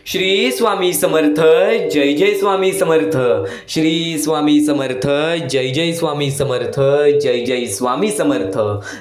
श्री स्वामी समर्थ जय जय स्वामी समर्थ श्री स्वामी समर्थ जय जय स्वामी समर्थ जय जय स्वामी समर्थ।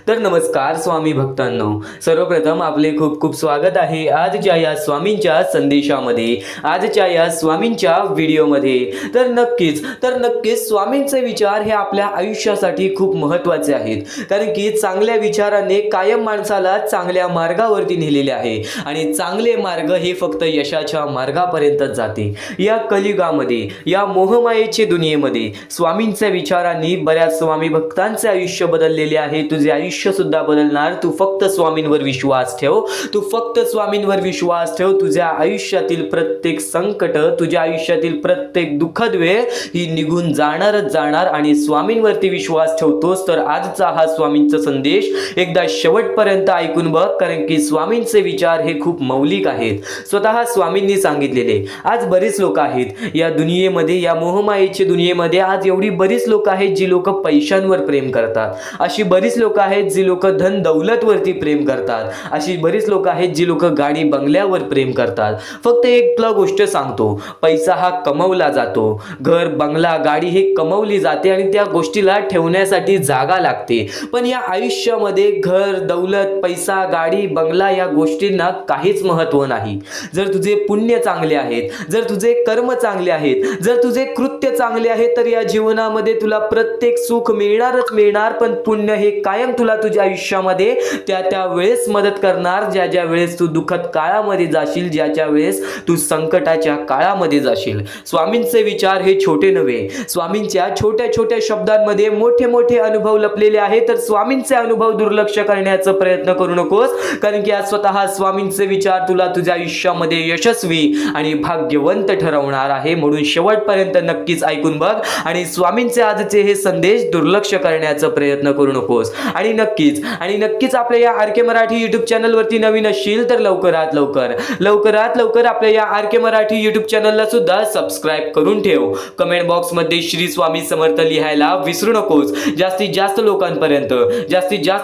तर नमस्कार स्वामी भक्तांनो, सर्वप्रथम आपले खूप खूप स्वागत आहे आजच्या या स्वामींच्या संदेशामध्ये, आजच्या या स्वामींच्या व्हिडिओमध्ये। तर नक्कीच स्वामींचे विचार हे आपल्या आयुष्यासाठी खूप महत्त्वाचे आहेत, कारण की चांगल्या विचाराने कायम माणसाला चांगल्या मार्गावरती नेलेले आहे आणि चांगले मार्ग हे फक्त यशाच्या मार्गापर्यंत जाते। या कलियुगामध्ये, या मोहमायेच्या दुनियेमध्ये स्वामींच्या विचारांनी बऱ्याच स्वामी भक्तांचे आयुष्य बदललेले आहे। तुझे आयुष्य सुद्धा बदलणार। तू फक्त स्वामींवर विश्वास ठेव, तू फक्त स्वामींवर विश्वास ठेव। तुझ्या आयुष्यातील प्रत्येक संकट, तुझ्या आयुष्यातील प्रत्येक दुःखद वेळ ही निघून जाणारच जाणार आणि स्वामींवरती विश्वास ठेवतोस तर आजचा हा स्वामींचा संदेश एकदा शेवटपर्यंत ऐकून बघ, कारण की स्वामींचे विचार हे खूप मौलिक आहेत, स्वतः स्वामींनी सांगितलेले। आज बरीच लोक आहेत या दुनियेमध्ये, या मोहमायेच्या दुनियेमध्ये आज एवढी बरीच लोक आहेत जी लोक पैशांवर प्रेम करतात, अशी बरीच लोक आहेत जी लोक धन दौलतवरती प्रेम करतात, अशी बरीच लोक आहेत जी लोक गाडी बंगल्यावर प्रेम करतात। फक्त एक गोष्ट सांगतो, पैसा हा कमवला जातो, घर बंगला गाडी हे कमवली जाते आणि त्या गोष्टीला ठेवण्यासाठी जागा लागते, पण या आयुष्यामध्ये घर दौलत पैसा गाडी बंगला या गोष्टींना काहीच महत्त्व नाही। जर तुझे पुण्य चांगले आहेत, जर तुझे कर्म चांगले आहेत, जर तुझे कृत्य चांगले आहे तर या जीवनामध्ये तुला प्रत्येक सुख मिळणारच मिळणार, पण पुण्य हे कायम तुला तुझ्या आयुष्यामध्ये त्या वेळेस मदत करणार, ज्या वेळेस तू दुःखद काळामध्ये जाशील, ज्या वेळेस तू संकटाच्या काळामध्ये जाशील। स्वामींचे विचार हे छोटे नव्हे, स्वामींच्या छोट्या छोट्या शब्दांमध्ये मोठे मोठे अनुभव लपलेले आहेत। तर स्वामींचे अनुभव दुर्लक्ष करण्याचा प्रयत्न करू नकोस, कारण की आज स्वतः स्वामींचे विचार तुला तुझ्या आयुष्यामध्ये यशस्वी आणि भाग्यवंत ठरवणार आहे। म्हणून शेवटपर्यंत नक्कीच ऐकून बघ आणि स्वामींचे आजचे हे संदेश दुर्लक्ष करण्याचा प्रयत्न करू नकोस। आणि नक्कीच आपल्या या आर के मराठी युट्यूब चॅनल वरती नवीन असशील तर लवकरात लवकर आपल्या या आर के मराठी युट्यूब चॅनलला सुद्धा सबस्क्राइब करून ठेव। कमेंट बॉक्स मध्ये श्री स्वामी समर्थ लिहायला विसरू नकोस। जास्तीत जास्त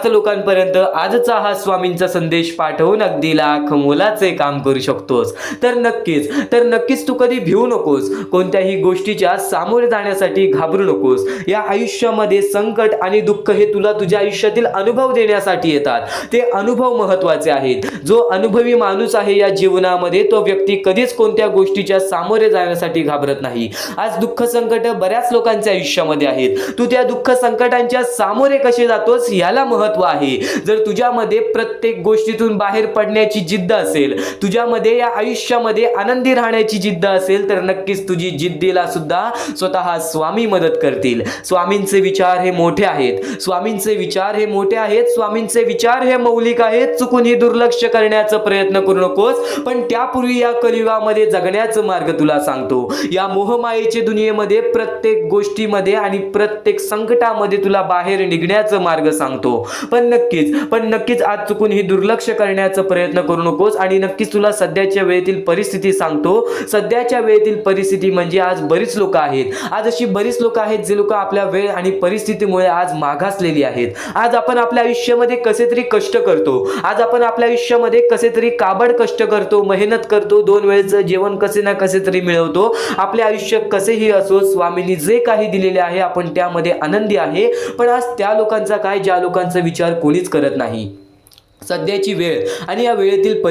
लोकांपर्यंत आजचा हा स्वामींचा संदेश पाठवून अगदी लाख मोलाचे काम करू शकतोस। तर नक्कीच तू कधी भिवू नकोस, कोणत्याही गोष्टीच्या सामोरे जाण्यासाठी घाबरू नकोस। या आयुष्यामध्ये संकट आणि दुःख हे तुला तुझ्या आयुष्यातील अनुभव देण्यासाठी येतात, ते अनुभव महत्त्वाचे आहेत। जो अनुभवी माणूस आहे या जीवनामध्ये, तो व्यक्ती कधीच कोणत्या गोष्टीच्या सामोरे जाण्यासाठी घाबरत नाही। आज दुःख संकट बऱ्याच लोकांच्या आयुष्यामध्ये आहेत, तू त्या दुःख संकटांच्या सामोरे कसे जातोस याला महत्त्व आहे। जर तुझ्यामध्ये प्रत्येक गोष्टीतून बाहेर पडण्याची जिद्द असेल, तुझ्यामध्ये या आयुष्यामध्ये आनंदी राहण्याची जिद्द असेल, तर नक्कीच तुझी जिद्दीला सुद्धा स्वतः स्वामी मदत करतील। स्वामींचे विचार हे मोठे आहेत, स्वामींचे विचार हे मौलिक आहेत। चुकूनही दुर्लक्ष करण्याचा प्रयत्न करू नकोस, पण त्यापूर्वी या कलियुगामध्ये जगण्याचा मार्ग तुला सांगतो। या मोहमायेच्या दुनियेमध्ये प्रत्येक गोष्टीमध्ये आणि प्रत्येक संकटामध्ये तुला बाहेर निघण्याचा मार्ग सांगतो। पण नक्कीच आज चुकूनही दुर्लक्ष करण्याचा प्रयत्न करू नकोस आणि नक्कीच तुला सध्याच्या वेळेतील परिस्थिती सांगतो। सध्याच्या वेळेतील परिस्थिती म्हणजे आज बरीच लोक आहेत, आज अशी बरीच लोक आहेत जे लोक आपल्या वेळ आणि परिस्थितीमुळे आज मागासलेली आहेत। आज आपण आपल्या आयुष्यामध्ये कसे तरी कष्ट करतो, आज आपण आपल्या आयुष्यामध्ये कसे तरी काबड कष्ट करतो, मेहनत करतो, 2 वेळेचं जेवण कसे ना कसे तरी मिळवतो। आपले आयुष्य कसेही असो, स्वामींनी जे काही दिलेले आहे आपण त्यामध्ये आनंदी आहे, पण आज त्या लोकांचा काय, ज्या लोकांचा विचार कोणीच करत नाही। सध्याची वेळ आणि या वेळेतील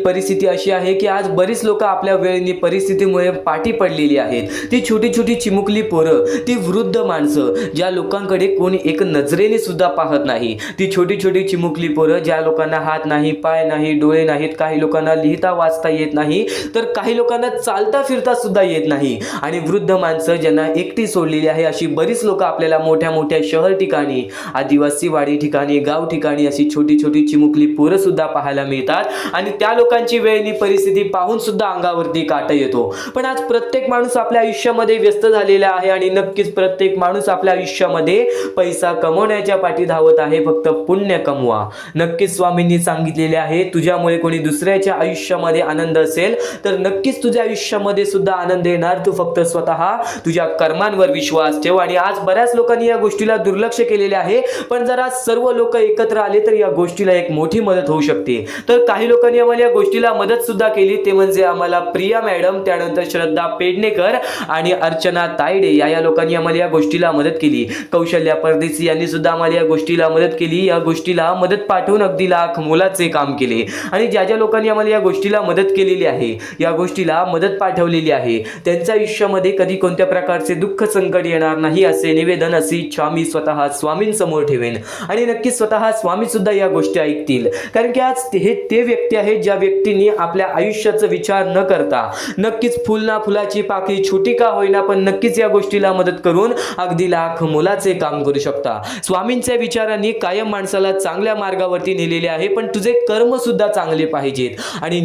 परिस्थिती अशी आहे की आज बरीच लोक आपल्या वेळेने परिस्थितीमुळे पाठी पडलेली आहेत। ती छोटी चिमुकली पोरं, ती वृद्ध माणसं, ज्या लोकांकडे कोणी एक नजरेने सुद्धा पाहत नाही, ती छोटी चिमुकली पोरं, ज्या लोकांना हात नाही, पाय नाही, डोळे नाहीत, काही लोकांना लिहिता वाचता येत नाही, तर काही लोकांना चालता फिरता सुद्धा येत नाही, आणि वृद्ध माणसं ज्यांना एकटी सोडलेली आहे, अशी बरीच लोक आपल्याला मोठ्या शहर ठिकाणी, आदिवासी वाडी ठिकाणी, गाव ठिकाणी अशी छोटी चिमुकली पोरं सुद्धा पाहायला मिळतात। आणि त्या लोकांची वेळनी परिस्थिती पाहून सुद्धा अंगावरती काटा येतो। पण आज प्रत्येक माणूस आपल्या आयुष्यामध्ये व्यस्त झालेला आहे आणि नक्कीच प्रत्येक माणूस आपल्या आयुष्यामध्ये पैसा कमवण्याच्या पाठी धावत आहे, फक्त पुण्य कमवा। नक्कीच स्वामींनी सांगितलेले आहे, तुझ्यामुळे कोणी दुसऱ्याच्या आयुष्यामध्ये आनंद असेल तर नक्कीच तुझ्या आयुष्यामध्ये सुद्धा आनंद येणार। तू फक्त स्वतः तुझ्या कर्मांवर विश्वास ठेव। आणि आज बऱ्याच लोकांनी या गोष्टीला दुर्लक्ष केलेले आहे, पण जर आज सर्व लोक एकत्र आले तर या गोष्टीला एक मोठी मदत होऊ शकते. तर काही लोकांनी आम्हाला या गोष्टीला मदत सुद्धा केली, ते म्हणजे आम्हाला प्रिया मॅडम, त्यानंतर श्रद्धा पेडणेकर आणि अर्चना तायडे या लोकांनी आम्हाला या गोष्टीला मदत केली. कौशल्या परदेशी यांनी सुद्धा आम्हाला या गोष्टीला मदत केली. या गोष्टीला मदत पाठवून अगदी लाख मोलाचे काम केले. आणि ज्या ज्या लोकांनी आम्हाला या गोष्टीला मदत केलेली आहे, या गोष्टीला मदत पाठवलेली आहे, त्यांच्या आयुष्यामध्ये कधी कोणत्या प्रकारचे दुःख संकट येणार नाही असे निवेदन, अशी इच्छा मी स्वतः स्वामींसमोर ठेवेन. आणि नक्कीच स्वतः स्वामी सुद्धा या गोष्टी ऐकतील. कारण की आज हे ते व्यक्ती आहेत ज्या व्यक्तींनी आपल्या आयुष्याचा विचार न करता नक्कीच फुल ना फुलाची पाकळी छोटी का होईना पण नक्कीच या गोष्टीला मदत करून अगदी लाख मोलाचे काम करू शकता. स्वामींच्या विचारांनी कायम माणसाला चांगल्या मार्गावरती नेलेले आहे, पण तुझे कर्म सुद्धा चांगले पाहिजेत. आणि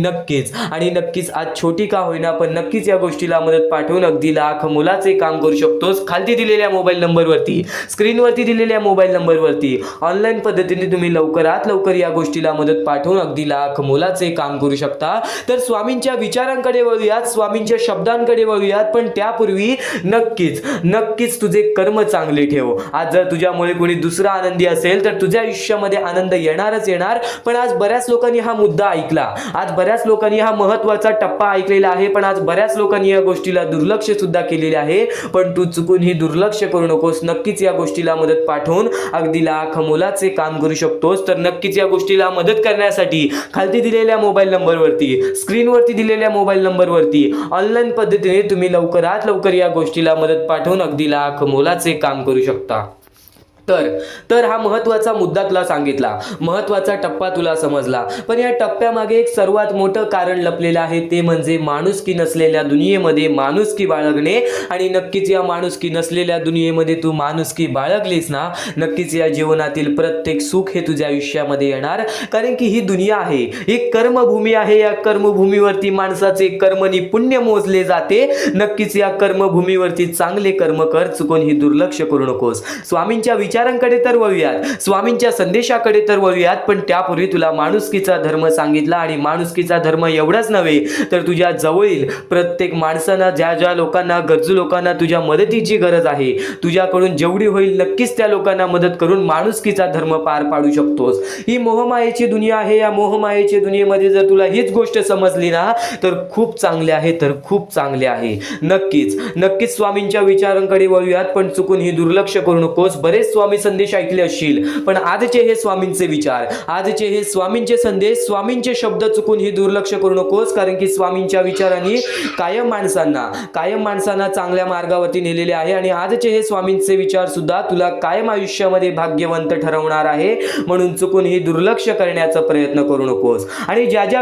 नक्कीच आज छोटी का होईना पण नक्कीच या गोष्टीला मदत पाठवून अगदी लाख मोलाचे काम करू शकतोस. खाली दिलेल्या मोबाईल नंबरवरती, स्क्रीनवरती दिलेल्या मोबाईल नंबरवरती ऑनलाईन पद्धतीने तुम्ही लवकरात लवकर या गोष्टीला मदत पाठवून अगदी लाख मोलाचे काम करू शकता. तर स्वामींच्या विचारांकडे वळूयात, स्वामींच्या शब्दांकडे वळूयात, पण त्यापूर्वी नक्कीच तुझे कर्म चांगले ठेव. आज जर तुझ्यामुळे कोणी दुसरा आनंदी असेल तर तुझ्या आयुष्यामध्ये आनंद येणारच येणार. पण आज बऱ्याच लोकांनी हा मुद्दा ऐकला, आज बऱ्याच लोकांनी हा महत्त्वाचा टप्पा ऐकलेला आहे, पण आज बऱ्याच लोकांनी या गोष्टीला दुर्लक्ष सुद्धा केलेले आहे. पण तू चुकून ही दुर्लक्ष करू नकोस. नक्कीच या गोष्टीला मदत पाठवून अगदी लाख मोलाचे काम करू शकतोस. तर नक्कीच या गोष्टीला मदत करण्यासाठी खाली दिलेल्या मोबाईल नंबरवरती, स्क्रीनवरती दिलेल्या मोबाईल नंबरवरती ऑनलाईन पद्धतीने तुम्ही लवकरात लवकर या गोष्टीला मदत पाठवून अगदी लाख मोलाचे काम करू शकता. तर हा महत्त्वाचा मुद्दा तुला सांगितला, महत्त्वाचा टप्पा तुला समजला, पण या टप्प्यामागे एक सर्वात मोठं कारण लपलेलं आहे, ते म्हणजे माणुसकी नसलेल्या दुनियेमध्ये माणुसकी बाळगणे. आणि नक्कीच या माणुसकी नसलेल्या दुनियेमध्ये तू माणुसकी बाळगलीस ना, नक्कीच या जीवनातील प्रत्येक सुख हे तुझ्या आयुष्यामध्ये येणार. कारण की ही दुनिया आहे, ही कर्मभूमी आहे. या कर्मभूमीवरती माणसाचे कर्मनी पुण्य मोजले जाते. नक्कीच या कर्मभूमीवरती चांगले कर्म कर, चुकून ही दुर्लक्ष करू नकोस. स्वामींच्या विचारांकडे तर वळूयात, स्वामींच्या संदेशाकडे तर वळूयात, पण त्यापूर्वी तुला माणुसकीचा धर्म सांगितला. आणि माणुसकीचा धर्म एवढाच नव्हे तर तुझ्या जवळील प्रत्येक माणसांना, ज्या ज्या लोकांना, गरजू लोकांना तुझ्या मदतीची गरज आहे, तुझ्याकडून जेवढी होईल नक्कीच त्या लोकांना मदत करून माणुसकीचा धर्म पार पाडू शकतोस. ही मोहमायेची दुनिया आहे. या मोहमायेच्या दुनियेमध्ये जर तुला हीच गोष्ट समजली ना तर खूप चांगले आहे, तर खूप चांगले आहे. नक्कीच स्वामींच्या विचारांकडे वळूयात, पण चुकून ही दुर्लक्ष करू नकोस. बरेच स्वामी संदेश ऐकले असतील, पण आजचे हे स्वामींचे विचार, आजचे हे स्वामींचे संदेश, स्वामींचे शब्द चुकून ही दुर्लक्ष करू नकोस. कारण की स्वामींच्या विचारांनी कायम माणसांना चांगल्या मार्गावरती नेलेले आहे. आणि आजचे हे स्वामींचे विचार सुद्धा तुला कायम आयुष्यामध्ये भाग्यवंत ठरवणार आहे. म्हणून चुकून ही दुर्लक्ष करण्याचा प्रयत्न करू नकोस. आणि ज्या ज्या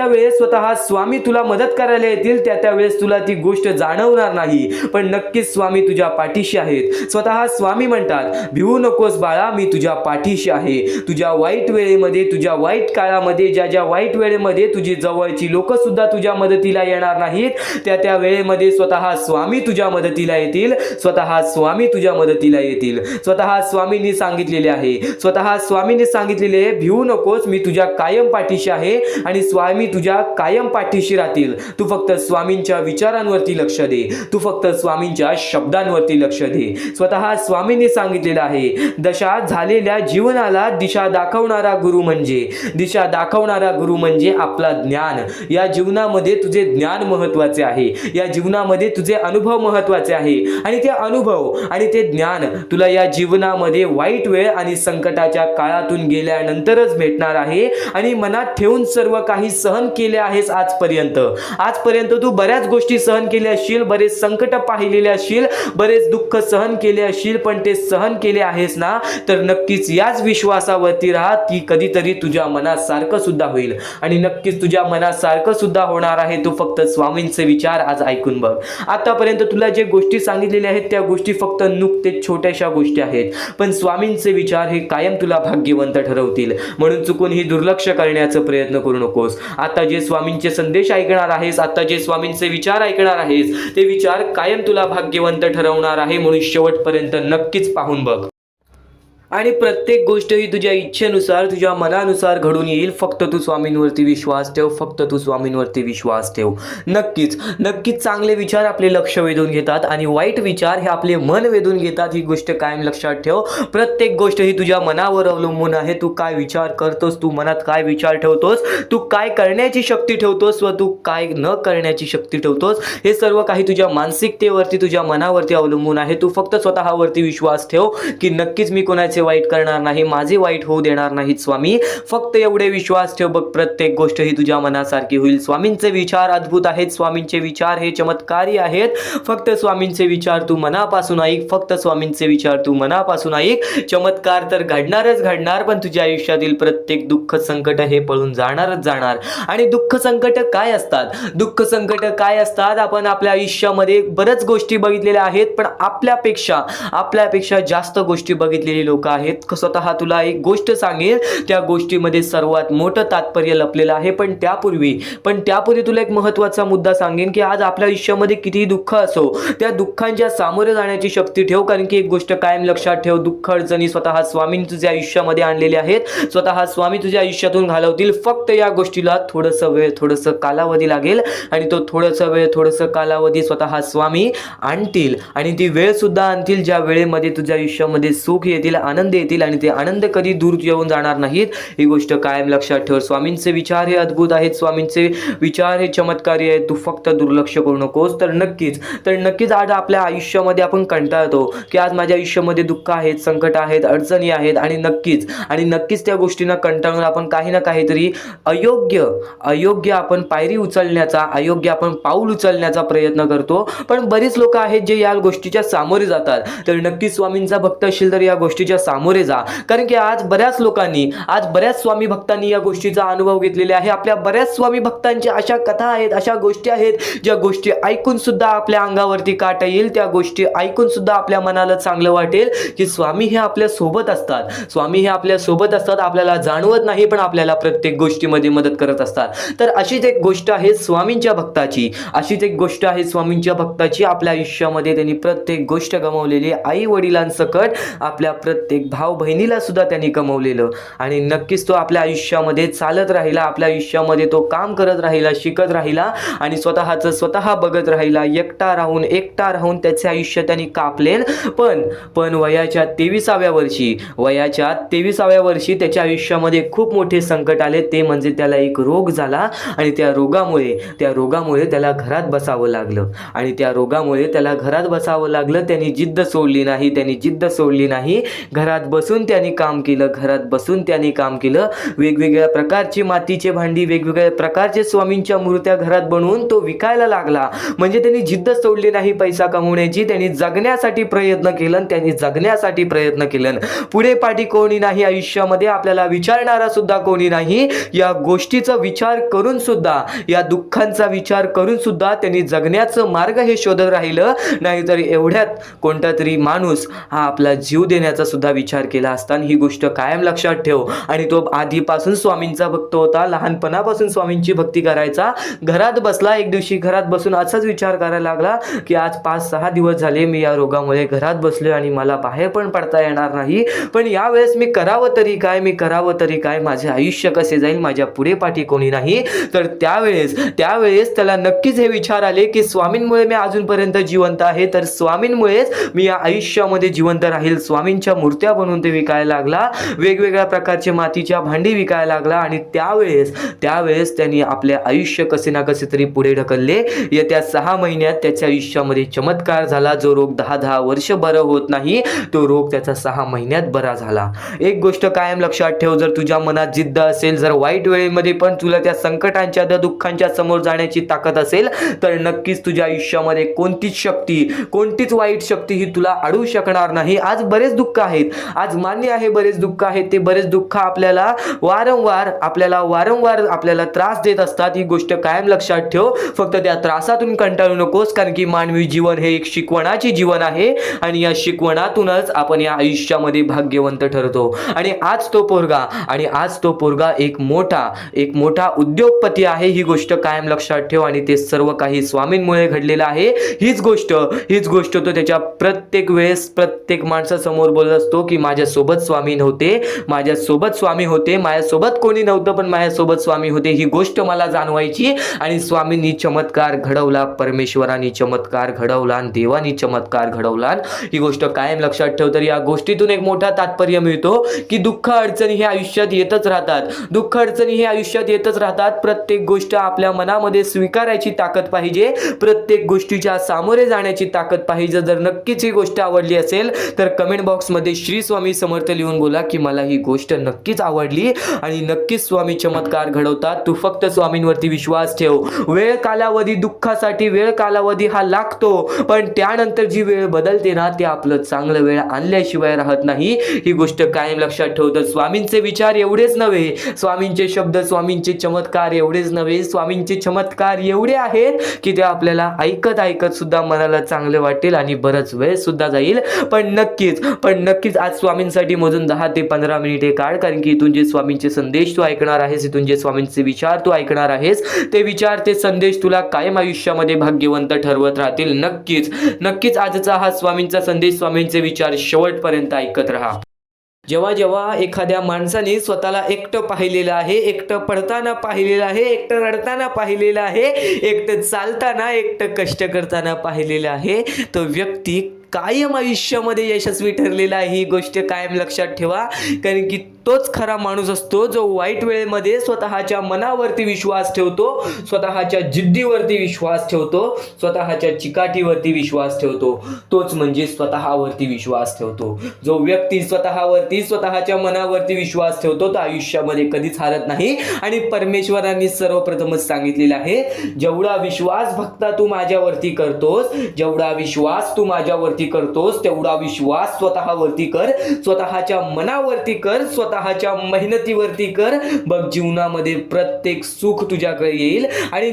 वेळेस स्वतः स्वामी तुला मदत करायला येतील त्या वेळेस तुला ती गोष्ट जाणवणार नाही, पण नक्कीच स्वामी तुझ्या पाठीशी आहेत. स्वतः स्वामी म्हणतात, भिवू नकोस बाळा, मी तुझ्या पाठीशी आहे. तुझ्या वाईट वेळेमध्ये, तुझ्या वाईट काळामध्ये, ज्या वाईट वेळेमध्ये तुझी जवळची लोक सुद्धा तुझ्या मदतीला येणार नाहीत, त्या वेळेमध्ये स्वतः स्वामी तुझ्या मदतीला येतील. स्वतः स्वामी तुझ्या मदतीला येतील. स्वतः स्वामींनी सांगितलेले आहे, भिवू नकोस, मी तुझ्या कायम पाठीशी आहे. आणि स्वामी तुझ्या कायम पाठीशी राहतील. तू फक्त स्वामींच्या विचारांवरती लक्ष दे, तू फक्त स्वामींच्या शब्दांवरती लक्ष दे. स्वतः स्वामींनी सांगितलेलं आहे, दशा झालेल्या जीवनाला दिशा दाखवणारा गुरु म्हणजे आपला ज्ञान. या जीवनामध्ये तुझे ज्ञान महत्त्वाचे आहे. या जीवनामध्ये तुझे अनुभव महत्त्वाचे आहे. आणि ते अनुभव आणि ते ज्ञान तुला या जीवनामध्ये वाईट वेळ आणि संकटाच्या काळातून गेल्यानंतरच भेटणार आहे. आणि मनात ठेवून सर्व काही सहन केले आहेस आजपर्यंत तू बऱ्याच गोष्टी सहन केल्या असशील, बरेच संकट पाहिलेले असशील, बरेच दुःख सहन केले असशील, पण ते सहन केले आहेस ना, तर नक्कीच याच विश्वासावरती राहा की कधीतरी तुझ्या मनात सारखं सुद्धा होईल. आणि नक्कीच तुझ्या मनात सारखं सुद्धा होणार आहे. तू फक्त स्वामींचे विचार आज ऐकून बघ. आतापर्यंत तुला जे गोष्टी सांगितलेल्या आहेत त्या गोष्टी फक्त नुकतेच छोट्याशा गोष्टी आहेत, पण स्वामींचे विचार हे कायम तुला भाग्यवंत ठरवतील. म्हणून चुकून ही दुर्लक्ष करण्याचा प्रयत्न करू नकोस. आता जे स्वामींचे संदेश ऐकणार आहेस, आता जे स्वामींचे विचार ऐकणार आहेस, ते विचार कायम तुला भाग्यवंत ठरवणार आहे. म्हणून शेवटपर्यंत नक्कीच पाहून बघ. आणि प्रत्येक गोष्ट ही तुझ्या इच्छेनुसार तुझ्या मनानुसार घडून येईल. फक्त तू स्वामींवरती विश्वास ठेव, फक्त तू स्वामींवरती विश्वास ठेव. नक्कीच नक्कीच चांगले विचार आपले लक्ष वेधून घेतात आणि वाईट विचार हे आपले मन वेधून घेतात. ही गोष्ट कायम लक्षात ठेव. प्रत्येक गोष्ट ही तुझ्या मनावर अवलंबून आहे. तू काय विचार करतोस, तू मनात काय विचार ठेवतोस, तू काय करण्याची शक्ती ठेवतोस व तू काय न करण्याची शक्ती ठेवतोस, हे सर्व काही तुझ्या मानसिकतेवरती तुझ्या मनावरती अवलंबून आहे. तू फक्त स्वतःवरती विश्वास ठेव की नक्कीच मी कोणाचे वाईट करणार नाही, माझे वाईट होऊ देणार नाहीत स्वामी. फक्त एवढे विश्वास ठेव. बघ प्रत्येक गोष्ट ही तुझ्या मनासारखी होईल. स्वामींचे विचार अद्भुत आहेत. स्वामींचे विचार हे चमत्कारी आहेत. फक्त स्वामींचे विचार तू मनापासून ऐक. फक्त स्वामींचे विचार तू मनापासून ऐक. चमत्कार तर घडणारच घडणार, पण तुझ्या आयुष्यातील प्रत्येक दुःख संकट हे पळून जाणारच जाणार. आणि दुःख संकट काय असतात, दुःख संकट काय असतात, आपण आपल्या आयुष्यामध्ये बऱ्याच गोष्टी बघितलेल्या आहेत, पण आपल्यापेक्षा जास्त गोष्टी बघितलेली लोक आहेत. स्वतः तुला एक गोष्ट सांगेल, त्या गोष्टीमध्ये सर्वात मोठं तात्पर्य लपलेलं आहे. पण त्यापूर्वी तुला एक महत्त्वाचा मुद्दा सांगेन की आज आपल्या आयुष्यामध्ये कितीही दुःख असो, त्या दुःखांच्या सामोरे जाण्याची शक्ती ठेव. कारण की एक गोष्ट कायम लक्षात ठेव, दुःख अडचणी स्वतः स्वामी तुझ्या आयुष्यामध्ये आणलेले आहेत. स्वतः स्वामी तुझ्या आयुष्यातून घालवतील. फक्त या गोष्टीला थोडंसं वेळ, थोडंसं कालावधी लागेल आणि तो थोडंसं वेळ, थोडंसं कालावधी स्वतः स्वामी आणतील. आणि ती वेळ सुद्धा आणतील ज्या वेळेमध्ये तुझ्या आयुष्यामध्ये सुख येतील, आनंद येतील. आणि ते आनंद कधी दूर येऊन जाणार नाहीत. ही गोष्ट कायम लक्षात ठेव. स्वामींचे विचार हे अद्भुत आहेत. स्वामींचे विचार हे चमत्कारी आहेत. तू फक्त दुर्लक्ष करू नकोस. तर नक्कीच आज आपल्या आयुष्यामध्ये आपण कंटाळतो की आज माझ्या आयुष्यामध्ये दुःख आहेत, संकट आहेत, अडचणी आहेत. आणि नक्कीच त्या गोष्टींना कंटाळून आपण काही ना काहीतरी अयोग्य आपण पायरी उचलण्याचा, अयोग्य आपण पाऊल उचलण्याचा प्रयत्न करतो. पण बरीच लोक आहेत जे या गोष्टीच्या सामोरे जातात. तर नक्कीच स्वामींचा भक्त असेल तर या गोष्टीच्या सामोरे जा. कारण की आज बऱ्याच स्वामी भक्तांनी या गोष्टीचा अनुभव घेतलेला आहे. आपल्या बऱ्याच स्वामी भक्तांच्या अशा कथा आहेत, अशा गोष्टी आहेत, ज्या गोष्टी ऐकून सुद्धा आपल्या अंगावरती काट येईल. त्या गोष्टी ऐकून सुद्धा आपल्या मनाला चांगलं वाटेल की स्वामी हे आपल्या सोबत असतात. स्वामी हे आपल्या सोबत असतात. आपल्याला जाणवत नाही, पण आपल्याला प्रत्येक गोष्टीमध्ये मदत करत असतात. तर अशीच एक गोष्ट आहे स्वामींच्या भक्ताची. आपल्या आयुष्यामध्ये त्यांनी प्रत्येक गोष्ट गमावलेली, आई वडिलांसकट आपल्या प्रत्येक भाऊ बहिणीला सुद्धा त्यांनी गमावलेलं. आणि नक्कीच तो आपल्या आयुष्यामध्ये चालत राहिला, आपल्या आयुष्यामध्ये तो काम करत राहिला, शिकत राहिला आणि स्वतः बघत राहिला. एकटा राहून त्याचे आयुष्य त्यांनी कापले. पण वयाच्या 23व्या वर्षी त्याच्या आयुष्यामध्ये खूप मोठे संकट आले. ते म्हणजे त्याला एक रोग झाला आणि त्या रोगामुळे त्याला घरात बसावं लागलं. त्यांनी जिद्द सोडली नाही. घरात बसून त्यांनी काम केलं. वेगवेगळ्या प्रकारची मातीचे भांडी, वेगवेगळ्या प्रकारचे स्वामींच्या मूर्त्या घरात बनवून तो विकायला लागला. म्हणजे त्यांनी जिद्द सोडली नाही पैसा कमवण्याची. त्यांनी जगण्यासाठी प्रयत्न केलं. पुढे पाठी कोणी नाही आयुष्यामध्ये, आपल्याला विचारणारा सुद्धा कोणी नाही. या गोष्टीचा विचार करून सुद्धा, या दुःखांचा विचार करून सुद्धा त्यांनी जगण्याचं मार्ग हे शोधत राहिलं. नाहीतर एवढ्यात कोणता तरी माणूस हा आपला जीव देण्याचा सुद्धा विचार केला असता. ही गोष्ट कायम लक्षात ठेव. आणि तो आधीपासून स्वामींचा भक्त होता, लहानपणापासून स्वामींची भक्ती करायचा. घरात बसला, एक दिवशी घरात बसून असाच विचार करायला लागला की आज 5-6 दिवस झाले मी या रोगामुळे घरात बसलोय आणि मला बाहेर पण पडता येणार नाही. पण यावेळेस मी करावं तरी काय, माझे आयुष्य कसे जाईल, माझ्या पुढे पाठी कोणी नाही. तर त्यावेळेस त्याला नक्कीच हे विचार आले की स्वामींमुळे मी अजूनपर्यंत जिवंत आहे, तर स्वामींमुळेच मी या आयुष्यामध्ये जिवंत राहील. स्वामींच्या मूर्त्या बनवून ते विकायला लागला, वेगवेगळ्या प्रकारचे मातीच्या भांडी विकायला लागला. आणि त्यावेळेस त्यांनी आपले आयुष्य कसे ना कसे तरी पुढे ढकलले. येत्या 6 महिन्यात त्याच्या आयुष्यामध्ये चमत्कार झाला. जो रोग 10 वर्ष बरं होत नाही, तो रोग त्याचा 6 महिन्यात बरा झाला. एक गोष्ट कायम लक्षात ठेव, जर तुझ्या मनात जिद्द असेल, जर वाईट वेळेमध्ये पण तुला त्या संकटांच्या, त्या दुःखांच्या समोर जाण्याची ताकद असेल, तर नक्कीच तुझ्या आयुष्यामध्ये कोणतीच वाईट शक्ती ही तुला अडवू शकणार नाही. आज बरेच दुःख आहेत, आज मान्य आहे बरेच दुःख आहेत. ते बरेच दुःख आपल्याला वारंवार आपल्याला त्रास देत असतात. ही गोष्ट कायम लक्षात ठेव. फक्त त्या त्रासातून कंटाळू नकोस. कारण की मानवी जीवन हे एक शिकवणाचे जीवन आहे आणि या शिकवणातूनच आपण या आयुष्यामध्ये भाग्यवंत ठरतो. आणि आज तो पोरगा एक मोठा उद्योगपती आहे. ही गोष्ट कायम लक्षात ठेव. आणि ते सर्व काही स्वामींमुळे घडलेलं आहे. हीच गोष्ट तो त्याच्या प्रत्येक वेळेस प्रत्येक माणसासमोर बोलत असतो की माझ्यासोबत स्वामी नव्हते, माझ्यासोबत स्वामी होते, माझ्यासोबत कोणी नव्हतं पण माझ्यासोबत स्वामी होते, ही गोष्ट मला जाणवायची. आणि स्वामींनी चमत्कार घडवला, परमेश्वरांनी चमत्कार घडवला आणि देवानी चमत्कार घडवला. ही गोष्ट कायम लक्षात ठेव. तर या गोष्टीतून एक मोठा तात्पर्य मिळतो की दुःख अडचणी हे आयुष्यात येतच राहतात, दुःख अडचणी हे आयुष्यात येतच राहतात. प्रत्येक गोष्ट आपल्या मनामध्ये स्वीकारायची ताकद पाहिजे, प्रत्येक गोष्टीच्या सामोरे जाण्याची ताकद पाहिजे. जर नक्कीच ही गोष्ट आवडली असेल तर कमेंट बॉक्समध्ये श्री स्वामी समर्थ लिहून बोला की मला ही गोष्ट नक्कीच आवडली आणि नक्कीच स्वामी चमत्कार घडवतात. तू फक्त स्वामींवरती विश्वास ठेव. वेळ कालावधी दुःखासाठी वेळ कालावधी हा लागतो, पण त्यानंतर जी वेळ बदलते ना ते आपलं चांगलं वेळ आणल्याशिवाय राहत नाही. ही गोष्ट कायम लक्षात ठेव. तर स्वामींचे विचार एवढेच नव्हे, स्वामींचे शब्द, स्वामींचे चमत्कार एवढेच नव्हे, स्वामींचे चमत्कार एवढे आहेत की ते आपल्याला ऐकत ऐकत सुद्धा मनाला चांगले वाटेल आणि बराच वेळ सुद्धा जाईल. पण नक्कीच आज स्वामींसाठी मोजून 10 ते 15 मिनिटे काढ, कारण की इथून जे स्वामींचे संदेश तू ऐकणार आहेस, इथून जे स्वामींचे विचार तू ऐकणार आहेस, ते विचार, ते संदेश तुला कायम आयुष्यामध्ये भाग्यवंत ठरवत राहतील. नक्कीच आजचा हा स्वामींचा संदेश, स्वामींचे विचार शेवटपर्यंत ऐकत राहा. जेव्हा एखाद्या माणसाने स्वतःला एकटं पाहिलेलं आहे, एकटं पडताना पाहिलेलं आहे, एकटं रडताना पाहिलेलं आहे, एकटं चालताना, एकटं कष्ट करताना पाहिलेलं आहे, तो व्यक्ती कायम आयुष्यामध्ये यशस्वी ठरलेला आहे. ही गोष्ट कायम लक्षात ठेवा, कारण की तोच खरा माणूस असतो जो वाईट वेळेमध्ये स्वतःच्या मनावरती विश्वास ठेवतो, स्वतःच्या जिद्दीवरती विश्वास ठेवतो, स्वतःच्या चिकाटीवरती विश्वास ठेवतो. तोच म्हणजे स्वतःवरती विश्वास ठेवतो. जो व्यक्ती स्वतःवरती, स्वतःच्या मनावरती विश्वास ठेवतो तो आयुष्यामध्ये कधीच हारत नाही. आणि परमेश्वरांनी सर्वप्रथमच सांगितलेलं आहे, जेवढा विश्वास भक्ता तू माझ्यावरती करतोस, जेवढा विश्वास तू माझ्यावरती करतोस, तेवढा विश्वास स्वतःवरती कर, स्वतःच्या मनावरती कर, स्वतःच्या मेहनतीवरती कर. बघ जीवनामध्ये प्रत्येक सुख तुझ्याकडे येईल. आणि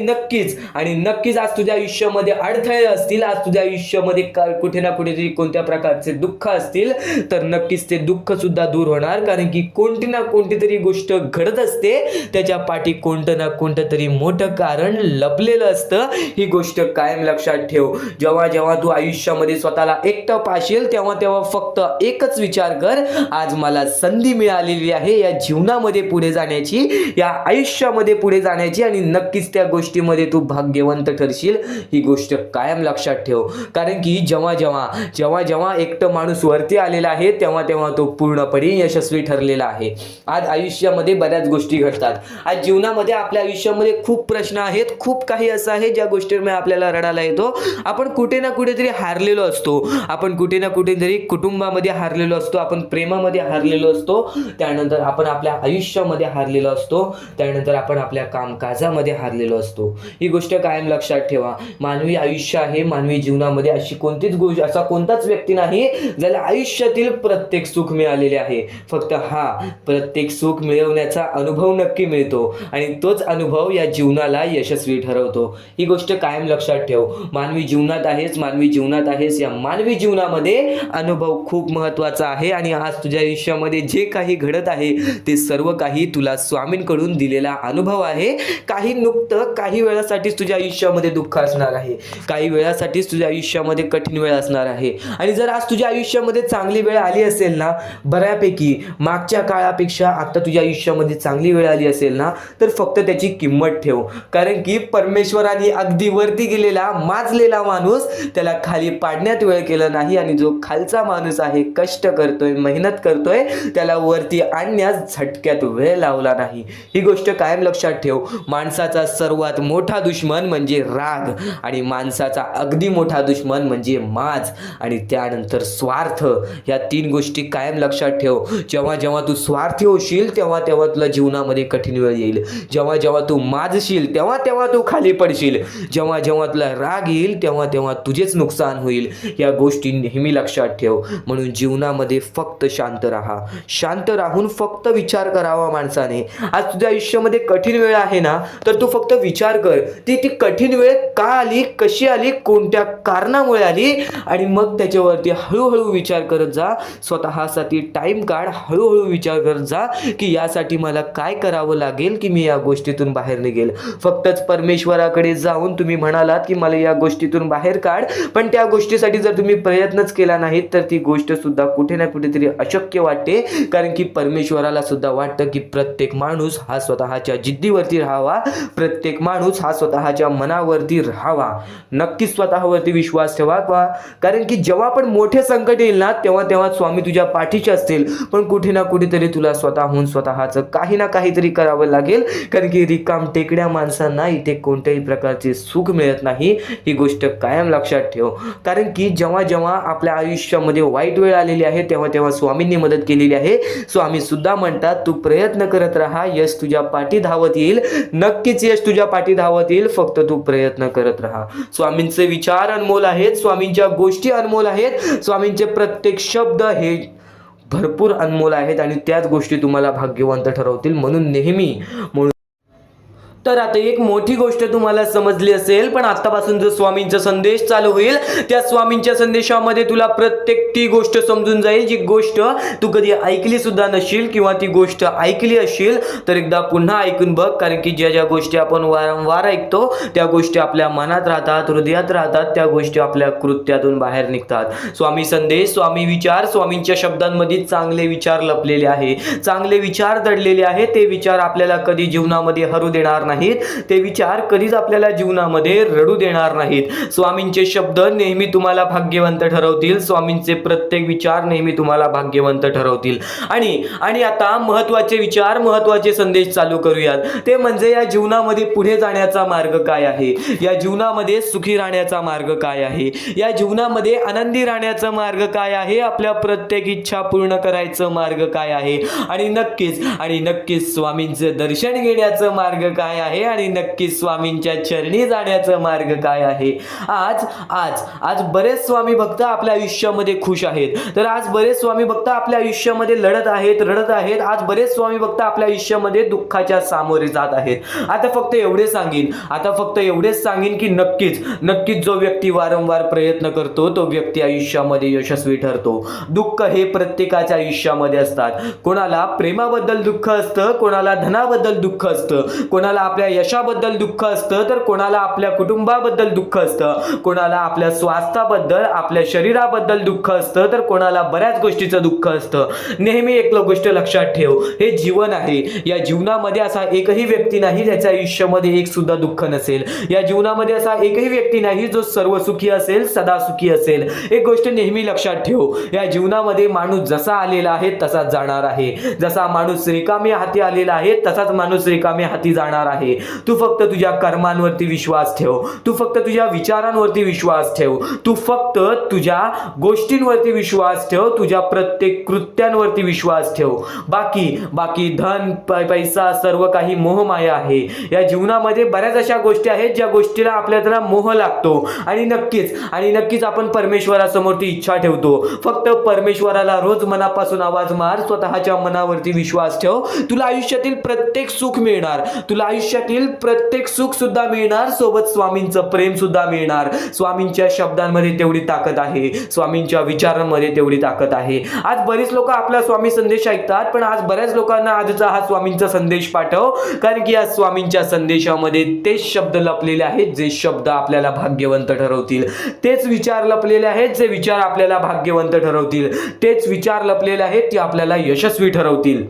नक्कीच आज तुझ्या आयुष्यामध्ये अडथळे असतील, आज तुझ्या आयुष्यामध्ये कुठे ना कुठेतरी कोणत्या प्रकारचे दुःख असतील, तर नक्कीच ते दुःख सुद्धा दूर होणार, कारण की कोणती ना कोणती तरी गोष्ट घडत असते, त्याच्या पाठी कोणतं ना कोणतं तरी मोठं कारण लपलेलं असतं. ही गोष्ट कायम लक्षात ठेव. जेव्हा तू आयुष्यामध्ये स्वतःला एकटं पाशील तेव्हा फक्त एकच विचार कर, आज मला संधी मिळालेली आहे या जीवनामध्ये पुढे जाण्याची, या आयुष्यामध्ये पुढे जाण्याची, आणि नक्कीच त्या गोष्टीमध्ये तू भाग्यवंत ठरशील. ही गोष्ट कायम लक्षात ठेव, कारण की जेव्हा एकटं माणूस वरती आलेला आहे तेव्हा तो पूर्णपणे यशस्वी ठरलेला आहे. आज आयुष्यामध्ये बऱ्याच गोष्टी घडतात, आज जीवनामध्ये आपल्या आयुष्यामध्ये खूप प्रश्न आहेत, खूप काही असं आहे ज्या गोष्टींमुळे आपल्याला रडायला येतो. आपण कुठे ना कुठेतरी हारलेलो असतो, आपण कुठे ना कुठेतरी कुटुंबामध्ये हारलेलो असतो, आपण प्रेमामध्ये हारलेलो असतो, त्यानंतर आपण आपल्या आयुष्यामध्ये हारलेलो असतो, त्यानंतर आपण आपल्या कामकाजामध्ये हारलेलो असतो. ही गोष्ट कायम लक्षात ठेवा. मानवी आयुष्य आहे, मानवी जीवनामध्ये अशी कोणतीच गोष्ट, असा कोणताच व्यक्ती नाही ज्याला आयुष्यातील प्रत्येक सुख मिळालेले आहे. फक्त प्रत्येक सुख मिळवण्याचा अनुभव नक्की मिळतो आणि तोच अनुभव या जीवनाला यशस्वी ठरवतो. ही गोष्ट कायम लक्षात ठेव. मानवी जीवनात आहेस, या मानवी जीवनामध्ये अनुभव खूप महत्त्वाचा आहे. आणि आज तुझ्या आयुष्यामध्ये जे काही घडत आहे ते सर्व काही तुला स्वामींकडून दिलेला अनुभव आहे. काही वेळासाठीच तुझ्या आयुष्यामध्ये दुःख असणार आहे, काही वेळासाठीच तुझ्या आयुष्यामध्ये कठीण वेळ असणार आहे. आणि जर आज तुझ्या आयुष्यामध्ये चांगली वेळ आली असेल ना, बऱ्यापैकी मागच्या काळापेक्षा आता तुझ्या आयुष्यामध्ये चांगली वेळ आली असेल ना, तर फक्त त्याची किंमत ठेव. कारण की परमेश्वराने अगदी वरती गेलेला माजलेला माणूस त्याला खाली पाडण्यात वेळ केलं नाही, आणि जो खालचा माणूस आहे, कष्ट करतोय, मेहनत करतोय, त्याला वरती आणण्यास झटक्यात वेळ लावला नाही. ही गोष्ट कायम लक्षात ठेव. माणसाचा सर्वात मोठा दुश्मन म्हणजे राग, आणि माणसाचा अगदी मोठा दुश्मन म्हणजे माज, आणि त्यानंतर स्वार्थ. या 3 गोष्टी कायम लक्षात ठेव. जेव्हा तू स्वार्थी होशील तेव्हा तुला जीवनामध्ये कठीण वेळ येईल. जेव्हा तू माजशील तेव्हा तू खाली पडशील. जेव्हा तुला राग येईल तेव्हा तुझेच नुकसान होईल. या गोष्टी नेहमी लक्षात ठेव. म्हणून जीवनामध्ये फक्त शांत राहा. शांत राहून फक्त विचार करावा माणसाने. आज तुझ्या आयुष्यामध्ये कठीण वेळ आहे ना, तर तू फक्त विचार कर, ती कठीण वेळ का आली, कशी आली, कोणत्या कारणामुळे आली, आणि मग त्याच्यावरती हळूहळू विचार करत जा. स्वतःसाठी टाइम काढ, हळूहळू विचार करत जा की यासाठी मला काय करावं लागेल की मी या गोष्टीतून बाहेर निघेल. फक्तच परमेश्वराकडे जाऊन तुम्ही म्हणालात की मला या गोष्टीतून बाहेर काढ, पण त्या गोष्टीसाठी जर तुम्ही प्रयत्नच केला नाही तर ती गोष्ट सुद्धा कुठे ना कुठेतरी अशक्य वाटते. कारण की परमेश्वराला सुद्धा वाटतं की प्रत्येक माणूस हा स्वतःच्या जिद्दीवरती राहावा, प्रत्येक माणूस हा स्वतःच्या मनावरती राहावा, नक्कीच स्वतःवरती विश्वास ठेवा. कारण की जेव्हा पण मोठे संकट येईल ना तेव्हा तेव्हा स्वामी तुझ्या पाठीचे असतील, पण कुठे ना कुठेतरी तुला स्वतःहून स्वतःचं काही ना काहीतरी करावं लागेल. कारण की रिकाम टेकड्या माणसांना इथे कोणत्याही प्रकारचे सुख मिळत नाही, ही गोष्ट कायम लक्षात ठेव. कारण की जेव्हा जेव्हा आपल्या आयुष्यामध्ये वाईट वेळ आलेली आहे तेव्हा तेव्हा स्वामींनी मदत केलेली आहे. स्वामी सुद्धा म्हणतात तू प्रयत्न करत राहा, यश तुझ्या पाठी धावत येईल, नक्कीच यश तुझ्या पाठी धावत येईल, फक्त तू प्रयत्न करत राहा. स्वामींचे विचार अनमोल आहेत, स्वामींच्या गोष्टी अनमोल आहेत, स्वामींचे प्रत्येक शब्द हे भरपूर अनमोल आहेत आणि त्याच गोष्टी तुम्हाला भाग्यवंत ठरवतील. म्हणून नेहमी तर आता एक मोठी गोष्ट तुम्हाला समजली असेल, पण आतापासून जो स्वामींचा संदेश चालू होईल त्या स्वामींच्या संदेशामध्ये तुला प्रत्येक ती गोष्ट समजून जाईल जी गोष्ट तू कधी ऐकली सुद्धा नशील, किंवा ती गोष्ट ऐकली असेल तर एकदा पुन्हा ऐकून बघ. कारण की ज्या ज्या गोष्टी आपण वारंवार ऐकतो त्या गोष्टी आपल्या मनात राहतात, हृदयात राहतात, त्या गोष्टी आपल्या कृत्यातून बाहेर निघतात. स्वामी संदेश, स्वामी विचार, स्वामींच्या शब्दांमध्ये चांगले विचार लपलेले आहे, चांगले विचार दडलेले आहे. ते विचार आपल्याला कधी जीवनामध्ये हरू देणार नाहीत, ते विचार कधीच आपल्याला जीवनामध्ये रडू देणार नाहीत. स्वामींचे शब्द नेहमी तुम्हाला भाग्यवंत ठरवतील, स्वामींचे प्रत्येक विचार नेहमी तुम्हाला भाग्यवंत ठरवतील. आणि आता महत्त्वाचे विचार, महत्त्वाचे संदेश चालू करूयात. ते म्हणजे या जीवनामध्ये पुढे जाण्याचा मार्ग काय आहे, या जीवनामध्ये सुखी राहण्याचा मार्ग काय आहे, या जीवनामध्ये आनंदी राहण्याचा मार्ग काय आहे, आपल्या प्रत्येक इच्छा पूर्ण करायचं मार्ग काय आहे, आणि नक्कीच स्वामींचे दर्शन घेण्याचं मार्ग काय आहे, आणि नक्कीच स्वामींच्या चरणी जाण्याचा मार्ग काय आहे. आज बरेच स्वामी भक्त आपल्या आयुष्यामध्ये खुश आहेत, तर आज बरेच स्वामी भक्त आपल्या आयुष्यामध्ये रडत आहेत. आज बरेच स्वामी भक्त आपल्या आयुष्यामध्ये दुःखाच्या सामोरे जात आहेत. आता फक्त एवढेच सांगेन की नक्कीच जो व्यक्ती वारंवार प्रयत्न करतो तो व्यक्ती आयुष्यामध्ये यशस्वी ठरतो. दुःख हे प्रत्येकाच्या आयुष्यामध्ये असतात. कोणाला प्रेमाबद्दल दुःख असतं, कोणाला धनाबद्दल दुःख असतं, कोणाला आपल्या यशाबद्दल दुःख असतं, तर कोणाला आपल्या कुटुंबाबद्दल दुःख असतं, कोणाला आपल्या स्वास्थ्याबद्दल, आपल्या शरीराबद्दल दुःख असतं, तर कोणाला बऱ्याच गोष्टीचं दुःख असतं. नेहमी एक गोष्ट लक्षात ठेव, हे जीवन आहे. या जीवनामध्ये असा एकही व्यक्ती नाही ज्याच्या आयुष्यामध्ये एक सुद्धा दुःख नसेल. या जीवनामध्ये असा एकही व्यक्ती नाही जो सर्व सुखी असेल, सदा सुखी असेल. एक गोष्ट नेहमी लक्षात ठेव, या जीवनामध्ये माणूस जसा आलेला आहे तसाच जाणार आहे. जसा माणूस रिकामी हाती आलेला आहे तसाच माणूस रिकामी हाती जाणार आहे. तू फक्त तुझ्या कर्मांवरती विश्वास ठेव, तू फक्त तुझ्या विचारांवरती विश्वास ठेव, तू फक्त तुझ्या गोष्टींवरती विश्वास ठेव, तुझ्या प्रत्येक कृत्यांवरती विश्वास ठेव. बाकी धन पैसा सर्व काही मोहमाया आहे. या जीवनामध्ये बऱ्याच अशा गोष्टी आहेत ज्या गोष्टीला आपल्याला मोह लागतो, आणि नक्कीच आपण परमेश्वरासमोर ती इच्छा ठेवतो. फक्त परमेश्वराला रोज मनापासून आवाज मार, स्वतःच्या मनावरती विश्वास ठेव. तुला आयुष्यातील प्रत्येक सुख मिळणार, तुला आयुष्यातील प्रत्येक सुख सुद्धा मिळणार, सोबत स्वामींचं प्रेम सुद्धा मिळणार. स्वामींच्या शब्दांमध्ये तेवढी ताकद आहे, स्वामींच्या विचारांमध्ये तेवढी ताकद आहे. आज बरीच लोक आपला स्वामी संदेश ऐकतात, पण आज बऱ्याच लोकांना आजचा हा स्वामींचा संदेश पाठव. कारण की या स्वामींच्या संदेशामध्ये तेच शब्द लपलेले आहेत जे शब्द आपल्याला भाग्यवंत ठरवतील, तेच विचार लपलेले आहेत जे विचार आपल्याला भाग्यवंत ठरवतील, तेच विचार लपलेले आहेत ते आपल्याला यशस्वी ठरवतील.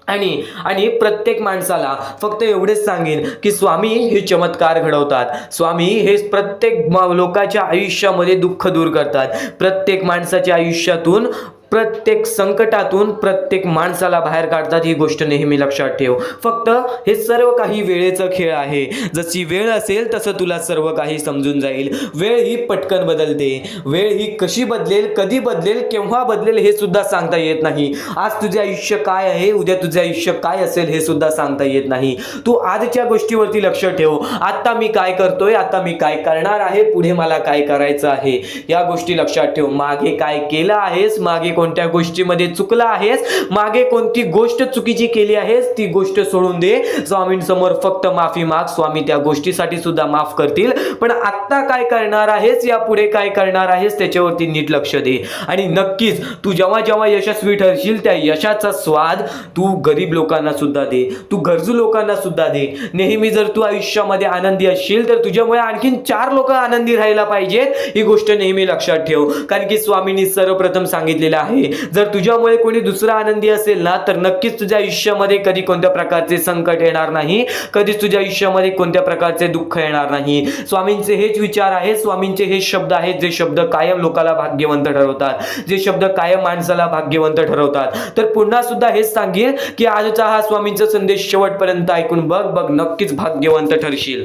आणि प्रत्येक माणसाला फक्त एवढेच सांगेन की स्वामी हे चमत्कार घडवतात. स्वामी हे प्रत्येक लोकांच्या आयुष्यामध्ये दुःख दूर करतात. प्रत्येक माणसाच्या आयुष्यातून, प्रत्येक संकटातून प्रत्येक माणसाला बाहेर काढतात. ही गोष्ट नेहमी लक्षात ठेव. फक्त हे सर्व काही वेळेचा खेळ आहे. जशी वेळ असेल तसं तुला सर्व काही समजून जाईल. वेळ ही पटकन बदलते. वेळ ही कशी बदलेल, कधी बदलेल, केव्हा बदलेल हे सुद्धा सांगता येत नाही. आज तुझे आयुष्य काय आहे, उद्या तुझे आयुष्य काय असेल हे सुद्धा सांगता येत नाही. तू आजच्या गोष्टीवरती लक्ष ठेव. आता मी काय करतोय, आता मी काय करणार आहे, पुढे मला काय करायचं आहे, या गोष्टी लक्षात ठेव. मागे काय केलं आहेस, मागे कोणत्या गोष्टीमध्ये चुकला आहेस, मागे कोणती गोष्ट चुकीची केली आहेस, ती गोष्ट सोडून दे. स्वामींसमोर फक्त माफी माग. स्वामी त्या गोष्टीसाठी सुद्धा माफ करतील. पण आत्ता काय करणार आहेस, यापुढे काय करणार आहेस, त्याच्यावरती नीट लक्ष दे. आणि नक्कीच तू जेव्हा जेव्हा यशस्वी ठरशील, त्या यशाचा स्वाद तू गरीब लोकांना सुद्धा दे, तू गरजू लोकांना सुद्धा दे. नेहमी जर तू आयुष्यामध्ये आनंदी असशील तर तुझ्यामुळे आणखीन 4 लोक आनंदी राहायला पाहिजेत. ही गोष्ट नेहमी लक्षात ठेव. कारण की स्वामींनी सर्वप्रथम सांगितलेलं आहे, जर तुझ्यामुळे कोणी दुसरा आनंदी असेल ना, तर नक्कीच तुझ्या आयुष्यामध्ये कधी कोणत्या प्रकारचे संकट येणार नाही, कधीच तुझ्या आयुष्यामध्ये कोणत्या प्रकारचे दुःख येणार नाही. स्वामींचे हेच विचार आहेत, स्वामींचे हे शब्द आहेत, जे शब्द कायम लोकाला भाग्यवंत ठरवतात, जे शब्द कायम माणसाला भाग्यवंत ठरवतात. तर पुन्हा सुद्धा हेच सांगेल की आजचा हा स्वामींचा संदेश शेवटपर्यंत ऐकून बघ, नक्कीच भाग्यवंत ठरशील.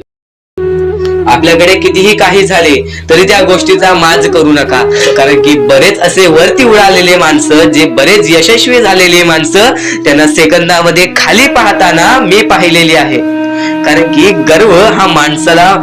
आपल्याकडे कितीही काही झाले तरी त्या गोष्टीचा माज करू नका. कारण की बरेच असे वरती उडालेले माणसं, जे बरेच यशस्वी झालेले माणसं, त्यांना सेकंदामध्ये खाली पाहताना मी पाहिलेली आहे. कारण की गर्व हा माणसाला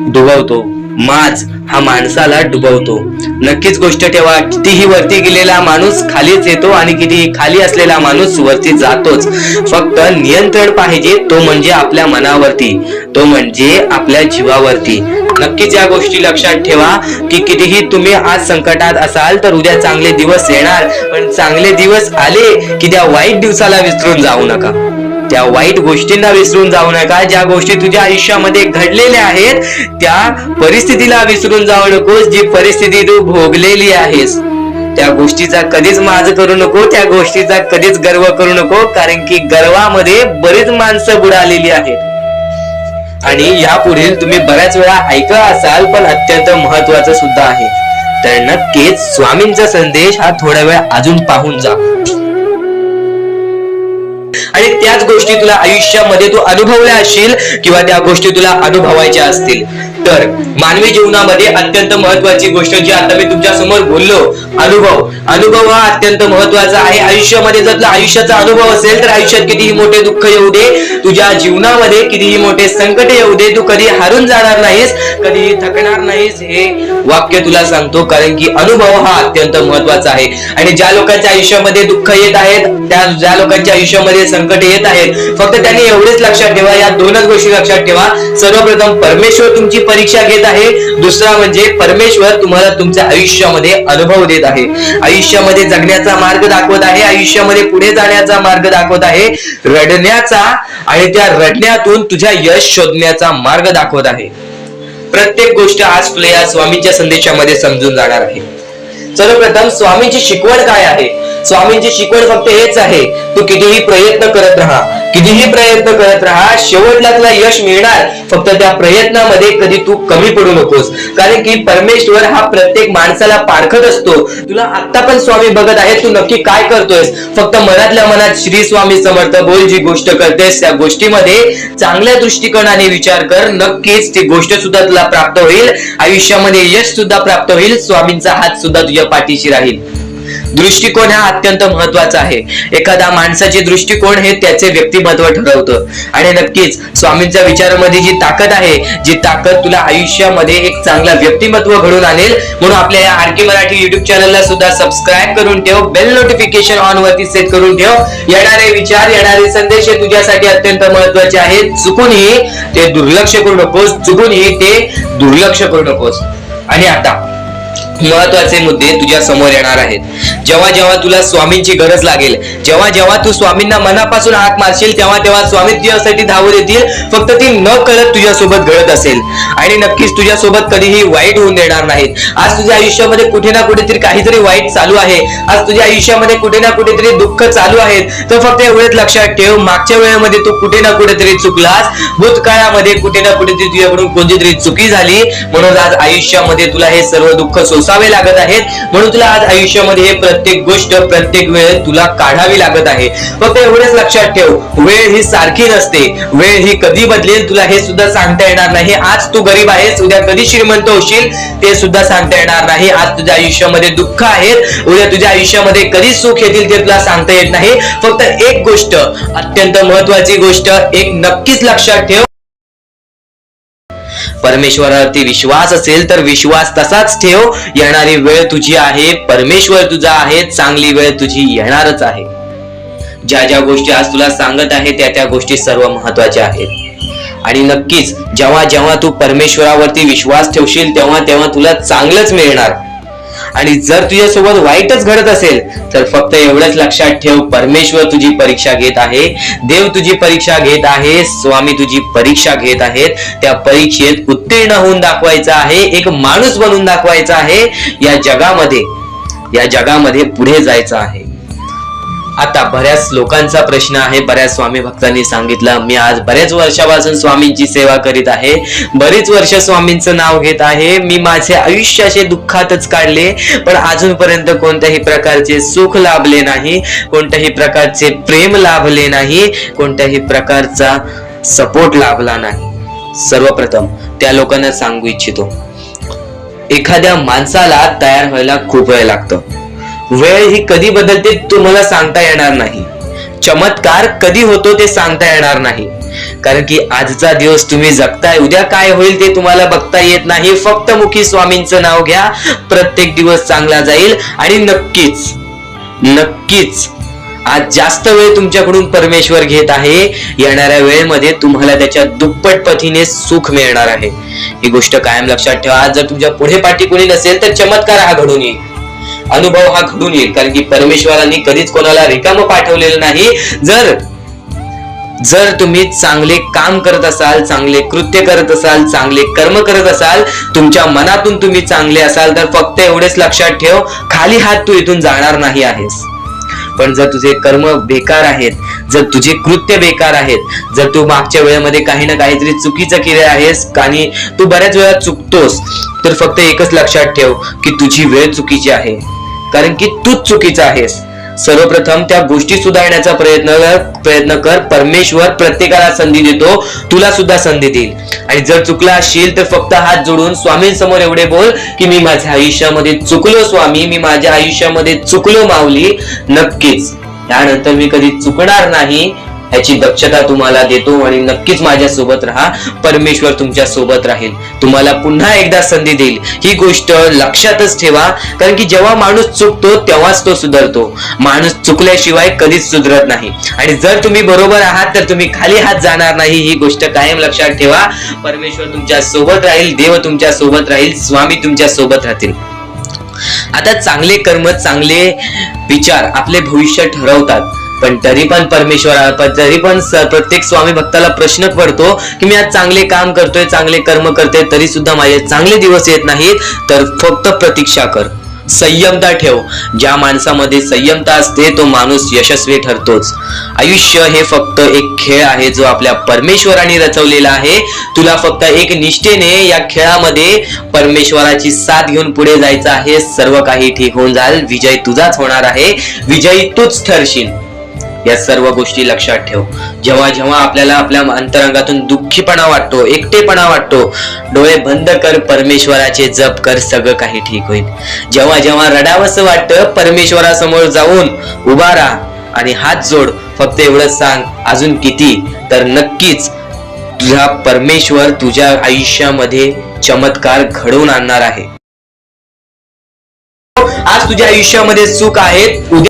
डुबवतो, माज हा माणसाला डुबवतो. नक्कीच गोष्ट ठेवा, कितीही वरती गेलेला माणूस खालीच येतो आणि कितीही खाली असलेला माणूस वरती जातोच. फक्त नियंत्रण पाहिजे, तो म्हणजे आपल्या मनावरती, तो म्हणजे आपल्या जीवावरती. नक्कीच या गोष्टी लक्षात ठेवा की कितीही तुम्ही आज संकटात असाल तर उद्या चांगले दिवस येणार. पण चांगले दिवस आले की त्या वाईट दिवसाला विसरून जाऊ नका, त्या वाईट गोष्टींना विसरून जाऊ नका. ज्या गोष्टी तुझ्या आयुष्यामध्ये घडलेल्या आहेत त्या परिस्थितीला विसरून जाऊ नकोस. जी परिस्थिती तू भोगलेली आहेस त्या गोष्टीचा कधीच माज करू नको, त्या गोष्टीचा कधीच गर्व करू नको. कारण की गर्वामध्ये बरीच माणसं बुडालेली आहेत. आणि यापुढील तुम्ही बऱ्याच वेळा ऐकलं असाल, पण अत्यंत महत्वाचं सुद्धा आहे. तर नक्कीच स्वामींचा संदेश हा थोडा वेळ अजून पाहून जा. आणि त्याच गोष्टी तुला आयुष्यामध्ये तू अनुभवल्या असशील किंवा त्या गोष्टी तुला अनुभवायच्या असतील. तर मानवी जीवनामध्ये अत्यंत महत्वाची गोष्ट जी आता मी तुमच्या समोर बोललो, अनुभव हा अत्यंत महत्वाचा आहे. आयुष्यामध्ये जर तुला आयुष्याचा अनुभव असेल तर आयुष्यात कितीही मोठे दुःख येऊ दे, तुझ्या जीवनामध्ये कितीही मोठे संकट येऊ दे, तू कधी हारून जाणार नाहीस, कधी थकणार नाहीस. हे वाक्य तुला सांगतो. कारण की अनुभव हा अत्यंत महत्वाचा आहे. आणि ज्या लोकांच्या आयुष्यामध्ये दुःख येत आहेत, ज्या लोकांच्या आयुष्यामध्ये संकट येत आहेत, फक्त त्यांनी एवढेच लक्षात ठेवा, या 2च गोष्टी लक्षात ठेवा. सर्वप्रथम परमेश्वर तुमची परीक्षा घेत आहे, दुसरा म्हणजे परमेश्वर तुम्हाला तुमच्या आयुष्यामध्ये अनुभव देत आहे, आयुष्यामध्ये जगण्याचा मार्ग दाखवत आहे, आयुष्यामध्ये पुढे जाण्याचा मार्ग दाखवत आहे, रडण्याचा आणि त्या रडण्यातून तुझ्या यश शोधण्याचा मार्ग दाखवत आहे. प्रत्येक गोष्ट आज तुला या स्वामींच्या संदेशामध्ये समजून जाणार आहे. सर्वप्रथम स्वामींची शिकवण काय आहे? स्वामींची शिकवण फक्त हेच आहे, तू कितीही प्रयत्न करत राहा, कितीही प्रयत्न करत राहा, शेवटला तुला यश मिळणार. फक्त त्या प्रयत्नामध्ये कधी तू कमी पडू नकोस. कारण की परमेश्वर हा प्रत्येक माणसाला पारखत असतो. तुला आता पण स्वामी बघत आहे, तू नक्की काय करतोयस. फक्त मनातल्या मनात श्री स्वामी समर्थ बोल. जी गोष्ट करतेस त्या गोष्टीमध्ये चांगल्या दृष्टिकोनाने विचार कर. नक्कीच ती गोष्ट सुद्धा तुला प्राप्त होईल, आयुष्यामध्ये यश सुद्धा प्राप्त होईल, स्वामींचा हात सुद्धा तुझ्या पाठीशी राहील. दृष्टिकोन हा अत्यंत महत्वाचा आहे. एखादा माणसाचे दृष्टिकोन हे त्याचे व्यक्तिमत्व ठरवतं. आणि नक्कीच स्वामींच्या विचारामध्ये जी ताकद आहे, जी ताकद तुला आयुष्यामध्ये एक चांगला व्यक्तिमत्व घडून आणेल. म्हणून आपल्या या आरके मराठी युट्यूब चॅनलला सुद्धा सबस्क्राईब करून ठेव, बेल नोटिफिकेशन ऑन वरती सेट करून ठेव. येणारे विचार, येणारे संदेश हे तुझ्यासाठी अत्यंत महत्वाचे आहेत. चुकूनही ते दुर्लक्ष करू नकोस, चुकूनही ते दुर्लक्ष करू नकोस. आणि आता महत्वाचे मुद्दे तुझ्या समोर येणार आहेत. जेव्हा जेव्हा तुला स्वामींची गरज लागेल, जेव्हा जेव्हा तू स्वामींना मनापासून हाक मारशील, तेव्हा तेव्हा स्वामी तुझ्यासाठी धावून येतील. फक्त ती न कळत तुझ्यासोबत घडत असेल. आणि नक्कीच तुझ्यासोबत कधीही वाईट होऊन देणार नाहीत. आज तुझ्या आयुष्यामध्ये कुठे ना कुठेतरी काहीतरी वाईट चालू आहे, आज तुझ्या आयुष्यामध्ये कुठे ना कुठेतरी दुःख चालू आहेत, तर फक्त एवढेच लक्षात ठेव, मागच्या वेळेमध्ये तू कुठे ना कुठेतरी चुकलास, भूतकाळामध्ये कुठे ना कुठेतरी तुझ्याकडून कोणतीतरी चुकी झाली, म्हणून आज आयुष्यामध्ये तुला हे सर्व दुःख सोसावे लागत आहेत. म्हणून तुला आज आयुष्यामध्ये हे प्रत्येक गोष्ट, प्रत्येक वेळ तुला काढावी लागत आहे. फक्त एवढेच लक्षात ठेव, वेळ ही सारखी नसते, वेळ ही कधी बदलेल तुला हे सुद्धा सांगता येणार नाही. आज तू गरीब आहेस, उद्या कधी श्रीमंत होशील ते सुद्धा सांगता येणार नाही. आज तुझ्या आयुष्यामध्ये दुःख आहेत, उद्या तुझ्या आयुष्यामध्ये कधी सुख येतील ते तुला सांगता येत नाही. फक्त एक गोष्ट, अत्यंत महत्वाची गोष्ट एक नक्कीच लक्षात ठेव, परमेश्वरावरती विश्वास असेल तर विश्वास तसाच ठेव. येणारी वेळ तुझी आहे, परमेश्वर तुझा आहे, चांगली वेळ तुझी येणारच आहे. ज्या ज्या गोष्टी आज तुला सांगत आहे त्या त्या गोष्टी सर्व महत्वाच्या आहेत. आणि नक्कीच जेव्हा जेव्हा तू परमेश्वरावरती विश्वास ठेवशील तेव्हा तेव्हा तुला चांगलंच मिळणार. आणि जर तुझ्यासोबत वाईटच घडत असेल तर फक्त एवढंच लक्षात ठेव, परमेश्वर तुझी परीक्षा घेत आहे, देव तुझी परीक्षा घेत आहे, स्वामी तुझी परीक्षा घेत आहेत. त्या परीक्षेत उत्तीर्ण होऊन दाखवायचं आहे, एक माणूस बनून दाखवायचा आहे. या जगामध्ये पुढे जायचं आहे. आता बऱ्याच लोकांचा प्रश्न आहे, बऱ्याच स्वामी भक्तांनी सांगितलं, मी आज बऱ्याच वर्षापासून स्वामींची सेवा करीत आहे, बरीच वर्ष स्वामींचं नाव घेत आहे, मी माझे आयुष्य असे दुःखातच काढले, पण अजूनपर्यंत कोणत्याही प्रकारचे सुख लाभले नाही, कोणत्याही प्रकारचे प्रेम लाभले नाही, कोणत्याही प्रकारचा सपोर्ट लाभला नाही. सर्वप्रथम त्या लोकांना सांगू इच्छितो, एखाद्या माणसाला तयार व्हायला खूप वेळ लागतो. वेळ ही कधी बदलते तुम्हाला सांगता येणार नाही. चमत्कार कधी होतो ते सांगता येणार नाही. कारण की आजचा दिवस तुम्ही जगताय, उद्या काय होईल ते तुम्हाला बघता येत नाही. फक्त मुखी स्वामींचं नाव घ्या, प्रत्येक दिवस चांगला जाईल. आणि नक्कीच आज जास्त वेळ तुमच्याकडून परमेश्वर घेत आहे. येणाऱ्या वेळेमध्ये तुम्हाला त्याच्या दुप्पट पटीने सुख मिळणार आहे. ही गोष्ट कायम लक्षात ठेवा. आज जर तुमच्या पुढे पाठी कोणी नसेल तर चमत्कार हा घडून येईल, अनुभव हा घडून येईल. कारण की परमेश्वरांनी कधीच कोणाला रिकामं पाठवलेलं नाही. जर तुम्ही चांगले काम करत असाल, चांगले कृत्य करत असाल, चांगले कर्म करत असाल, तुमच्या मनातून तुम्ही चांगले असाल तर फक्त एवढेच लक्षात ठेव, खाली हात तू इथून जाणार नाही आहेस. पण जर तुझे कर्म बेकार आहेत, जर तुझे कृत्य बेकार आहेत, जर तू मागच्या वेळेमध्ये काही ना काहीतरी चुकीचं केले आहेस आणि तू बऱ्याच वेळा चुकतोस, तर फक्त एकच लक्षात ठेव की तुझी वेळ चुकीची आहे. कारण की तूच चुकीचा आहेस. सर्वप्रथम त्या गोष्टी सुधारण्याचा प्रयत्न कर. परमेश्वर प्रत्येकाला संधी देतो, तुला सुद्धा संधी देईल. आणि जर चुकला असशील तर फक्त हात जोडून स्वामींसमोर एवढे बोल की मी माझ्या आयुष्यामध्ये चुकलो स्वामी, मी माझ्या आयुष्यामध्ये चुकलो माऊली. नक्कीच त्यानंतर मी कधी चुकणार नाही याची दक्षता तुम्हाला देतो. आणि नक्कीच माझ्या सोबत राहा, परमेश्वर तुमच्या सोबत राहील, तुम्हाला पुन्हा एकदा संधी देईल. ही गोष्ट लक्षातच ठेवा. कारण की जेव्हा माणूस चुकतो तेव्हाच तो सुधारतो, माणूस चुकल्याशिवाय कधीच सुधरत नाही. आणि जर तुम्ही बरोबर आहात तर तुम्ही खाली हात जाणार नाही. ही गोष्ट कायम लक्षात ठेवा. परमेश्वर तुमच्या सोबत राहील, देव तुमच्या सोबत राहील, स्वामी तुमच्या सोबत राहतील. आता चांगले कर्म, चांगले विचार आपले भविष्य ठरवतात. पण तरी पण प्रत्येक स्वामी भक्ताला प्रश्न पडतो की मी आज चांगले काम करतोय, चांगले कर्म करतोय, तरी सुद्धा माझे चांगले दिवस येत नाहीत. तर फक्त प्रतीक्षा कर, संयमता ठेव. ज्या माणसामध्ये संयमता असते तो माणूस यशस्वी ठरतोच. आयुष्य हे फक्त एक खेळ आहे जो आपल्या परमेश्वराने रचवलेला आहे. तुला फक्त एक निष्ठेने या खेळामध्ये परमेश्वराची साथ घेऊन पुढे जायचं आहे. सर्व काही ठीक होऊन जाईल. विजय तुझाच होणार आहे, विजयी तूच ठरशील. या सर्व गोष्टी लक्षात ठेव. जेव्हा जेव्हा आपल्याला आपल्या अंतरंगातून दुःखीपणा वाटतो, एकटेपणा वाटतो, डोळे बंद कर, परमेश्वराचे जप कर, सगळं काही ठीक होईल. जेव्हा जेव्हा रडावंसं वाटतं, परमेश्वरासमोर जाऊन उभा राहा आणि हात जोड. फक्त एवढंच सांग, अजून किती? तर नक्कीच तुझा परमेश्वर तुझ्या आयुष्यामध्ये चमत्कार घडवून आणणार आहे. आज तुझ्या आयुष्यामध्ये सुख आहेत, उद्या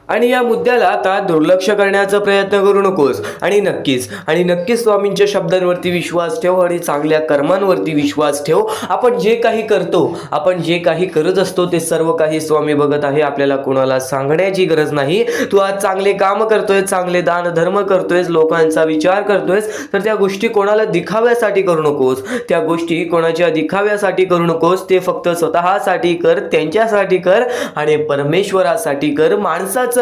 आणि या मुद्द्याला आता दुर्लक्ष करण्याचा प्रयत्न करू नकोस. आणि नक्कीच स्वामींच्या शब्दांवरती विश्वास ठेव आणि चांगल्या कर्मांवरती विश्वास ठेव. आपण जे काही करतो, आपण जे काही करत असतो ते सर्व काही स्वामी बघत आहे. आपल्याला कोणाला सांगण्याची गरज नाही. तू आज चांगले काम करतोय, चांगले दान धर्म करतोयस, लोकांचा विचार करतोयस, तर त्या गोष्टी कोणाला दिखाव्यासाठी करू नकोस. त्या गोष्टी कोणाच्या दिखाव्यासाठी करू नकोस. ते फक्त स्वतःसाठी कर, त्यांच्यासाठी कर आणि परमेश्वरासाठी कर. माणसाचं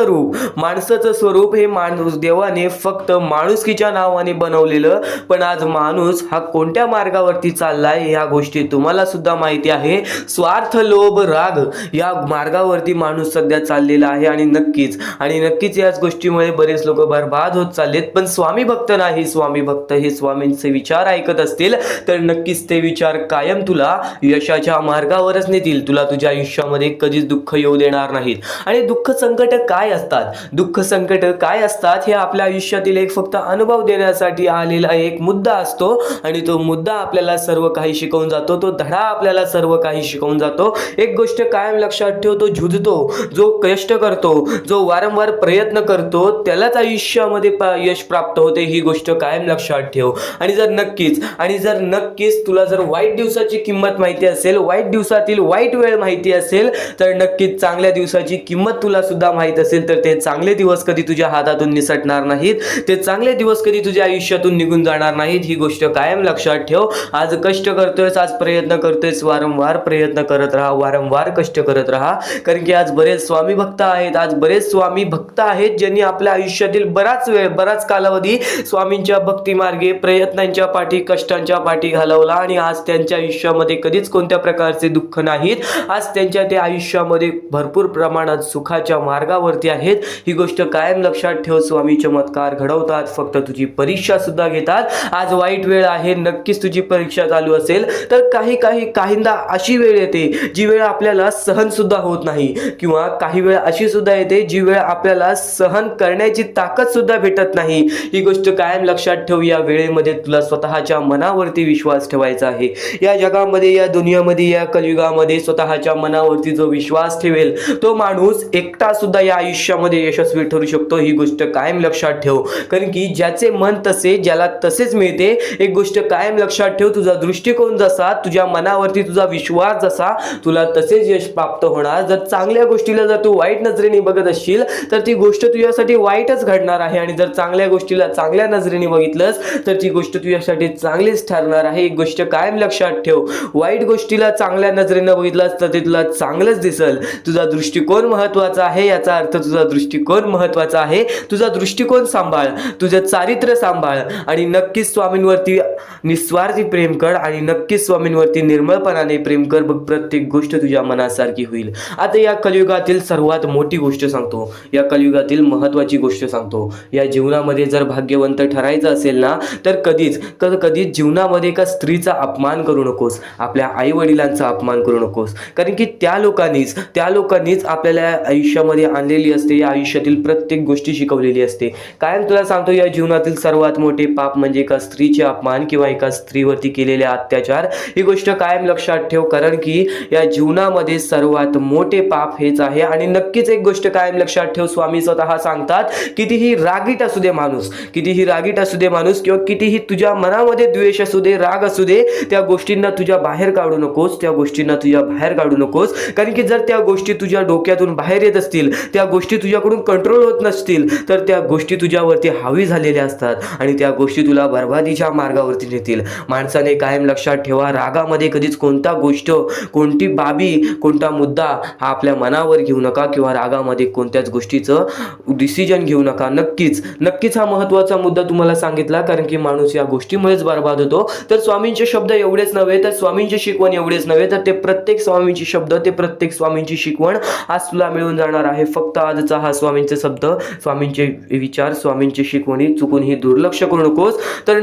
स्वरूप हे माणूस देवाने फक्त माणुसकीच्या नावाने बनवलेलं. पण आज माणूस हा कोणत्या मार्गावरती चाललाय या गोष्टी तुम्हाला सुद्धा माहिती आहे. स्वार्थ, लोभ, राग या मार्गावरती माणूस सध्या चाललेला आहे. आणि नक्कीच याच गोष्टीमुळे बरेच लोक बर्बाद होत चाललेत. पण स्वामी भक्त नाही, स्वामी भक्त हे स्वामींचे विचार ऐकत असतील तर नक्कीच ते विचार कायम तुला यशाच्या मार्गावरच नेतील. तुला तुझ्या आयुष्यामध्ये कधीच दुःख येऊ देणार नाहीत. आणि दुःख संकट काय काय असतात, दुःख संकट काय असतात हे आपल्या आयुष्यातील एक फक्त अनुभव देण्यासाठी आलेला एक मुद्दा असतो आणि तो मुद्दा आपल्याला सर्व काही शिकवून जातो, तो धडा आपल्याला सर्व काही शिकवून जातो. एक गोष्ट कायम लक्षात ठेव, तो झुजतो, जो कष्ट करतो, जो वारंवार प्रयत्न करतो त्यालाच आयुष्यामध्ये यश प्राप्त होते. ही गोष्ट कायम लक्षात ठेव. आणि जर नक्कीच तुला जर वाईट दिवसाची किंमत माहिती असेल, वाईट दिवसातील वाईट वेळ माहिती असेल, तर नक्कीच चांगल्या दिवसाची किंमत तुला सुद्धा माहित असेल, तर ते चांगले दिवस कधी तुझ्या हातातून निसटणार नाहीत, ते चांगले दिवस कधी तुझ्या आयुष्यातून निघून जाणार नाहीत. ही गोष्ट कायम लक्षात ठेव. आज कष्ट करतोयस, आज प्रयत्न करतोयस, वारंवार प्रयत्न करत राहा, वारंवार कष्ट करत राहा. कारण की आज बरेच स्वामी भक्त आहेत ज्यांनी आपल्या आयुष्यातील बराच कालावधी स्वामींच्या भक्ती मार्गे प्रयत्नांच्या पाठी, कष्टांच्या पाठी घालवला आणि आज त्यांच्या आयुष्यामध्ये कधीच कोणत्या प्रकारचे दुःख नाहीत. आज त्यांच्या ते आयुष्यामध्ये भरपूर प्रमाणात सुखाच्या मार्गावरती आहेत. ही गोष्ट कायम लक्षात ठेव. स्वामी चमत्कार घडवतात, फक्त तुझी परीक्षा सुद्धा घेतात. आज वाईट वेळ आहे, नक्कीच तुझी परीक्षा चालू असेल तर काहींदा अशी वेळ येते जी वेळ आपल्याला सहन सुद्धा होत नाही, किंवा काही वेळ अशी सुद्धा येते जी वेळ आपल्याला सहन करण्याची ताकद सुद्धा भेटत नाही. ही गोष्ट कायम लक्षात ठेव. या वेळेमध्ये तुला स्वतःच्या मनावरती विश्वास ठेवायचा आहे. या जगामध्ये, या दुनियामध्ये, या कलियुगामध्ये स्वतःच्या मनावरती जो विश्वास ठेवेल तो माणूस एकटा सुद्धा या आयुष्यामध्ये यशस्वी ठरू शकतो. ही गोष्ट कायम लक्षात ठेव. कारण की ज्याचे मन तसे, ज्याला तसेच मिळते. एक गोष्ट कायम लक्षात ठेव, तुझा दृष्टिकोन जसा, तुझ्या मनावरती तुझा विश्वास जसा, तुला तसेच यश प्राप्त होणार. जर चांगल्या गोष्टीला जर तू वाईट नजरेने बघत असशील तर ती गोष्ट तुझ्यासाठी वाईटच घडणार आहे, आणि जर चांगल्या गोष्टीला चांगल्या नजरेने बघितलंस तर ती गोष्ट तुझ्यासाठी चांगलीच ठरणार आहे. एक गोष्ट कायम लक्षात ठेव, वाईट गोष्टीला चांगल्या नजरेने बघितलास तर ते तुला चांगलंच दिसल. तुझा दृष्टिकोन महत्वाचा आहे, याचा अर्थ तुझा दृष्टिकोन महत्वाचा आहे. तुझा दृष्टिकोन सांभाळ, तुझं चारित्र्य सांभाळ, आणि नक्कीच स्वामींवरती निस्वार्थी प्रेम कर, आणि नक्कीच स्वामींवरती निर्मळपणाने प्रेम कर. बघ, प्रत्येक गोष्ट तुझ्या मनासारखी होईल. आता या कलियुगातील सर्वात मोठी गोष्ट सांगतो, या कलियुगातील महत्वाची गोष्ट सांगतो. या जीवनामध्ये जर भाग्यवंत ठरायचं असेल ना, तर कधीच जीवनामध्ये एका स्त्रीचा अपमान करू नकोस, आपल्या आई वडिलांचा अपमान करू नकोस. कारण की त्या लोकांनीच आपल्याला आयुष्यामध्ये आणलेली असते, या आयुष्यातील प्रत्येक गोष्टी शिकवलेली असते. कायम तुला सांगतो, या जीवनातील सर्वात मोठे पाप म्हणजे एका स्त्रीचे अपमान किंवा एका स्त्रीवरती केलेले अत्याचार. ही गोष्ट कायम लक्षात ठेव, कारण की या जीवनामध्ये सर्वात मोठे पाप हेच आहे. आणि नक्कीच एक गोष्ट कायम लक्षात ठेव, स्वामी स्वतः सांगतात, कितीही रागीट असू दे माणूस, किंवा कितीही तुझ्या मनामध्ये द्वेष असू दे, राग असू दे, त्या गोष्टींना तुझ्या बाहेर काढू नकोस. कारण की जर त्या गोष्टी तुझ्या डोक्यातून बाहेर येत असतील, त्या गोष्टी तुझ्याकडून कंट्रोल होत नसतील, तर त्या गोष्टी तुझ्यावरती हावी झालेल्या असतात आणि त्या गोष्टी तुला बर्बादीच्या मार्गावरती नेतील. माणसाने कायम लक्षात ठेवा, रागामध्ये कधीच कोणता गोष्ट, कोणती बाबी, कोणता मुद्दा हा आपल्या मनावर घेऊ नका, किंवा रागामध्ये कोणत्याच गोष्टीचं डिसिजन घेऊ नका. नक्कीच हा महत्त्वाचा मुद्दा तुम्हाला सांगितला, कारण की माणूस या गोष्टीमुळेच बर्बाद होतो. तर स्वामींचे शब्द एवढेच नव्हे, तर स्वामींची शिकवण एवढेच नव्हे, तर ते प्रत्येक स्वामींची शब्द, ते प्रत्येक स्वामींची शिकवण आज तुला मिळून जाणार आहे. फक्त आजचा हा स्वामींचे शब्द, स्वामींचे विचार, स्वामींची शिकवणी चुकूनही दुर्लक्ष करू नकोस. तर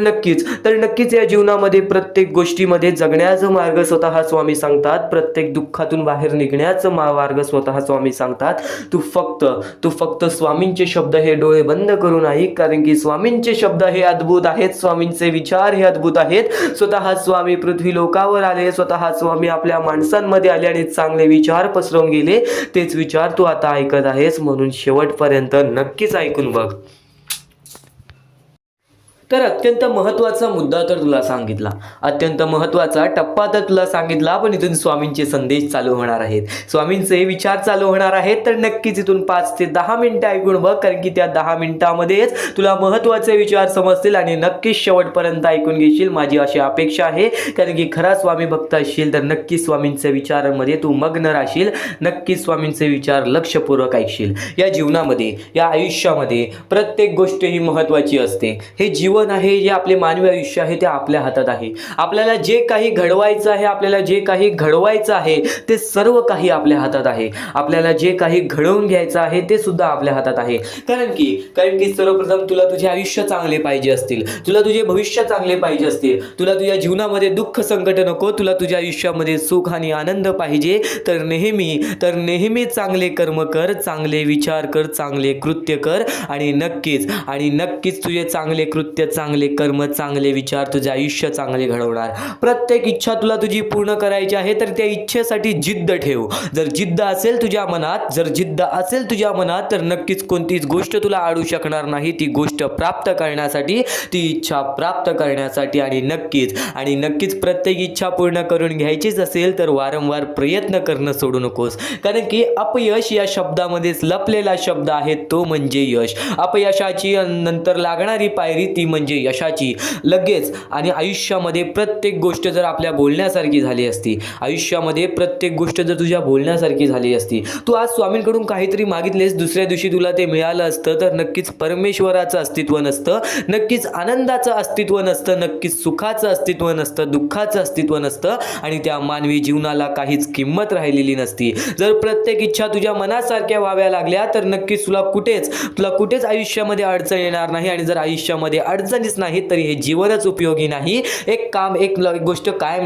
नक्कीच या जीवनामध्ये प्रत्येक गोष्टीमध्ये जगण्याचा मार्ग स्वतः स्वामी सांगतात, प्रत्येक दुःखातून बाहेर निघण्याचा मार्ग स्वतः स्वामी सांगतात. तू फक्त स्वामींचे शब्द हे डोळे बंद करून ऐक, कारण की स्वामींचे शब्द हे अद्भुत आहेत, स्वामींचे विचार हे अद्भुत आहेत. स्वतः स्वामी पृथ्वी लोकावर आले, स्वतः स्वामी आपल्या माणसांमध्ये आले आणि चांगले विचार पसरवून गेले. तेच विचार तू आता ऐकत आहेस, म्हणून शेवटपर्यंत नक्कीच ऐकून बघ. तर अत्यंत महत्त्वाचा मुद्दा तर तुला सांगितला, अत्यंत महत्त्वाचा टप्पा तर तुला सांगितला, पण इथून स्वामींचे संदेश चालू होणार आहेत, स्वामींचे विचार चालू होणार आहेत. तर नक्कीच इथून 5 ते 10 मिनिटं ऐकून बघ, कारण की त्या 10 मिनिटांमध्येच तुला महत्त्वाचे विचार समजतील आणि नक्कीच शेवटपर्यंत ऐकून घेशील, माझी अशी अपेक्षा आहे. कारण की खरा स्वामी भक्त असशील तर नक्कीच स्वामींचे विचारांमध्ये तू मग्न राहशील, नक्कीच स्वामींचे विचार लक्षपूर्वक ऐकशील. या जीवनामध्ये, या आयुष्यामध्ये प्रत्येक गोष्ट ही महत्त्वाची असते. हे जीवन जीवन आहे, जे आपले मानवी आयुष्य आहे ते आपल्या हातात आहे. आपल्याला जे काही घडवायचं आहे, आपल्याला जे काही घडवायचं आहे ते सर्व काही आपल्या हातात आहे. आपल्याला जे काही घडवून घ्यायचं आहे ते सुद्धा आपल्या हातात आहे. कारण की सर्वप्रथम तुला तुझे आयुष्य चांगले पाहिजे असतील, तुला तुझे भविष्य चांगले पाहिजे असतील, तुला तुझ्या जीवनामध्ये दुःख संकट नको, तुला तुझ्या आयुष्यामध्ये सुख आणि आनंद पाहिजे, तर नेहमी चांगले कर्म कर, चांगले विचार कर, चांगले कृत्य कर आणि नक्कीच तुझे चांगले कृत्य, चांगले कर्म, चांगले विचार तुझे आयुष्य चांगले घडवणार. प्रत्येक इच्छा तुला तुझी पूर्ण करायची आहे तर त्या इच्छेसाठी जिद्द ठेव. जर जिद्द असेल तुझ्या मनात तर नक्कीच कोणतीच गोष्ट तुला अडू शकणार नाही. ती गोष्ट प्राप्त करण्यासाठी, ती इच्छा प्राप्त करण्यासाठी आणि नक्कीच प्रत्येक इच्छा पूर्ण करून घ्यायचीच असेल तर वारंवार प्रयत्न करणं सोडू नकोस. कारण की अपयश या शब्दामध्येच लपलेला शब्द आहे, तो म्हणजे यश. अपयशाची नंतर लागणारी पायरी ती म्हणजे यशाची. लगेच आणि आयुष्यामध्ये प्रत्येक गोष्ट जर आपल्या बोलण्यासारखी झाली असती, तू आज स्वामींकडून काहीतरी मागितलेस, दुसऱ्या दिवशी तुला ते मिळालं असतं तर नक्कीच परमेश्वराचं अस्तित्व नसतं, नक्कीच आनंदाचं अस्तित्व नसतं, नक्कीच सुखाचं अस्तित्व नसतं, दुःखाचं अस्तित्व नसतं आणि त्या मानवी जीवनाला काहीच किंमत राहिलेली नसती. जर प्रत्येक इच्छा तुझ्या मनासारख्या व्हाव्या लागल्या तर नक्कीच तुला कुठेच आयुष्यामध्ये अडचण येणार नाही. आणि जर आयुष्यामध्ये अडचणीच नाही तरी हे जीवनच उपयोगी नाही. एक गोष्ट कायम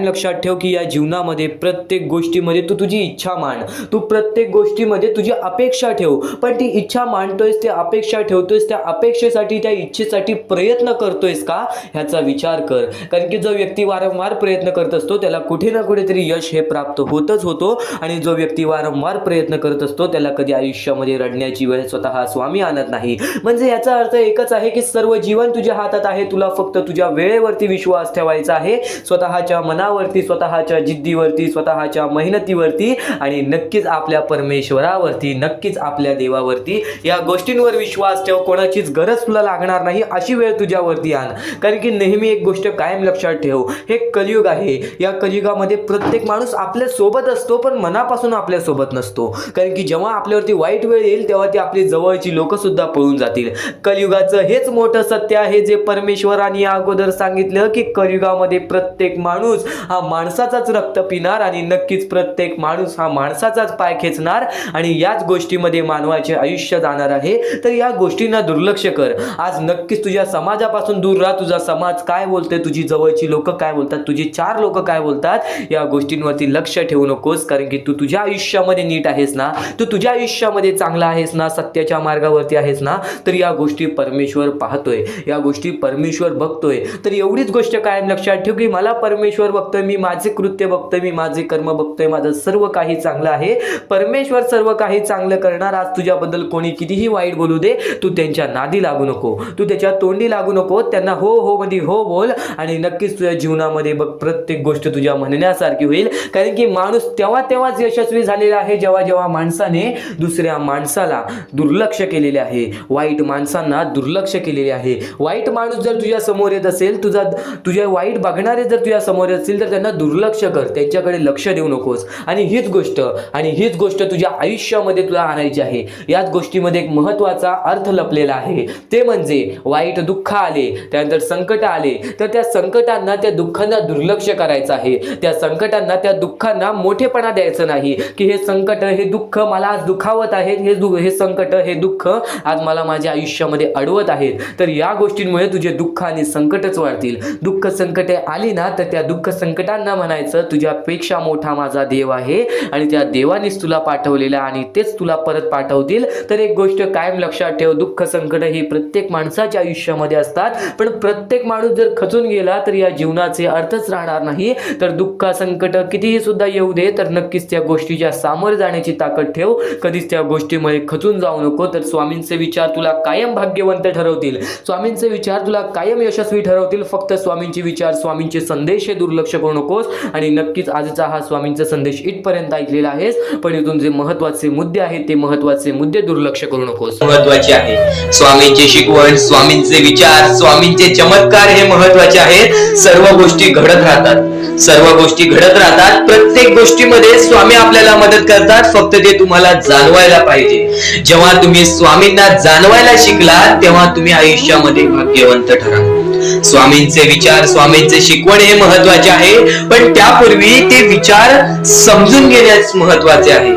लक्षात ठेव की या जीवनामध्ये प्रत्येक गोष्टीमध्ये तू तुझी इच्छा मांड, तू प्रत्येक गोष्टीमध्ये तुझी अपेक्षा ठेव. पण ती इच्छा मांडतोयस, ते अपेक्षा ठेवतोयस, त्या अपेक्षेसाठी, त्या इच्छेसाठी प्रयत्न करतोयस का ह्याचा विचार कर. कारण की जो व्यक्ती वारंवार प्रयत्न करत असतो त्याला कुठे ना कुठेतरी यश हे प्राप्त होतो. आणि जो व्यक्ती वारंवार प्रयत्न करत असतो त्याला कधी आयुष्यामध्ये रडण्याची वेळ स्वतः स्वामी आणत नाही. म्हणजे याचा अर्थ एकच आहे की सर्व जीवन तुझ्या हातात आहे. तुला फक्त तुझ्या वेळेवरती विश्वास ठेवायचा आहे, स्वतःच्या मनावरती, स्वतःच्या जिद्दीवरती, स्वतःच्या मेहनतीवरती आणि नक्कीच आपल्या परमेश्वरावरती, नक्कीच आपल्या देवावरती. या गोष्टींवर विश्वास ठेव. कोणाचीच गरज तुला लागणार नाही अशी वेळ तुझ्यावरती आण. कारण की नेहमी एक गोष्ट कायम लक्षात ठेव, हे कलियुग आहे. या कलियुगामध्ये प्रत्येक माणूस आपल्या सोबत असतो पण मनापासून आपल्या सोबत नसतो. कारण की जेव्हा आपल्यावरती वाईट वेळ येईल तेव्हा ती आपली जवळची लोक सुद्धा पळून जातील. कलियुगाचं हेच मोठं सत्य आहे जे परमेश्वराने अगोदर सांगितलं की कलियुगामध्ये प्रत्येक माणूस हा माणसाचाच रक्त पिणार आणि नक्कीच प्रत्येक माणूस हा माणसाचाच पाय खेचणार आणि याच गोष्टीमध्ये मानवाचे आयुष्य जाणार आहे. तर या गोष्टींना दुर्लक्ष कर. आज नक्कीच तुझ्या समाजापासून दूर राहा. तुझा समाज काय बोलते, तुझी जवळची लोक काय बोलतात, तुझी 4 लोक काय बोलतात, या गोष्टींवरती लक्ष ठेवू नकोस. कारण की तू तुझ्या आयुष्यामध्ये नीट आहेस ना, तू तुझ्या आयुष्यामध्ये चांगला आहेस ना, सत्याच्या मार्गावरती आहेस ना, तर या गोष्टी परमेश्वर पाहतोय, या गोष्टी परमेश्वर बघतोय. तर एवढीच गोष्ट कायम लक्षात ठेव की मला परमेश्वर बघतोय, मी माझे कृत्य बघतोय, मी माझे कर्म बघतोय, माझं सर्व काही चांगलं आहे. परमेश्वर सर्व काही चांगलं करणार. आज तुझ्याबद्दल कोणी कितीही वाईट बोलू दे, तू त्यांच्या नादी लागू नको, तू त्याच्या तोंडी लागू नको. त्यांना हो मध्ये हो बोल आणि नक्कीच तुझ्या जीवनामध्ये बघ प्रत्येक गोष्ट तुझ्या म्हणण्यासारखी होईल. कारण की माणूस तेव्हाच यशस्वी झालेला आहे जेव्हा माणसाने दुसऱ्या माणसाला दुर्लक्ष केलेले आहे, वाईट माणसांना दुर्लक्ष केलेले आहे. वाईट माणूस जर तुझ्या समोर येत असेल, तुझ्या वाईट बघणारे जर तुझ्या समोर येत असतील तर त्यांना दुर्लक्ष कर, त्यांच्याकडे लक्ष देऊ नकोस. आणि हीच गोष्ट तुझ्या आयुष्यामध्ये तुला आणायची आहे. याच गोष्टीमध्ये एक महत्त्वाचा अर्थ लपलेला आहे, ते म्हणजे वाईट दुःख आले, त्यानंतर संकट आले तर त्या संकटांना, त्या दुःखांना दुर्लक्ष करायचं आहे. त्या संकटांना, त्या दुःखांना मोठेपणा द्यायचं नाही की हे संकट, हे दुःख मला आज दुखावत आहेत, हे संकट, हे दुःख आज मला माझ्या आयुष्यामध्ये अडवत आहेत. तर या गोष्टींमुळे तुझे दुःख आणि संकटच वाढतील. दुःख संकटे आली ना तर त्या दुःख संकटांना म्हणायचं तुझ्यापेक्षा मोठा माझा देव आहे आणि त्या देवानेच तुला पाठवलेला आणि तेच तुला परत पाठवतील. तर एक गोष्ट कायम लक्षात ठेव, दुःख संकट ही प्रत्येक माणसाच्या आयुष्यामध्ये असतात. पण प्रत्येक माणूस जर खचून गेला तर या जीवनाचे अर्थच राहणार नाही. तर दुःख संकट कितीही सुद्धा येऊ दे तर नक्कीच त्या गोष्टीच्या सामोरे जाण्याची ताकद ठेव. कधीच त्या गोष्टीमध्ये खचून जाऊ नको. तर स्वामींचे विचार तुला कायम भाग्यवंत ठरवतील, स्वामींचे विचार तुला कायम यशस्वी ठरवतील. फक्त स्वामींचे विचार, स्वामींचे संदेश हे दुर्लक्ष करू नकोस. आणि नक्कीच आजचा हा स्वामींचा संदेश इथपर्यंत ऐकलेला आहेस, पण इथून जे महत्त्वाचे मुद्दे आहेत ते महत्त्वाचे मुद्दे दुर्लक्ष करू नकोस. महत्वाचे आहे स्वामींची शिकवण, स्वामींचे विचार, स्वामींचे चमत्कार हे महत्वाचे आहेत. सर्व गोष्टी घडत राहतात. सर्व गोष्टी घडत राहतात. प्रत्येक गोष्टीमध्ये स्वामी आपल्याला मदत करतात, फक्त ते तुम्हाला जाणवायला पाहिजे. जेव्हा तुम्ही स्वामींना जाणवायला शिकला तेव्हा तुम्ही आयुष्यामध्ये भाग्यवंत ठराल. स्वामींचे विचार, स्वामींचे शिकवण हे महत्वाचे आहे, पण त्यापूर्वी ते विचार समजून घेण्यास महत्वाचे आहे.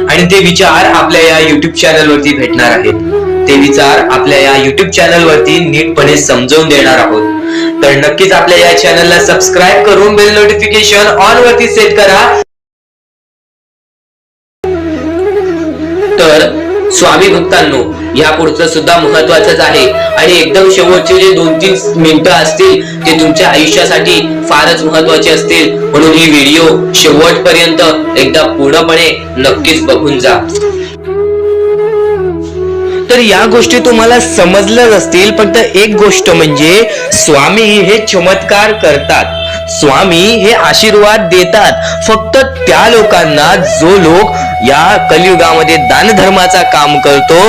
आणि ते विचार आपल्या या युट्यूब चॅनल वरती भेटणार आहेत. ते विचार आपल्या या युट्यूब चॅनल वरती नीटपणे समजावून देणार आहोत. तर नक्कीच आपल्या या चॅनलला सबस्क्राईब करून बेल नोटिफिकेशन ऑन वरती सेट करा. तर स्वामी भक्तांनो, या पुढचं सुद्धा महत्वाचंच आहे आणि एकदम शेवटचे जे 2-3 मिनिटं असतील ते तुमच्या आयुष्यासाठी फारच महत्वाचे असतील, म्हणून ही व्हिडिओ शेवटपर्यंत एकदा पूर्णपणे नक्कीच बघून जा. तर या गोष्टी तुम्हाला समजल्याच असतील, पण एक गोष्ट म्हणजे स्वामी हे चमत्कार करतात. स्वामी हे आशीर्वाद देतात फक्त त्या लोकांना जो लोक या कलियुगामध्ये दानधर्माचा काम करतो,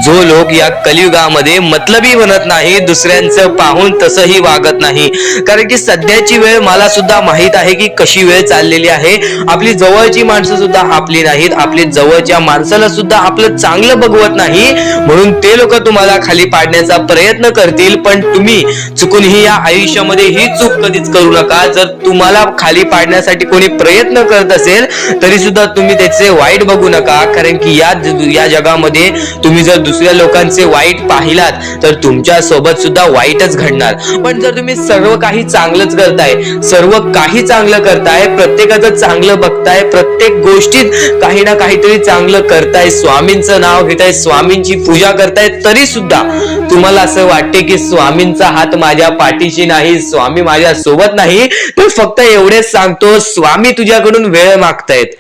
जो लोक या कलियुगामध्ये मतलबी बनत नाही, दुसऱ्यांचं पाहून तसंही वागत नाही. कारण की सध्याची वेळ मला सुद्धा माहित आहे की कशी वेळ चाललेली आहे. आपली जवळची माणसं सुद्धा आपली नाहीत, आपली जवळच्या माणसाला सुद्धा आपलं चांगलं बघवत नाही, म्हणून ते लोक तुम्हाला खाली पाडण्याचा प्रयत्न करतील. पण तुम्ही चुकूनही या आयुष्यामध्ये ही चूक कधीच करू नका. जर तुम्हाला खाली पाडण्यासाठी कोणी प्रयत्न करत असेल तरी सुद्धा तुम्ही त्याचे वाईट बघू नका, कारण की या जगामध्ये तुम्ही जर दुसऱ्या लोकांचे वाईट पाहिलात तर तुमच्या सोबत सुद्धा वाईटच घडणार. पण जर तुम्ही सर्व काही चांगलंच करताय, सर्व काही चांगलं करताय, प्रत्येकाचं चांगलं बघताय, प्रत्येक गोष्टीत काही ना काहीतरी चांगलं करताय, स्वामींचं नाव घेताय, स्वामींची पूजा करताय, तरी सुद्धा तुम्हाला असं वाटते की स्वामींचा हात माझ्या पाठीशी नाही, स्वामी माझ्या सोबत नाही, तर फक्त एवढेच सांगतो, स्वामी तुझ्याकडून वेळ मागतायत.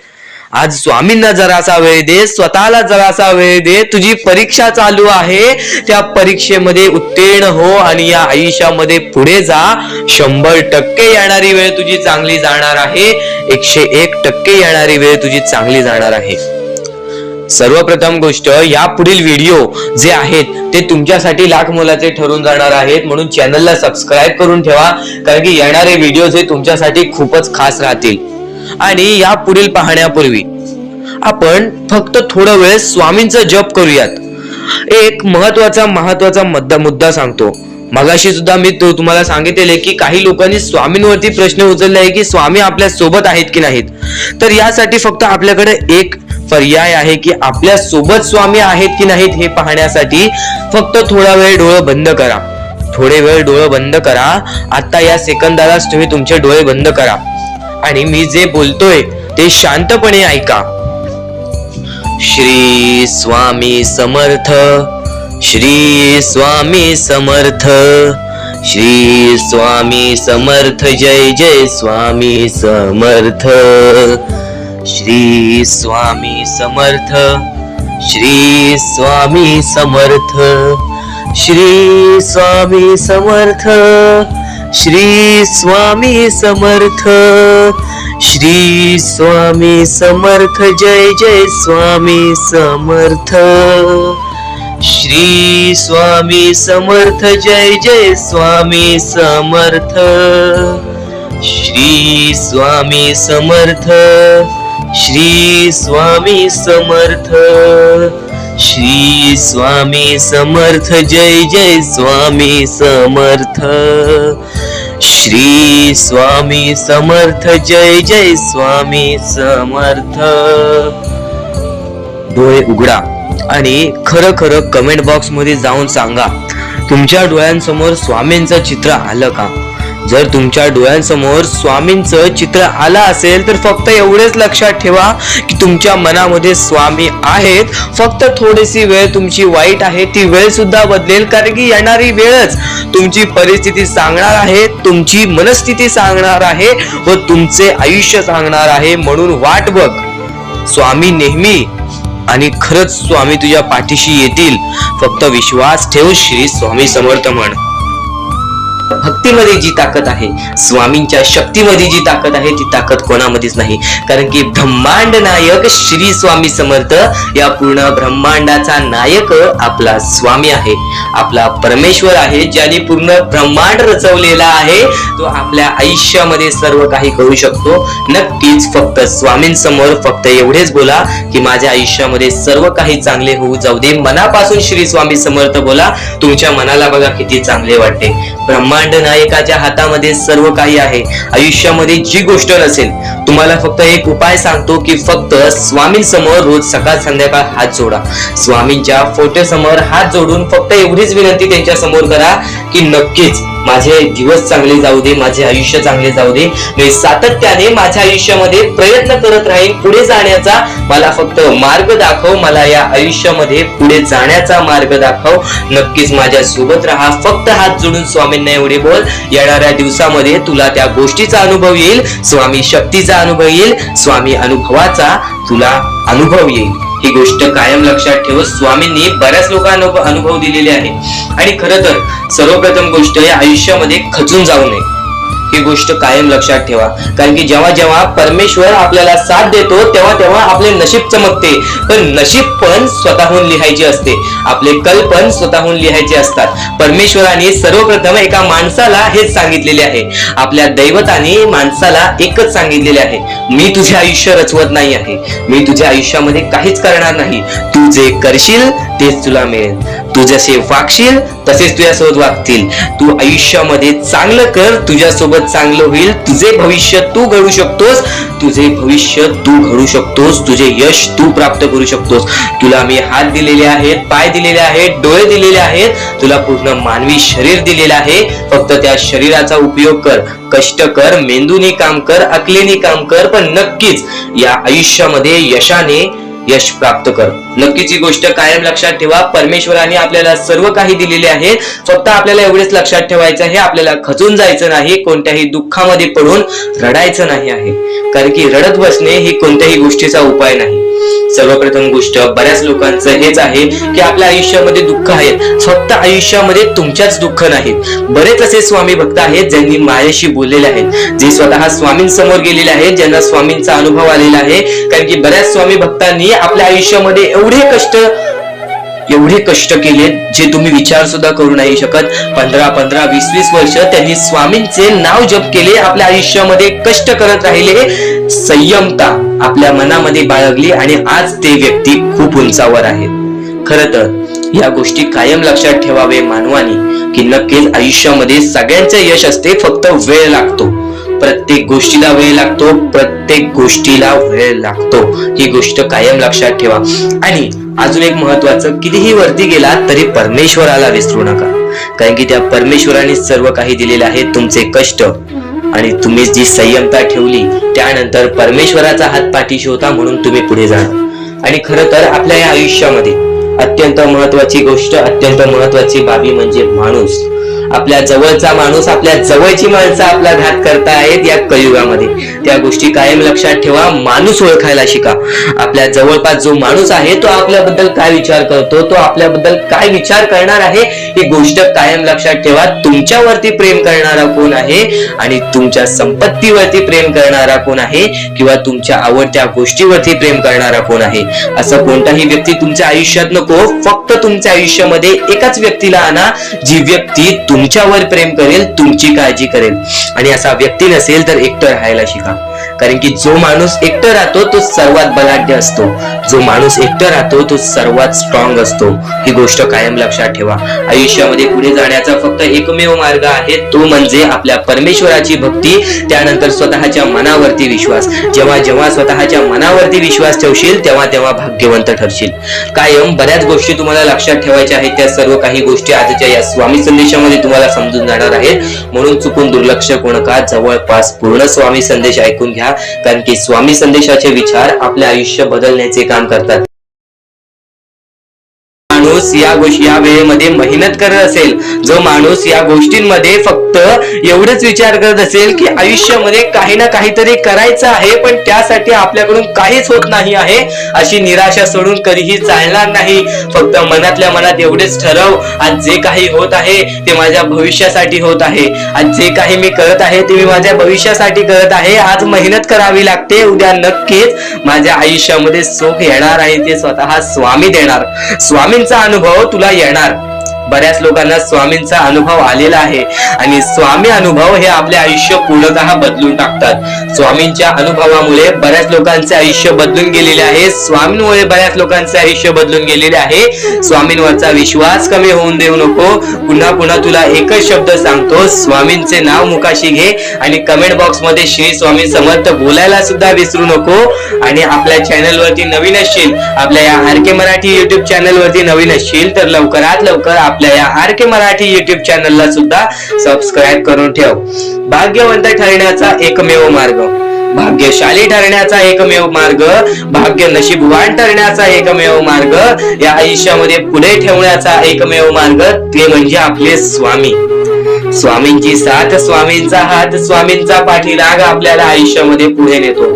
आज स्वामींना जरासा वेळ दे, स्वतःला जरासा वेळ दे. तुझी परीक्षा चालू आहे, त्या परीक्षेमध्ये उत्तीर्ण हो आणि या आयुष्यामध्ये पुढे जा. 100% येणारी वेळ तुझी चांगली जाणार आहे, 101% येणारी वेळ तुझी चांगली जाणार आहे. सर्वप्रथम गोष्ट, या पुढील व्हिडिओ जे आहेत ते तुमच्यासाठी लाख मोलाचे ठरून जाणार आहेत, म्हणून चॅनलला सबस्क्राईब करून ठेवा, कारण की येणारे व्हिडिओ हे तुमच्यासाठी खूपच खास राहतील. आणि या पुढील पाहण्यापूर्वी आपण फक्त थोडा वेळ स्वामींचा जप करूयात. एक महत्वाचा मुद्दा सांगतो. मगाशी सुद्धा मी तुम्हाला सांगितले की काही लोकांनी स्वामींवरती प्रश्न उचलले आहे की स्वामी आपल्या सोबत आहेत की नाहीत. तर यासाठी फक्त आपल्याकडे एक पर्याय आहे की आपल्या सोबत स्वामी आहेत की नाहीत हे पाहण्यासाठी फक्त थोडा वेळ डोळे बंद करा. थोडे वेळ डोळे बंद करा. आता या सेकंदालाच तुम्ही तुमचे डोळे बंद करा आणि मी जे बोलतोय ते शांतपणे ऐका. श्री स्वामी समर्थ, श्री स्वामी समर्थ, श्री स्वामी समर्थ, जय जय स्वामी समर्थ. श्री स्वामी समर्थ, श्री स्वामी समर्थ, श्री स्वामी समर्थ, श्री स्वामी समर्थ, श्री स्वामी समर्थ, जय जय स्वामी समर्थ. श्री स्वामी समर्थ, जय जय स्वामी समर्थ. श्री स्वामी समर्थ, श्री स्वामी समर्थ, श्री स्वामी समर्थ, जय जय स्वामी समर्थ. श्री स्वामी समर्थ, जय जय स्वामी समर्थ. डोळे उघडा आणि खरं कमेंट बॉक्स मध्ये जाऊन सांगा, तुमच्या डोळ्यांसमोर स्वामींचं चित्र आलं का? जर तुमच्या डोळ्यांसमोर स्वामींचं चित्र आलं असेल तर फक्त एवढेच लक्षात ठेवा की तुमच्या मनामध्ये स्वामी आहेत. फक्त थोडीशी वेळ तुमची वाईट आहे, ती वेळ सुद्धा बदलेल, कारण की येणारी वेळच तुमची परिस्थिती सांगणार आहे, तुमची मनस्थिती सांगणार आहे व तुमचे आयुष्य सांगणार आहे. म्हणून वाट बघ, स्वामी नेहमी आणि खरंच स्वामी तुझ्या पाठीशी येतील. फक्त विश्वास ठेव. श्री स्वामी समर्थ म्हण. भक्तीमध्ये जी ताकद आहे, स्वामींच्या शक्तीमध्ये जी ताकद आहे, ती ताकद कोणामध्येच नाही. कारण की ब्रह्मांड नायक श्री स्वामी समर्थ, या पूर्ण ब्रह्मांडाचा नायक आपला स्वामी आहे, आपला परमेश्वर आहे, ज्याने पूर्ण ब्रह्मांड रचवलेला आहे. तो आपल्या आयुष्यामध्ये सर्व काही करू शकतो. नक्कीच फक्त स्वामींसमोर फक्त एवढेच बोला की माझ्या आयुष्यामध्ये सर्व काही चांगले होऊ जाऊ दे. मनापासून श्री स्वामी समर्थ बोला. तुमच्या मनाला बघा किती चांगले वाटते. ब्रह्मांड नायकाच्या हातामध्ये सर्व काही आहे. आयुष्यामध्ये जी गोष्ट नसेल, तुम्हाला फक्त एक उपाय सांगतो की फक्त स्वामींसमोर रोज सकाळ संध्याकाळ हात जोडा. स्वामींच्या फोटो समोर हात जोडून फक्त एवढीच विनंती त्यांच्या समोर करा की नक्कीच माझे दिवस चांगले जाऊ दे, माझे आयुष्य चांगले जाऊ दे. मी सातत्याने माझ्या आयुष्यामध्ये प्रयत्न करत राहीन पुढे जाण्याचा. मला फक्त मार्ग दाखव, मला या आयुष्यामध्ये पुढे जाण्याचा मार्ग दाखव. नक्कीच माझ्या सोबत राहा. फक्त हात जोडून स्वामींना एवढे बोल. येणाऱ्या दिवसामध्ये तुला त्या गोष्टीचा अनुभव येईल, स्वामी शक्तीचा अनुभव येईल, स्वामी अनुभवाचा तुला अनुभव येईल. ही गोष्ट कायम लक्षात ठेव. स्वामींनी बऱ्याच लोकांना अनुभव दिलेले आहे. आणि खरं तर सर्वप्रथम गोष्ट या आयुष्यामध्ये खचून जाऊ नये, ही गोष्ट कायम लक्षात ठेवा. कारण की जेव्हा जेव्हा परमेश्वर आपल्याला साथ देतो तेव्हा तेव्हा आपले नशीब चमकते. पण नशीब पण स्वतःहून लिहायचे असते, आपले कल पण स्वतःहून लिहायचे असतात. परमेश्वराने सर्वप्रथम एका माणसाला हेच सांगितलेले आहे. आपल्या दैवताने माणसाला एकच सांगितलेले आहे, मी तुझे आयुष्य रचवत नाही आहे, मी तुझ्या आयुष्यामध्ये काहीच करणार नाही. तू जे करशील तेच तुला मिळेल. तू जसे वागशील तसेच तुझ्यासोबत वागतील. तू आयुष्यामध्ये चांगलं कर, तुझ्यासोबत चांगलं होईल. तुझे भविष्य तू घडू शकतोस, तुझे भविष्य तू घडू शकतोस, तुझे यश तू प्राप्त करू शकतोस. तुला मी हात दिलेले आहेत, पाय दिलेले आहेत, डोळे दिलेले आहेत, तुला पूर्ण मानवी शरीर दिलेले आहे. फक्त त्या शरीराचा उपयोग कर, कष्ट कर, मेंदूने काम कर, अकलेने काम कर, पण नक्कीच या आयुष्यामध्ये यश प्राप्त कर. नक्कीच ही गोष्ट कायम लक्षात ठेवा. परमेश्वराने आपल्याला सर्व काही दिलेले आहे. फक्त आपल्याला एवढेच लक्षात ठेवायचं आहे, आपल्याला खचून जायचं नाही, कोणत्याही दुःखामध्ये पडून रडायचं नाही आहे. कारण की रडत बसणे ही कोणत्याही गोष्टीचा उपाय नाही. सर्वप्रथम गोष्ट बऱ्याच लोकांचं हेच आहे की आपल्या आयुष्यामध्ये दुःख आहेत, फक्त आयुष्यामध्ये तुमच्याच दुःख नाहीत. बरेच असे स्वामी भक्त आहेत ज्यांनी माझ्याशी बोललेले आहेत, जे स्वतः स्वामींसमोर गेलेले आहेत, ज्यांना स्वामींचा अनुभव आलेला आहे. कारण की बऱ्याच स्वामी भक्तांनी आपल्या आयुष्यामध्ये एवढे कष्ट केले जे तुम्ही विचार सुद्धा करू नाही शकत. 15, 20 वर्ष त्यांनी स्वामींचे नाव जप केले, आपल्या आयुष्यामध्ये कष्ट करत राहिले, संयमता आपल्या मनामध्ये बाळगली आणि आज ते व्यक्ती खूप उंचावर आहेत. खरं तर या गोष्टी कायम लक्षात ठेवावे मानवानी की नक्कीच आयुष्यामध्ये सगळ्यांचे यश असते, फक्त वेळ लागतो. प्रत्येक गोष्टीला वेळ लागतो, प्रत्येक गोष्टीला वेळ लागतो. ही गोष्ट कायम लक्षात ठेवा. आणि अजून एक महत्वाचं, कितीही वरती गेला तरी परमेश्वराला विसरू नका. कारण की त्या परमेश्वराने सर्व काही दिलेले आहे. तुमचे कष्ट आणि तुम्ही जी संयमता ठेवली त्यानंतर परमेश्वराचा हात पाठीशी होता म्हणून तुम्ही पुढे जाणार. आणि खरं तर आपल्या या आयुष्यामध्ये अत्यंत महत्वाची गोष्ट, अत्यंत महत्वाची बाबी म्हणजे माणूस. आपल्या जवळचा माणूस, आपल्या जवळची माणसं आपला घात करतायत या कलियुगामध्ये. त्या गोष्टी कायम लक्षात ठेवा. माणूस ओळखायला शिका. आपल्या जवळपास जो माणूस आहे तो आपल्याबद्दल काय विचार करतो, तो आपल्याबद्दल काय विचार करणार आहे, ही गोष्ट कायम लक्षात ठेवा. तुमच्यावरती प्रेम करणारा कोण आहे आणि तुमच्या संपत्तीवरती प्रेम करणारा कोण आहे किंवा तुमच्या आवडत्या गोष्टीवरती प्रेम करणारा कोण आहे, असं कोणताही व्यक्ती तुमच्या आयुष्यात नको. फक्त तुमच्या आयुष्यामध्ये एकाच व्यक्तीला आणा, जी व्यक्ती तुमच्यावर प्रेम करेल, तुमची काळजी करेल. आणि असा व्यक्ती नसेल तर एकटं राहायला शिका. कारण की जो माणूस एकटं राहतो तो सर्वात बलाढ्य असतो, जो माणूस एकटं राहतो तो सर्वात स्ट्रॉंग असतो. ही गोष्ट कायम लक्षात ठेवा. आयुष्यामध्ये पुढे जाण्याचा फक्त एकमेव मार्ग आहे, तो म्हणजे आपल्या परमेश्वराची भक्ती, त्यानंतर स्वतःच्या मनावरती विश्वास. जेव्हा जेव्हा स्वतःच्या मनावरती विश्वास ठेवशील तेव्हा तेव्हा भाग्यवंत ठरशील. कायम बऱ्याच गोष्टी तुम्हाला लक्षात ठेवायच्या आहेत. त्या सर्व काही गोष्टी आजच्या या स्वामी संदेशामध्ये तुम्हाला समजून जाणार आहेत. म्हणून चुकून दुर्लक्ष करू नका. जवळपास पूर्ण स्वामी संदेश ऐकून घ्या. कारण की स्वामी संदेशाचे विचार आपले आयुष्य बदलण्याचे काम करतात. माणूस या वेळेमध्ये मेहनत करत असेल, जो माणूस या गोष्टींमध्ये फक्त एवढंच विचार करत असेल की आयुष्यामध्ये काही ना काहीतरी करायचं आहे पण त्यासाठी आपल्याकडून काहीच होत नाही आहे, अशी निराशा सोडून कधीही चालणार नाही. फक्त मनातल्या मनात एवढेच ठरव, आज जे काही होत आहे ते माझ्या भविष्यासाठी होत आहे. आज जे काही मी करत आहे ते मी माझ्या भविष्यासाठी करत आहे. आज मेहनत करावी लागते, उद्या नक्कीच माझ्या आयुष्यामध्ये सुख येणार आहे, ते स्वतः स्वामी देणार. स्वामींचा अनुभव तुला येणार. बऱ्याच लोकांना स्वामींचा अनुभव आलेला आहे आणि स्वामी अनुभव हे आपले आयुष्य पूर्णतः बदलून टाकतात. स्वामींच्या अनुभवामुळे बऱ्याच लोकांचे आयुष्य बदलून गेलेले आहे. स्वामींमुळे बऱ्याच लोकांचे आयुष्य बदलून गेलेले आहे. स्वामींवरचा विश्वास कमी होऊन देऊ नको. पुन्हा पुन्हा तुला एकच शब्द सांगतो, स्वामींचे नाव मुखाशी घे आणि कमेंट बॉक्स मध्ये श्री स्वामी समर्थ बोलायला सुद्धा विसरू नको. आणि आपल्या चॅनल वरती नवीन असशील, आपल्या या आर के मराठी युट्यूब चॅनल वरती नवीन असशील तर लवकरात लवकर आपल्या या आर के मराठी युट्यूब चॅनलला सुद्धा सबस्क्राईब करून ठेव. भाग्यवंत ठरण्याचा एकमेव मार्ग, भाग्यशाली ठरण्याचा एकमेव मार्ग, भाग्य नशीबवान ठरण्याचा एकमेव मार्ग, या आयुष्यामध्ये पुढे ठेवण्याचा एकमेव मार्ग ते म्हणजे आपले स्वामी. स्वामींची साथ, स्वामींचा हात, स्वामींचा पाठीलाग आपल्याला आयुष्यामध्ये पुढे नेतो.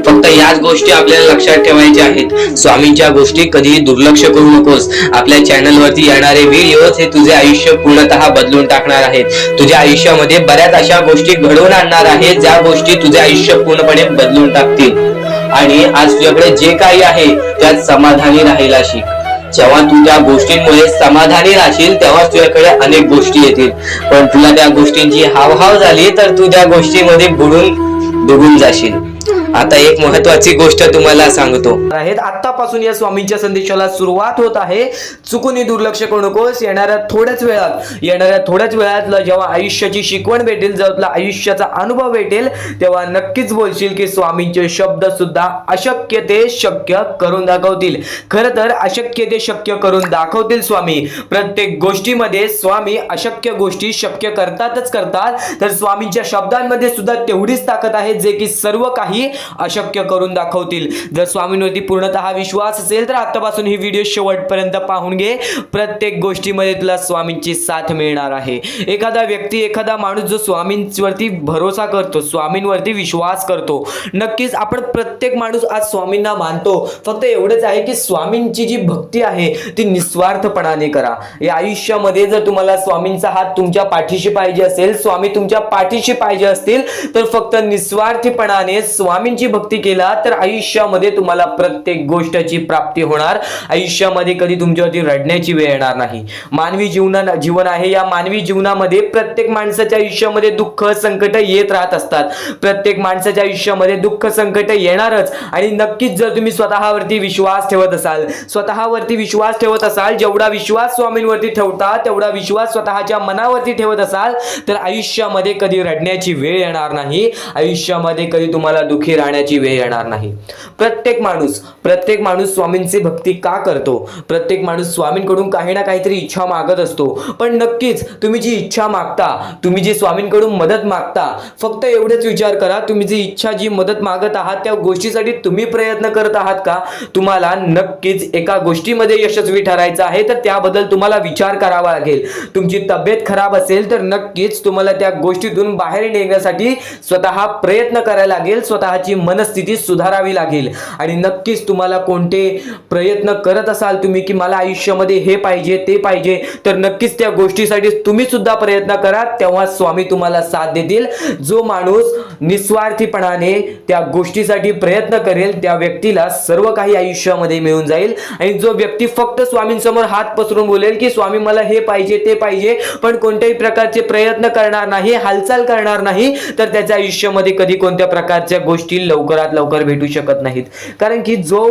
फक्त याच गोष्टी आपल्याला लक्षात ठेवायच्या आहेत. स्वामींच्या गोष्टी कधीही दुर्लक्ष करू नकोस. आपल्या चॅनल वरती येणारे व्हिडिओज हे तुझे आयुष्य पूर्णतः बदलून टाकणार आहेत. तुझ्या आयुष्यामध्ये बऱ्याच अशा गोष्टी घडवून आणणार आहेत ज्या गोष्टी तुझे आयुष्य पूर्णपणे बदलून टाकतील. आणि आज तुझ्याकडे जे काही आहे त्यात समाधानी राहायला शिक. जेव्हा तू त्या गोष्टींमुळे समाधानी राहशील तेव्हा तुझ्याकडे अनेक गोष्टी येतील. पण तुला त्या गोष्टींची हावभाव झाली तर तू त्या गोष्टीमध्ये बुडून डुबून जाशील. आता एक महत्वाची गोष्ट तुम्हाला सांगतो आहेत. आतापासून या स्वामींच्या संदेशाला सुरुवात होत आहे. चुकूनही दुर्लक्ष करू नकोस. येणाऱ्या थोड्याच वेळात जेव्हा आयुष्याची शिकवण भेटेल, जेव्हा तुला आयुष्याचा अनुभव भेटेल, तेव्हा नक्कीच बोलशील की स्वामींचे शब्द सुद्धा अशक्य ते शक्य करून दाखवतील. खरं तर अशक्य ते शक्य करून दाखवतील स्वामी. प्रत्येक गोष्टीमध्ये स्वामी अशक्य गोष्टी शक्य करतातच करतात. तर स्वामींच्या शब्दांमध्ये सुद्धा तेवढीच ताकद आहे जे की सर्व काही अशक्य करून दाखवतील. जर स्वामींवरती पूर्णतः विश्वास असेल तर आतापासून ही व्हिडिओ शेवटपर्यंत पाहून घे. प्रत्येक गोष्टीमध्ये तुला स्वामींची साथ मिळणार आहे. एखादा व्यक्ती, एखादा माणूस जो स्वामींवरती भरोसा करतो, स्वामींवरती विश्वास करतो, नक्कीच आपण प्रत्येक माणूस आज स्वामींना मानतो. फक्त एवढंच आहे की स्वामींची जी भक्ती आहे ती निस्वार्थपणाने करा. या आयुष्यामध्ये जर तुम्हाला स्वामींचा हात तुमच्या पाठीशी पाहिजे असेल, स्वामी तुमच्या पाठीशी पाहिजे असतील तर फक्त निस्वार्थीपणाने स्वामींची भक्ती केला तर आयुष्यामध्ये तुम्हाला प्रत्येक गोष्टीची प्राप्ती होणार. आयुष्यामध्ये कधी तुमच्यावरती रडण्याची वेळ येणार नाही. मानवी जीवन आहे. या मानवी जीवनामध्ये प्रत्येक माणसाच्या आयुष्यामध्ये दुःख संकट येत राहत असतात. प्रत्येक माणसाच्या आयुष्यामध्ये दुःख संकट येणारच. आणि नक्कीच जर तुम्ही स्वतःवरती विश्वास ठेवत असाल, जेवढा विश्वास स्वामींवरती ठेवता तेवढा विश्वास स्वतःच्या मनावरती ठेवत असाल तर आयुष्यामध्ये कधी रडण्याची वेळ येणार नाही. आयुष्यामध्ये कधी तुम्हाला दुःखी राहण्याची वेळ येणार नाही. प्रत्येक माणूस स्वामींची भक्ती का करतो? प्रत्येक माणूस स्वामींकडून काही ना काहीतरी इच्छा मागत असतो. पण नक्कीच तुम्ही जी इच्छा मागता, तुम्ही जी स्वामींकडून मदत मागता, फक्त एवढेच विचार करा, तुम्ही जी इच्छा, जी मदत मागत आहात त्या गोष्टीसाठी तुम्ही प्रयत्न करत आहात का? तुम्हाला नक्कीच एका गोष्टीमध्ये यशस्वी ठरायचं आहे तर त्याबद्दल तुम्हाला विचार करावा लागेल. तुमची तब्येत खराब असेल तर नक्कीच तुम्हाला त्या गोष्टीतून बाहेर निघण्यासाठी स्वतः प्रयत्न करायला लागेल. स्वतःची मनस्थिती सुधारावी लागेल. आणि नक्कीच तुम्हाला कोणते प्रयत्न करत असाल तुम्ही की मला आयुष्यामध्ये हे पाहिजे ते पाहिजे, तर नक्कीच त्या गोष्टीसाठी तुम्ही सुद्धा प्रयत्न करा. तेव्हा स्वामी तुम्हाला साथ देतील. जो माणूस निस्वार्थीपणाने त्या गोष्टीसाठी प्रयत्न करेल त्या व्यक्तीला सर्व काही आयुष्यामध्ये मिळून जाईल. आणि जो व्यक्ती फक्त स्वामींसमोर हात पसरून बोलेल की स्वामी मला हे पाहिजे ते पाहिजे, पण कोणत्याही प्रकारचे प्रयत्न करणार नाही, हालचाल करणार नाही, तर त्याच्या आयुष्यामध्ये कधी कोणत्या प्रकारच्या गोष्टी लवकरात लवकर भेटू शकत नाहीत. कारण की जो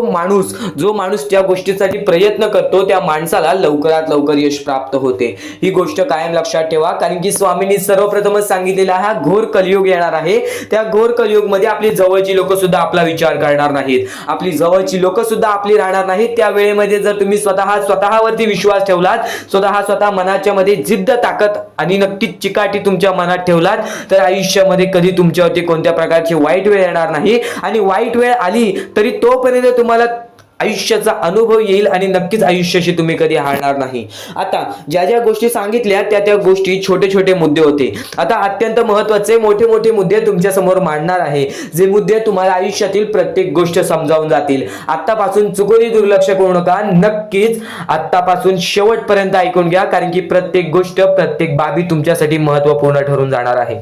माणूस त्या गोष्टीसाठी प्रयत्न करतो त्या माणसाला लवकरात लवकर यश प्राप्त होते. ही गोष्ट कायम लक्षात ठेवा. कारण की स्वामींनी सर्वप्रथमच सांगितलेला हा घोर कलियुग येणार आहे. त्या घोर कलियुग मध्ये आपली जवळची लोक सुद्धा आपला विचार करणार नाहीत, आपली जवळची लोक सुद्धा आपली राहणार नाहीत. त्या वेळेमध्ये जर तुम्ही स्वतःवरती विश्वास ठेवलात, स्वतः मनाच्या मध्ये जिद्द, ताकद आणि नक्कीच चिकाटी तुमच्या मनात ठेवलात तर आयुष्यामध्ये कधी तुमच्यावरती कोणत्या प्रकारची वाईट वेळ येणार नाही. आणि वाईट वेळ आली तरी तोपर्यंत तुम्हाला आयुष्याचा अनुभव येईल आणि नक्कीच आयुष्याशी तुम्ही कधी हारणार नाही. आता ज्या ज्या गोष्टी सांगितल्या त्या त्या गोष्टी छोटे छोटे मुद्दे होते. आता अत्यंत महत्त्वाचे मोठे मोठे मुद्दे तुमच्या समोर मांडणार आहे, जे मुद्दे तुम्हाला आयुष्यातील प्रत्येक गोष्ट समजावून जातील. आतापासून चुकूनही दुर्लक्ष करू नका, नक्कीच आतापासून शेवटपर्यंत ऐकून घ्या, कारण की प्रत्येक गोष्ट प्रत्येक बाबी तुमच्यासाठी महत्त्वपूर्ण ठरून जाणार आहे.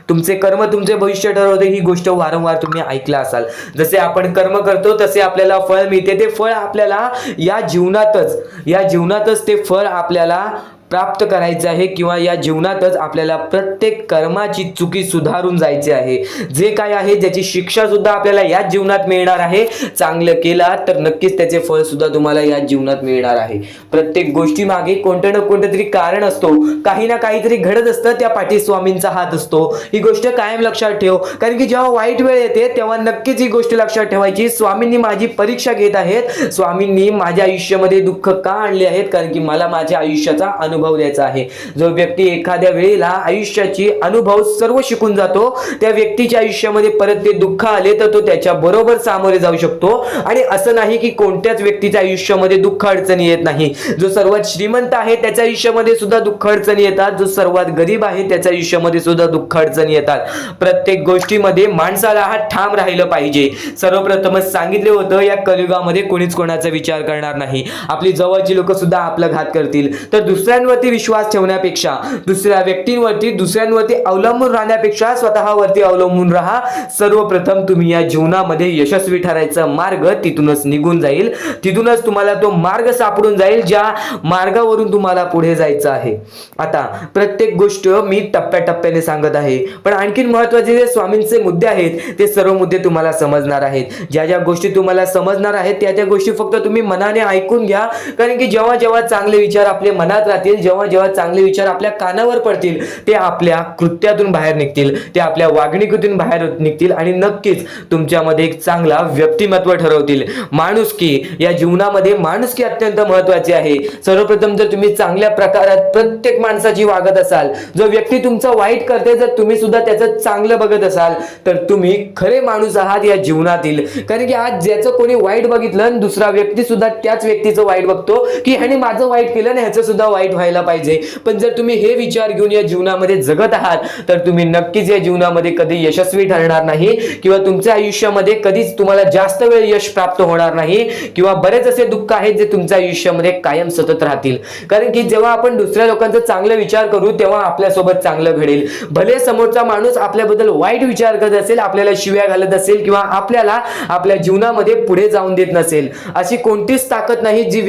तुमचे कर्म तुमचे भविष्य ठरवते, ही गोष्ट वारंवार तुम्ही ऐकला असाल. जसे आपण कर्म करतो तसे आपल्याला फळ मिळते. ते फळ आपल्याला या जीवनातच ते फळ आपल्याला प्राप्त करायचे आहे, किंवा या जीवनातच आपल्याला प्रत्येक कर्माची चुकी सुधारून जायचे आहे. जे काय आहे ज्याची शिक्षा सुद्धा आपल्याला याच जीवनात मिळणार आहे. चांगलं केला तर नक्कीच त्याचे फळ सुद्धा तुम्हाला याच जीवनात मिळणार आहे. प्रत्येक गोष्टी मागे कोणतं ना कोणतं तरी कारण असतो, काही ना काहीतरी घडत असतं, त्या पाठी स्वामींचा हात असतो. ही गोष्ट कायम लक्षात ठेव, कारण की जेव्हा वाईट वेळ येते तेव्हा नक्कीच ही गोष्ट लक्षात ठेवायची. स्वामींनी माझी परीक्षा घेत आहेत, स्वामींनी माझ्या आयुष्यामध्ये दुःख का आणले आहेत, कारण की मला माझ्या आयुष्याचा अनुभव द्यायचा आहे. जो व्यक्ती एखाद्या वेळेला आयुष्याची अनुभव सर्व शिकून जातो, त्या व्यक्तीच्या आयुष्यामध्ये परत ते दुःख आले तर तो त्याच्या बरोबर सामोरे जाऊ शकतो. आणि असं नाही की कोणत्याच व्यक्तीच्या आयुष्यामध्ये दुःख अडचणी येत नाही. जो सर्वात श्रीमंत आहे त्याच्या आयुष्यामध्ये सुद्धा दुःख अडचणी येतात, जो सर्वात गरीब आहे त्याच्या आयुष्यामध्ये सुद्धा दुःख अडचणी येतात. प्रत्येक गोष्टीमध्ये माणसाला हा ठाम राहिलं पाहिजे. सर्वप्रथमच सांगितले होतं, या कलियुगामध्ये कोणीच कोणाचा विचार करणार नाही. आपली जवळची लोक सुद्धा आपला घात करतील. तर दुसऱ्यांवरती विश्वास ठेवण्यापेक्षा, दुसऱ्या व्यक्तींवरती दुसऱ्यांवरती अवलंबून राहण्यापेक्षा स्वतःवरती अवलंबून राहा. सर्वप्रथम तुम्ही या जीवनामध्ये यशस्वी ठरायचा मार्ग तिथूनच निघून जाईल, तिथूनच तुम्हाला तो मार्ग सापडून जाईल ज्या मार्गावरून तुम्हाला पुढे जायचं आहे. आता प्रत्येक गोष्ट मी टप्प्याटप्प्याने सांगत आहे, पण आणखीन महत्त्वाचे जे स्वामींचे मुद्दे आहेत ते सर्व मुद्दे तुम्हाला समजणार आहेत. ज्या ज्या गोष्टी तुम्हाला समजणार आहेत त्या त्या गोष्टी फक्त तुम्ही मनाने ऐकून घ्या, कारण की जेव्हा जेव्हा चांगले विचार आपल्या मनात राहतील, जेव्हा जेव्हा चांगले विचार आपल्या कानावर पडतील, ते आपल्या कृत्यातून बाहेर निघतील, ते आपल्या वागणुकीतून बाहेर निघतील आणि नक्कीच तुमच्यामध्ये एक चांगला व्यक्तिमत्व ठरवतील. माणुसकी, या जीवनामध्ये माणुसकी अत्यंत महत्त्वाची आहे. सर्वप्रथम जर तुम्ही चांगल्या प्रकारात प्रत्येक माणसाची वागत असाल, जो व्यक्ती तुमचा वाईट करते जर तुम्ही सुद्धा त्याचं चांगलं बघत असाल, तर तुम्ही खरे माणूस आहात या जीवनातील. कारण की आज ज्याचं कोणी वाईट बघितलं आणि दुसरा व्यक्ती सुद्धा त्याच व्यक्तीचं वाईट बघतो, की ह्याने माझं वाईट केलं आणि ह्याचं सुद्धा वाईट व्हायला पाहिजे. पण जर तुम्ही हे विचार घेऊन या जीवनामध्ये जगत आहात तर तुम्ही नक्कीच या जीवनामध्ये कधी यशस्वी ठरणार नाही, किंवा तुमच्या आयुष्यामध्ये कधीच तुम्हाला जास्त वेळ यश प्राप्त होणार नाही, किंवा बरेच असे दुःख आहेत जे तुमच्या आयुष्यामध्ये कायम सतत राहतील. कारण की जेव्हा आपण दुसऱ्या लोकांचा चांगला विचार करू तेव्हा आपल्यासोबत चांगलं घडेल. भले समोरचा माणूस आपल्याबद्दल वाईट विचार करत असेल, आपल्याला शिव्या घालत असेल, किंवा आपल्याला आपल्या जीवनामध्ये पुढे जाऊन देत नसेल, अशी कोणतीच ताकद नाही जी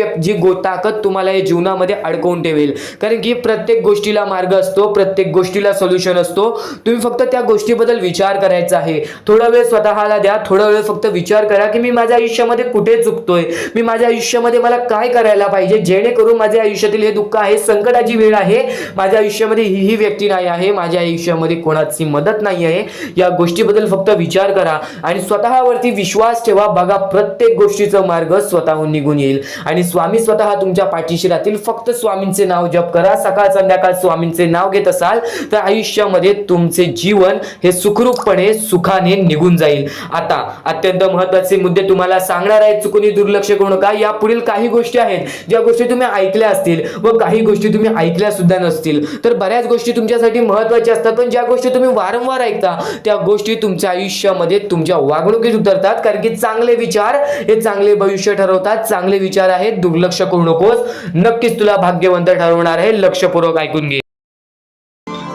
ताकद तुम्हाला या जीवनामध्ये अडकवून ठेवेल. कारण की प्रत्येक गोष्टीला मार्ग असतो, प्रत्येक गोष्टीला सोल्युशन असतो. तुम्ही फक्त त्या गोष्टीबद्दल विचार करायचा आहे. थोडा वेळ स्वतःला द्या, थोडा वेळ फक्त विचार करा की मी माझ्या आयुष्यामध्ये कुठे चुकतोय, मी माझ्या आयुष्यामध्ये मला काय करायला पाहिजे जेणेकरून माझ्या आयुष्यातील हे दुःख आहे, संकटाची वेळ आहे, माझ्या आयुष्यामध्ये ही व्यक्ती नाही आहे, माझ्या आयुष्यामध्ये कोणाची मदत नाही आहे. या गोष्टीबद्दल फक्त विचार करा आणि स्वतःवरती विश्वास ठेवा. बघा, प्रत्येक गोष्टीचा मार्ग स्वतःहून निघून येईल आणि स्वामी स्वतः तुमच्या पाठीशी राहतील. फक्त स्वामींचे नाव जप करा. सकाळ संध्याकाळ स्वामींचे नाव घेत असाल तर आयुष्यामध्ये तुमचे जीवन हे सुखरूपपणे सुखाने निघून जाईल. आता अत्यंत महत्त्वाचे मुद्दे तुम्हाला सांगणार आहेत, चुकून दुर्लक्ष करू नका. या पुढील काही गोष्टी आहेत ज्या गोष्टी तुम्ही ऐकल्या असतील व काही गोष्टी तुम्ही ऐकल्या सुद्धा नसतील. तर बऱ्याच गोष्टी तुमच्यासाठी महत्त्वाच्या असतात, पण ज्या गोष्टी तुम्ही वारंवार ऐकता त्या गोष्टी तुमच्या आयुष्यामध्ये तुमच्या वागणुकीत उतरतात. कारण की चांगले विचार हे चांगले भविष्य ठरवतात. चांगले विचार आहेत, दुर्लक्ष करू नकोस. नक्कीच तुला भाग्यवंत ठरवणार आहे. लक्षपूर्वक ऐकून घे.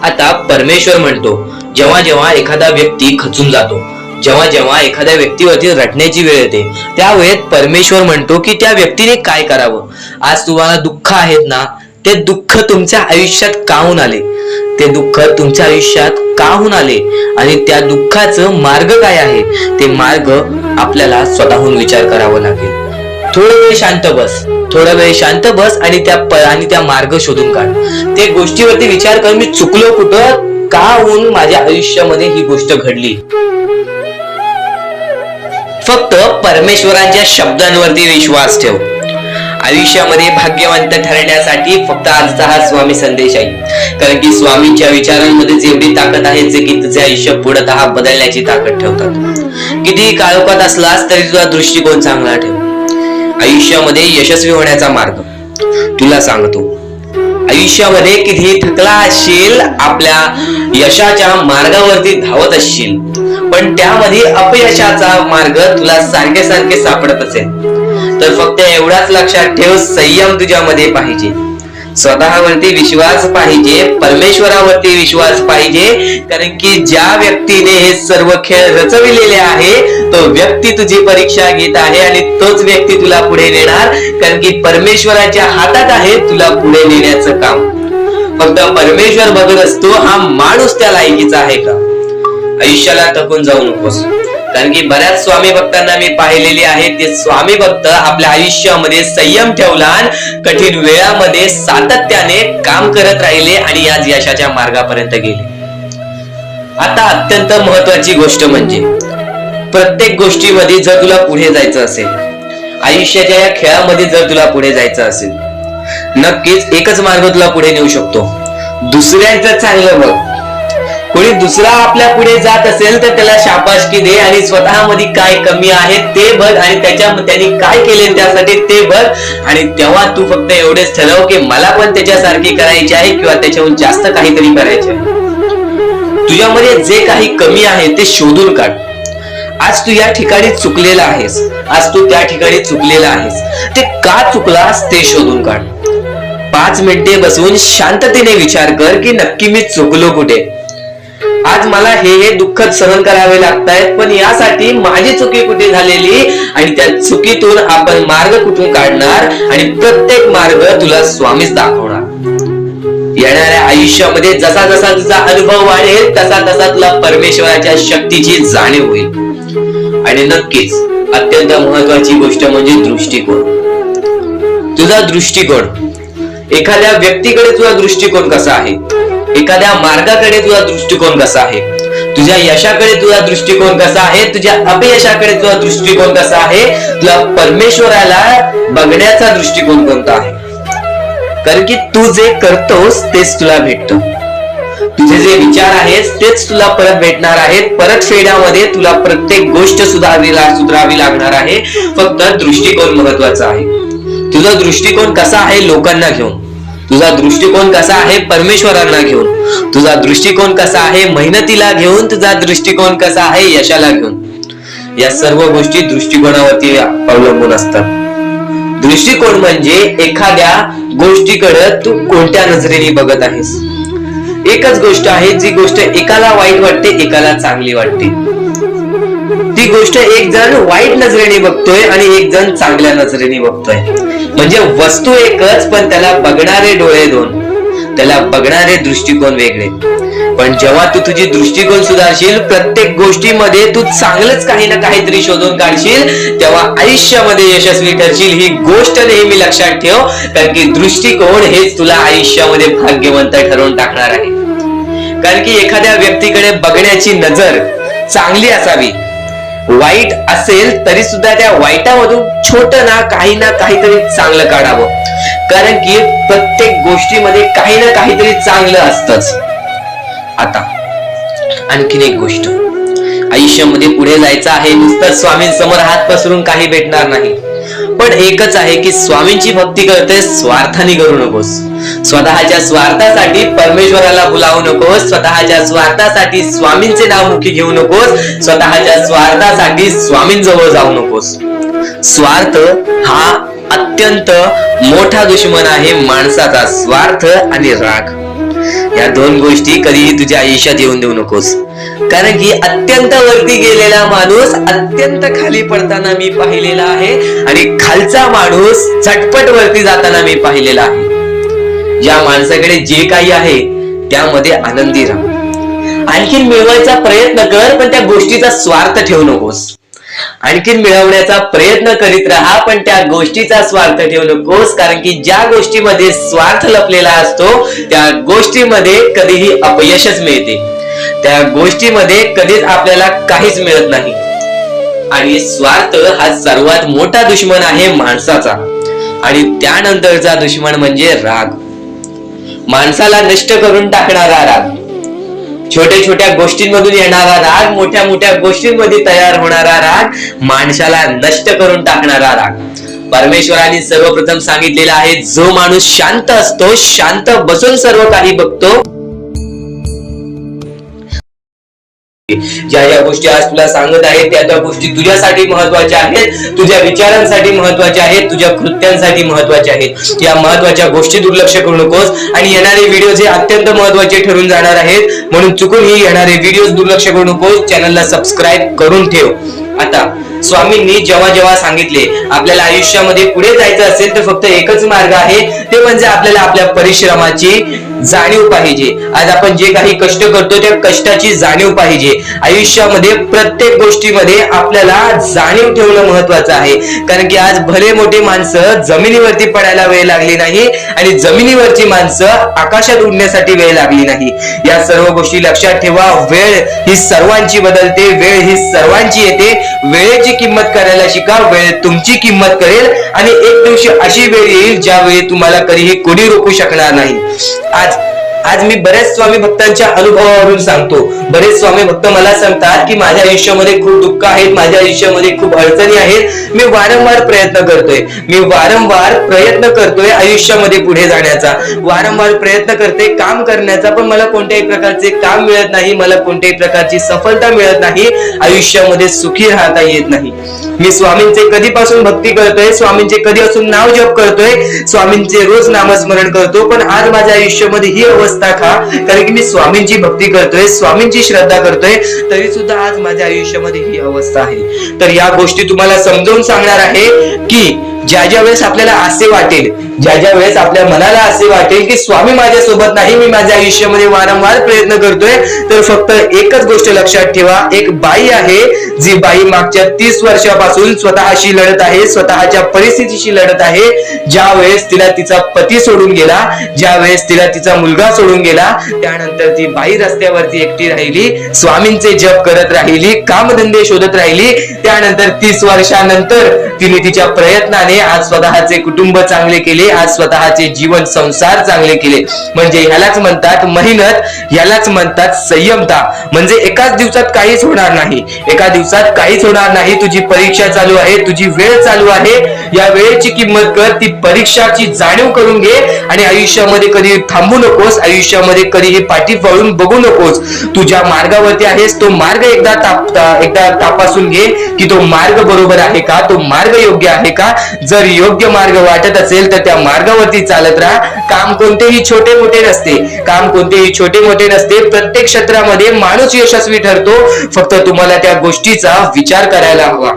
आता परमेश्वर म्हणतो, जेव्हा जेव्हा एखादा व्यक्ती खचून जातो, जेव्हा जेव्हा एखाद्या व्यक्तीवरती रटण्याची वेळ येते, त्यावेळेत परमेश्वर म्हणतो की त्या व्यक्तीने काय करावं. आज तुम्हाला दुःख आहेत ना, ते दुःख तुमच्या आयुष्यात काहून आले, ते दुःख तुमच्या आयुष्यात काहून आले आणि त्या दुःखाचं मार्ग काय आहे, ते मार्ग आपल्याला स्वतःहून विचार करावा लागेल. थोडा वेळ शांत बस, थोडा वेळ शांत बस आणि त्या मार्ग शोधून काढ. ते गोष्टीवरती विचार कर, मी चुकलो कुठं, का होऊन माझ्या आयुष्यामध्ये ही गोष्ट घडली. फक्त परमेश्वरांच्या शब्दांवरती विश्वास ठेव. आयुष्यामध्ये भाग्यवंत ठरण्यासाठी फक्त आजचा हा स्वामी संदेश आहे. कारण की स्वामींच्या विचारांमध्ये जेवढी ताकद आहे जे की तुझे आयुष्य पूर्णतः बदलण्याची ताकद ठेवतात. किती काळोखात असलास तरी तुझा दृष्टिकोन चांगला ठेव. आयुष्यामध्ये यशस्वी होण्याचा मार्ग तुला सांगतो. आयुष्यामध्ये किती थकला असशील, आपल्या यशाच्या मार्गावरती धावत असशील, पण त्यामध्ये अपयशाचा मार्ग तुला सारखे सारखे सापडत असेल, तर फक्त एवढाच लक्षात ठेव, संयम तुझ्यामध्ये पाहिजे, स्वतःवरती विश्वास पाहिजे, परमेश्वरावरती विश्वास पाहिजे. कारण की ज्या व्यक्तीने हे सर्व खेळ रचविलेले आहे तो व्यक्ती तुझी परीक्षा घेत आहे आणि तोच व्यक्ती तुला पुढे नेणार. कारण की परमेश्वराच्या हातात आहे तुला पुढे नेण्याचं काम. फक्त परमेश्वर बघत असतो हा माणूस त्या लायकीचा आहे का. आयुष्याला थकून जाऊ नकोस. कारण की बऱ्याच स्वामी भक्तांना मी पाहिलेले आहे, ते स्वामी भक्त आपल्या आयुष्यामध्ये संयम ठेवला, कठीण वेळामध्ये सातत्याने काम करत राहिले आणि आज यशाच्या मार्गापर्यंत गेले. आता अत्यंत महत्वाची गोष्ट म्हणजे प्रत्येक गोष्टीमध्ये जर तुला पुढे जायचं असेल, आयुष्याच्या या खेळामध्ये जर तुला पुढे जायचं असेल, नक्कीच एकच मार्ग तुला पुढे नेऊ शकतो. दुसऱ्यांचं चांगलं बघ. कोणी दुसरा आपल्या पुढे जात असेल तर त्याला शाबासकी दे आणि स्वतःमध्ये काय कमी आहे ते बघ आणि त्यांनी काय केले त्यासाठी ते बघ. आणि तेव्हा तू फक्त एवढेच ठरव की मला पण त्याच्यासारखी करायची आहे किंवा त्याच्याहून जास्त काहीतरी करायचे आहे. तुझ्यामध्ये जे काही कमी आहे ते शोधून काढ. आज तू या ठिकाणी चुकलेला आहेस, आज तू त्या ठिकाणी चुकलेला आहेस, ते का चुकलास ते शोधून काढ. 5 मिनिटे बसून शांततेने विचार कर की नक्की मी चुकलो कुठे. आज मला हे दुःख सहन करावे लागतायत, पण यासाठी माझी चुकी कुठे झालेली आणि त्या चुकीतून आपण मार्ग कुठून काढणार आणि प्रत्येक मार्ग तुला स्वामीच दाखवणार. येणाऱ्या आयुष्यामध्ये जसा जसा तुझा अनुभव वाढेल तसा तसा तुला परमेश्वराच्या शक्तीची जाणीव होईल. आणि नक्कीच अत्यंत महत्वाची गोष्ट म्हणजे दृष्टिकोन. तुझा दृष्टिकोन, एखाद्या व्यक्तीकडे तुझा दृष्टिकोन कसा आहे, एखाद्या मार्गाकडे तुझा दृष्टिकोन कसा आहे, तुझ्या यशाकडे तुझा दृष्टिकोन कसा आहे, तुझ्या अपयशाकडे तुझा दृष्टिकोन कसा आहे, तुला परमेश्वराला बघण्याचा दृष्टिकोन कोणता आहे. कारण की तू जे करतोस तेच तुला भेटतं. तुझे जे विचार आहेत तेच तुला परत भेटणार आहेत. परत फेड्यामध्ये तुला प्रत्येक गोष्ट सुधारावी लागणार आहे. फक्त दृष्टिकोन महत्वाचा आहे. तुझा दृष्टिकोन कसा आहे लोकांना घेऊन, तुझा दृष्टिकोन कसा आहे परमेश्वरांना घेऊन, तुझा दृष्टिकोन कसा आहे मेहनतीला घेऊन, तुझा दृष्टिकोन कसा आहे यशाला घेऊन. या सर्व गोष्टी दृष्टिकोनावरती अवलंबून असतात. दृष्टिकोन म्हणजे एखाद्या गोष्टीकडे तू कोणत्या नजरेने बघत आहेस. एकच गोष्ट आहे जी गोष्ट एकाला वाईट वाटते एकाला चांगली वाटते. ती गोष्ट एक जण वाईट नजरेने बघतोय आणि एक जण चांगल्या नजरेने बघतोय. म्हणजे वस्तू एकच पण त्याला बघणारे डोळे दोन, त्याला बघणारे दृष्टिकोन वेगळे. पण जेव्हा तू तुझी दृष्टिकोन सुधारशील, प्रत्येक गोष्टीमध्ये तू चांगलंच काही ना काहीतरी शोधून काढशील, तेव्हा आयुष्यामध्ये यशस्वी ठरशील. ही गोष्ट नेहमी लक्षात ठेव. कारण की दृष्टिकोन हेच तुला आयुष्यामध्ये भाग्यवंत ठरवून टाकणार आहे. कारण की एखाद्या व्यक्तीकडे बघण्याची नजर चांगली असावी. वाईट असेल तरी सुद्धा त्या वाईटामधून छोट ना काहीतरी चांगलं काढावं. कारण की प्रत्येक गोष्टीमध्ये काही ना काहीतरी चांगलं असतंच. आता आणखीन एक गोष्ट, आयुष्यामध्ये पुढे जायचं आहे, नुसतं स्वामींसमोर हात पसरून काही भेटणार नाही. पण एकच आहे की स्वामींची भक्ती करते स्वार्थाने करू नकोस. स्वतःच्या स्वार्थासाठी परमेश्वराला भुलावू नकोस. स्वतःच्या स्वार्थासाठी स्वामींचे नाव मुखी घेऊ नकोस. स्वतःच्या स्वार्थासाठी स्वामींजवळ जाऊ नकोस. स्वार्थ हा अत्यंत मोठा दुश्मन आहे माणसाचा. स्वार्थ आणि राग या दोन गोष्टी कधीही तुझ्या आयुष्यात येऊन देऊ नकोस. कारण की अत्यंत वरती गेलेला माणूस अत्यंत खाली पडताना मी पाहिलेला आहे आणि खालचा माणूस झटपट वरती जाताना मी पाहिलेला आहे. ज्या माणसाकडे जे काही आहे त्यामध्ये आनंदी राहा. आणखीन मिळवायचा प्रयत्न कर, पण त्या गोष्टीचा स्वार्थ ठेवू नकोस. आणखीन मिळवण्याचा प्रयत्न करीत राहा, पण त्या गोष्टीचा स्वार्थ ठेवू नकोस. कारण की ज्या गोष्टीमध्ये स्वार्थ लपलेला असतो त्या गोष्टीमध्ये कधीही अपयशच मिळते. त्या गोष्टीमध्ये कधीच आपल्याला काहीच मिळत नाही. आणि स्वार्थ हा सर्वात मोठा दुश्मन आहे माणसाचा. आणि त्यानंतरचा दुश्मन म्हणजे राग. माणसाला नष्ट करून टाकणारा राग, छोट्या छोट्या गोष्टींमधून येणारा राग, मोठ्या मोठ्या गोष्टींमध्ये तयार होणारा राग, माणसाला नष्ट करून टाकणारा राग. परमेश्वराने सर्वप्रथम सांगितलेलं आहे, जो माणूस शांत असतो, शांत बसून सर्व काही बघतो, ज्या गोष्टी आज तुला सांगत आहे त्या गोष्टी तुझ्यासाठी महत्वाच्या आहेत, तुझ्या विचारांसाठी महत्वाच्या आहेत, तुझ्या कृत्यांसाठी महत्वाच्या आहेत. या महत्वाच्या गोष्टी दुर्लक्ष करू नकोस. आणि येणारे व्हिडिओ जे अत्यंत महत्वाचे ठरून जाणार आहेत, म्हणून चुकूनही येणारे व्हिडिओ दुर्लक्ष करू नकोस. चॅनलला सबस्क्राईब करून ठेव. आता स्वामींनी जेव्हा जेव्हा सांगितले आपल्याला आयुष्यामध्ये पुढे जायचं असेल तर फक्त एकच मार्ग आहे, ते म्हणजे आपल्याला आपल्या परिश्रमाची जाणीव पाहिजे. आज आपण जे काही कष्ट करतो त्या कष्टाची जाणीव पाहिजे. आयुष्यामध्ये प्रत्येक गोष्टीमध्ये आपल्याला जाणीव ठेवणं महत्वाचं आहे. कारण की आज भले मोठे माणसं जमिनीवरती पडायला वेळ लागली नाही आणि जमिनीवरची माणसं आकाशात उडण्यासाठी वेळ लागली नाही. या सर्व गोष्टी लक्षात ठेवा. वेळ ही सर्वांची बदलते, वेळ ही सर्वांची येते. वेळेची किंमत करायला शिका, वेळ तुमची किंमत करेल आणि एक दिवशी अशी वेळ येईल ज्यावेळी तुम्हाला कधीही कोणी रोखू शकणार नाही. आज मी बऱ्याच स्वामी भक्तांच्या अनुभवावरून सांगतो. बरेच स्वामी भक्त मला सांगतात की माझ्या आयुष्यामध्ये खूप दुःख आहेत, माझ्या आयुष्यामध्ये खूप अडचणी आहेत, मी वारंवार प्रयत्न करतोय आयुष्यामध्ये पुढे जाण्याचा, वारंवार प्रयत्न करते काम करण्याचा, पण मला कोणत्याही प्रकारचे काम मिळत नाही, मला कोणत्याही प्रकारची सफलता मिळत नाही, आयुष्यामध्ये सुखी राहता येत नाही. मी स्वामींचे कधीपासून भक्ती करतोय, स्वामींचे कधीपासून नाव जप करतोय, स्वामींचे रोज नामस्मरण करतो, पण आज माझ्या आयुष्यामध्ये ही अवस्था का? कारण की मी स्वामींची भक्ती करतोय, स्वामींची श्रद्धा करतोय, तरी सुद्धा आज माझ्या आयुष्यामध्ये ही अवस्था आहे. तर या गोष्टी तुम्हाला समजावून सांगणार आहे की ज्या वेळेस आपल्याला असे वाटेल, ज्या वेळेस आपल्या मनाला असे वाटेल की स्वामी माझ्या सोबत नाही, मी माझ्या आयुष्यामध्ये वारंवार प्रयत्न करतोय, तर फक्त एकच गोष्ट लक्षात ठेवा. एक बाई आहे, जी बाई मागच्या 30 वर्षापासून स्वतःशी लढत आहे, स्वतःच्या परिस्थितीशी लढत आहे. ज्या वेळेस तिला तिचा पती सोडून गेला, ज्या वेळेस तिला तिचा मुलगा सोडून गेला, त्यानंतर ती बाई रस्त्यावरती एकटी राहिली, स्वामींचे जप करत राहिली, कामधंदे शोधत राहिली. त्यानंतर 30 वर्षानंतर तिने तिच्या प्रयत्नाने आज स्वतःचे कुटुंब चांगले केले, आज स्वतःचे जीवन संसार चांगले केले. म्हणजे ह्यालाच म्हणतात मेहनत, ह्यालाच म्हणतात संयमता. म्हणजे एकाच दिवसात काहीच होणार नाही, एका दिवसात काहीच होणार नाही. तुझी परीक्षा चालू आहे, तुझी वेळ चालू आहे, या वेळेची किंमत कर, ती परीक्षाची जाणीव करून घे आणि आयुष्यामध्ये कधी थांबू नकोस, आयुष्यामध्ये कधीही पाठी वळून बघू नकोस. तू ज्या मार्गावरती आहेस तो मार्ग एकदा तपासून घे की तो मार्ग बरोबर आहे का, तो मार्ग योग्य आहे का. जर योग्य मार्ग वाटत असेल तर त्या मार्गावरती चालत राहा. काम कोणतेही छोटे मोठे नसते, काम कोणतेही छोटे मोठे नसते. प्रत्येक क्षेत्रामध्ये माणूस यशस्वी ठरतो, फक्त तुम्हाला त्या गोष्टीचा विचार करायला हवा.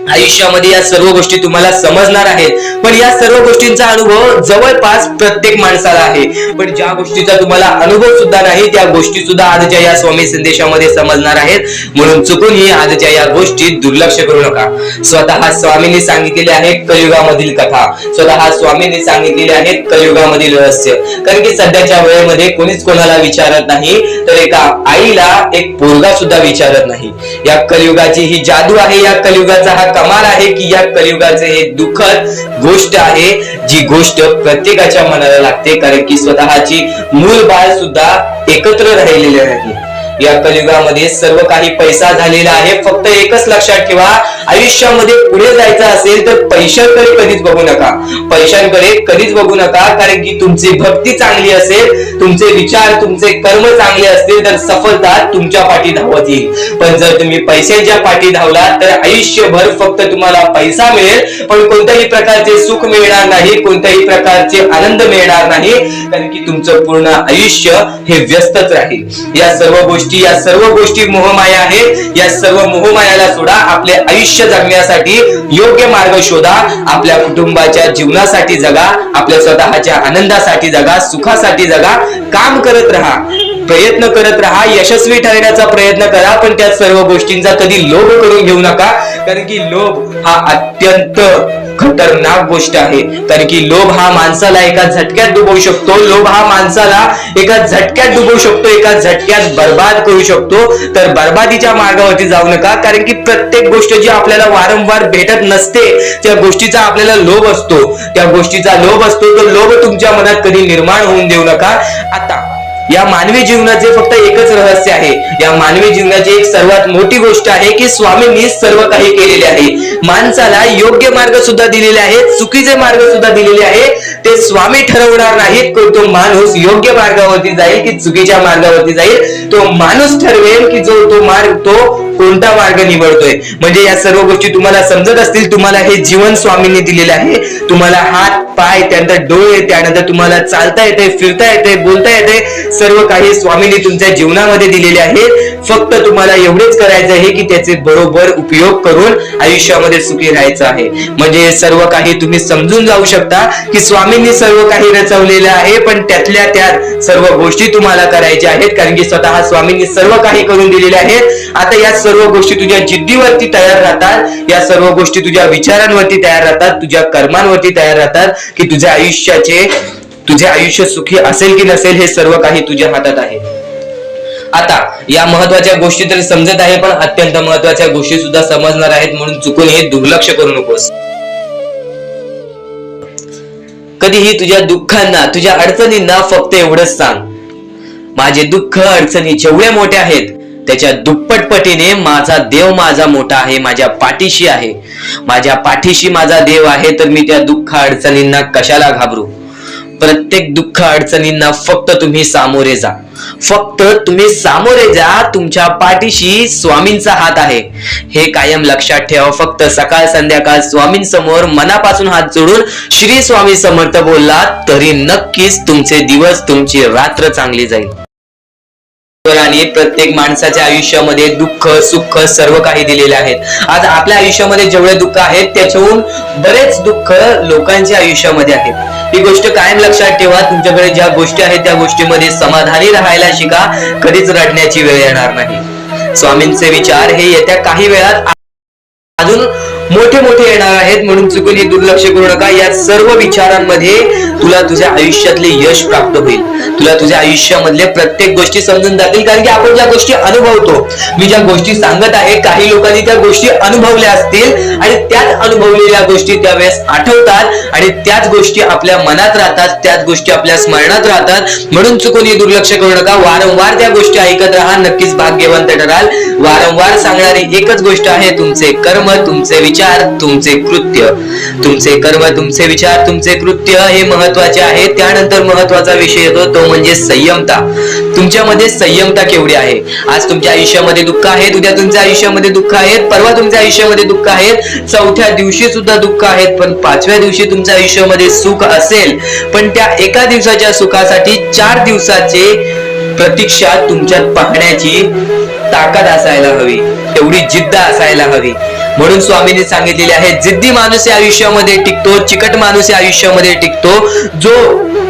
आयुष्यामध्ये या सर्व गोष्टी तुम्हाला समजणार आहेत, पण या सर्व गोष्टींचा अनुभव जवळपास प्रत्येक माणसाला आहे. पण ज्या गोष्टीचा तुम्हाला अनुभव सुद्धा नाही त्या गोष्टी सुद्धा आजच्या या स्वामी संदेशामध्ये समजणार आहेत. म्हणून चुकूनही आजच्या या गोष्टी दुर्लक्ष करू नका. स्वतः स्वामींनी सांगितलेले आहे कलियुगामधील कथा, स्वतः स्वामींनी सांगितलेले आहेत कलियुगामधील रहस्य. कारण की सध्याच्या वेळेमध्ये कोणीच कोणाला विचारत नाही, तर एका आईला एक पोरगा सुद्धा विचारत नाही. या कलियुगाची ही जादू आहे, या कलियुगाचा हा कमाल आहे की या कलियुगाचे हे दुःखद गोष्ट आहे, जी गोष्ट प्रत्येकाच्या मनाला लागते. कारण की स्वतःची मूल बाळ सुद्धा एकत्र राहिलेले नाही. या कलियुगामध्ये सर्व काही पैसा झालेला आहे. फक्त एकच लक्षात ठेवा, आयुष्यामध्ये पुढे जायचं असेल तर पैशांकडे कधीच बघू नका, पैशांकडे कधीच बघू नका. कारण की तुमची भक्ती चांगली असेल, तुमचे विचार, तुमचे कर्म चांगले असतील तर सफलता तुमच्या पाठी धावत येईल. पण जर तुम्ही पैशांच्या पाठी धावला तर आयुष्यभर फक्त तुम्हाला पैसा मिळेल, पण कोणत्याही प्रकारचे सुख मिळणार नाही, कोणत्याही प्रकारचे आनंद मिळणार नाही. कारण की तुमचं पूर्ण आयुष्य हे व्यस्तच राहील. या सर्व गोष्टी मोहमाया आहेत. या सर्व मोहमायाला सोडा, आपले आयुष्य जगण्यासाठी योग्य मार्ग शोधा, आपल्या कुटुंबाच्या जीवनासाठी जगा, आपल्या स्वतःच्या आनंदासाठी जगा, सुखासाठी जगा. काम करत राहा, प्रयत्न करत राहा, यशस्वी ठरण्याचा प्रयत्न करा, पण त्या सर्व गोष्टींचा कधी लोभ करून घेऊ नका. कारण की लोभ हा अत्यंत खतरनाक गोष्ट आहे. कारण की लोभ हा माणसाला एका झटक्यात डुबवू शकतो, लोभ हा माणसाला एका झटक्यात डुबवू शकतो, एका झटक्यात बर्बाद करू शकतो. तर बर्बादीच्या मार्गावरती जाऊ नका. कारण की प्रत्येक गोष्ट जी आपल्याला वारंवार भेटत नसते त्या गोष्टीचा आपल्याला लोभ असतो, त्या गोष्टीचा लोभ असतो. तो लोभ तुमच्या मनात कधी निर्माण होऊन देऊ नका. आता या मानवी जीवनाचे फक्त एकच रहस्य आहे. या मानवी जीवनाची एक सर्वात मोठी गोष्ट आहे की स्वामींनी सर्व काही केलेले आहे. माणसाला योग्य मार्ग सुद्धा दिलेले आहेत, चुकीचे मार्ग सुद्धा दिलेले आहेत. ते स्वामी ठरवणार नाहीत की तो माणूस योग्य मार्गावरती जाईल की चुकीच्या मार्गावरती जाईल. तो माणूस ठरवेल की तो मार्ग तो कोणता मार्ग निवडतोय. म्हणजे या सर्व गोष्टी तुम्हाला समजत असतील. तुम्हाला हे जीवन स्वामींनी दिलेले आहे. तुम्हाला हात पाय, त्यानंतर डोळे, त्यानंतर तुम्हाला चालता येते, फिरता येते, बोलता येते, सर्व काही स्वामींनी तुमच्या जीवनामध्ये दिलेले आहे. फक्त तुम्हाला एवढेच करायचं आहे की त्याचे बरोबर उपयोग करून आयुष्यामध्ये सुखी राहायचं आहे. म्हणजे सर्व काही तुम्ही समजून जाऊ शकता की स्वामींनी सर्व काही रचवलेलं आहे, पण त्यातल्या त्यात सर्व गोष्टी तुम्हाला करायच्या आहेत, कारण की स्वतः स्वामींनी सर्व काही करून दिलेले आहेत. आता या सर्व गोष्टी तुझ्या जिद्दीवरती तयार राहतात, या सर्व गोष्टी तुझ्या विचारांवरती तयार राहतात, तुझ्या कर्मांवरती तयार राहतात की तुझे आयुष्य सुखी असेल की नसेल हे सर्व काही तुझ्या हातात आहे. आता या महत्वाच्या गोष्टी तरी समजत आहे, पण अत्यंत महत्वाच्या गोष्टी सुद्धा समजणार आहेत, म्हणून चुकून हे दुर्लक्ष करू नकोस. कधीही तुझ्या दुःखांना, तुझ्या अडचणींना फक्त एवढंच सांग, माझे दुःख अडचणी जेवढे मोठे आहेत त्याच्या दुप्पटपटीने माझा देव माझा मोठा आहे, माझ्या पाठीशी आहे. माझ्या पाठीशी माझा देव आहे, तर मी त्या दुःख अडचणींना कशाला घाबरू. प्रत्येक दुःख अडचणींना फक्त तुम्ही सामोरे जा, फक्त तुम्ही सामोरे जा. तुमच्या पाठीशी स्वामींचा हात आहे, हे कायम लक्षात ठेवा. फक्त सकाळ संध्याकाळ स्वामींसमोर मनापासून हात जोडून श्री स्वामी समर्थ बोलला तरी नक्कीच तुमचे दिवस, तुमची रात्र चांगली जाईल. आणि प्रत्येक माणसाच्या आयुष्यामध्ये दुःख सुख सर्व काही दिलेले आहेत. आज आपल्या आयुष्यामध्ये जेवढे दुःख आहेत त्याच्याहून बरेच दुःख लोकांच्या आयुष्यामध्ये आहेत. ही गोष्ट कायम लक्षात ठेवा. तुमच्याकडे ज्या गोष्टी आहेत त्या गोष्टीमध्ये समाधानी राहायला शिका, कधीच रडण्याची वेळ येणार नाही. स्वामींचे विचार हे येत्या काही वेळात अजून मोठे मोठे येणार आहेत, म्हणून चुकून हे दुर्लक्ष करू नका. या सर्व विचारांमध्ये तुला तुझ्या आयुष्यातले यश प्राप्त होईल, तुला तुझ्या आयुष्यामधले प्रत्येक गोष्टी समजून जातील, कारण की आपण ज्या गोष्टी अनुभवतो, मी ज्या गोष्टी सांगत आहे, काही लोकांनी त्या गोष्टी अनुभवल्या असतील आणि त्याच अनुभवलेल्या गोष्टी त्यावेळेस आठवतात आणि त्याच गोष्टी आपल्या मनात राहतात, त्याच गोष्टी आपल्या स्मरणात राहतात. म्हणून चुकून हे दुर्लक्ष करू नका. वारंवार त्या गोष्टी ऐकत राहा, नक्कीच भाग्यवंत ठराल. वारंवार सांगणारी एकच गोष्ट आहे, तुमचे कर्म, तुमचे विचार, तुमचे कृत्य. तुमचे कर्म, तुमचे विचार, तुमचे कृत्य हे महत्वाचे आहे. त्यानंतर महत्वाचा विषय येतो तो म्हणजे संयमता. तुमच्यामध्ये संयमता केवढी आहे. आज तुमच्या आयुष्यामध्ये दुःख आहेत, उद्या तुमच्या आयुष्यामध्ये दुःख आहेत, परवा तुमच्या आयुष्यामध्ये दुःख आहेत, चौथ्या दिवशी सुद्धा दुःख आहेत, पण पाचव्या दिवशी तुमच्या आयुष्यामध्ये सुख असेल. पण त्या एका दिवसाच्या सुखासाठी 4 दिवसाचे प्रतीक्षा तुमच्यात पाहण्याची ताकद असायला हवी, तेवढी जिद्द असायला हवी. म्हणून स्वामींनी सांगितलेले आहे, जिद्दी माणूस या आयुष्यामध्ये टिकतो, चिकट माणूस या आयुष्यामध्ये टिकतो. जो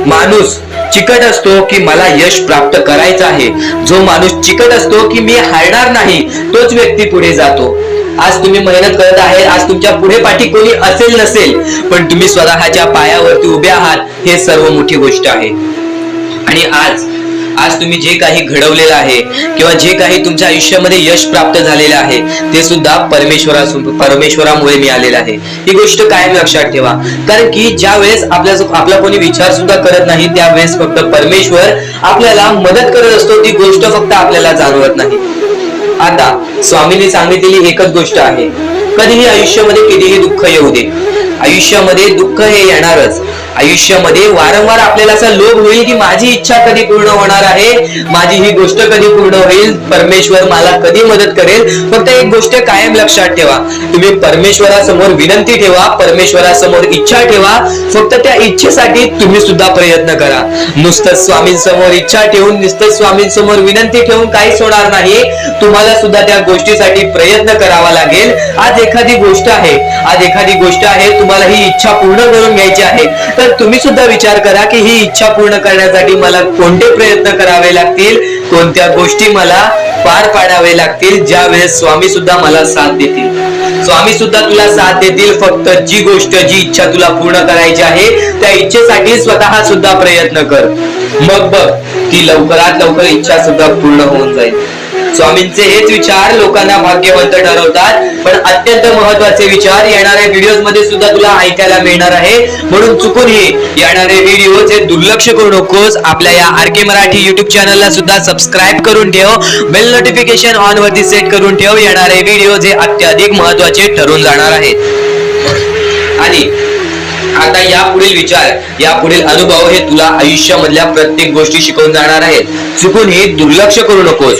माणूस चिकट असतो की मला यश प्राप्त करायचं आहे, जो माणूस चिकट असतो की मी हारणार नाही, तोच व्यक्ती पुढे जातो. आज तुम्ही मेहनत करत आहे, आज तुमच्या पुढे पाठी कोणी असेल नसेल, पण तुम्ही स्वतःच्या पायावरती उभे आहात, हे सर्व मोठी गोष्ट आहे. आणि आज तुम्ही जे काही घडवलेलं आहे किंवा जे काही तुमच्या आयुष्यामध्ये यश प्राप्त झालेलं आहे ते सुद्धा परमेश्वरामुळे मिळालेलं आहे. ही गोष्ट कायम लक्षात ठेवा, कारण की ज्या वेळेस आपला कोणी विचार सुद्धा करत नाही त्यावेळेस फक्त परमेश्वर आपल्याला मदत करत असतो. ती गोष्ट फक्त आपल्याला जाणवत नाही. आता स्वामींनी सांगितलेली एकच गोष्ट आहे, कधीही आयुष्यामध्ये कितीही दुःख येऊ दे, आयुष्यामध्ये दुःख हे येणारच. आयुष्यामध्ये वारंवार आपल्याला असा लोभ होईल की माझी इच्छा कधी पूर्ण होणार आहे, माझी ही गोष्ट कधी पूर्ण होईल, परमेश्वर मला कधी मदत करेल. फक्त एक गोष्ट कायम लक्षात ठेवा, तुम्ही परमेश्वरासमोर विनंती ठेवा, परमेश्वरासमोर इच्छा ठेवा. फक्त त्या इच्छेसाठी तुम्ही सुद्धा प्रयत्न करा. नुसतं स्वामींसमोर इच्छा ठेवून, नुसतं स्वामींसमोर विनंती ठेवून काहीच होणार नाही. तुम्हाला सुद्धा त्या गोष्टीसाठी प्रयत्न करावा लागेल. आज एखादी गोष्ट आहे, तुम्हाला ही इच्छा पूर्ण करून घ्यायची आहे, तर तुम्ही सुद्धा विचार करा की ही इच्छा पूर्ण करण्यासाठी मला कोणते प्रयत्न करावे लागतील, कोणत्या गोष्टी मला पार पाडावे लागतील. ज्या वेळेस स्वामी सुद्धा मला साथ देतील, स्वामी सुद्धा तुला साथ देतील. फक्त जी गोष्ट, जी इच्छा तुला पूर्ण करायची आहे त्या इच्छेसाठी स्वतः सुद्धा प्रयत्न कर. मग बघ की लवकरात लवकर इच्छा सुद्धा पूर्ण होऊन जाईल. स्वामींचे हेच विचार लोकांना भाग्यवंत ठरवतात, पण अत्यंत महत्वाचे विचार येणाऱ्या व्हिडिओज मध्ये सुद्धा तुला ऐकायला मिळणार आहे. म्हणून चुकूनही येणारे व्हिडिओ हे दुर्लक्ष करू नकोस. आपल्या या RK मराठी युट्यूब चॅनलला सुद्धा सबस्क्राईब करून ठेव, बेल नोटिफिकेशन ऑन वरती सेट करून ठेव. येणारे व्हिडिओ हे अत्याधिक महत्वाचे ठरून जाणार आहेत. आणि आता यापुढील विचार, यापुढील अनुभव हे तुला आयुष्यामधल्या प्रत्येक गोष्टी शिकवून जाणार आहेत. चुकून हे दुर्लक्ष करू नकोस.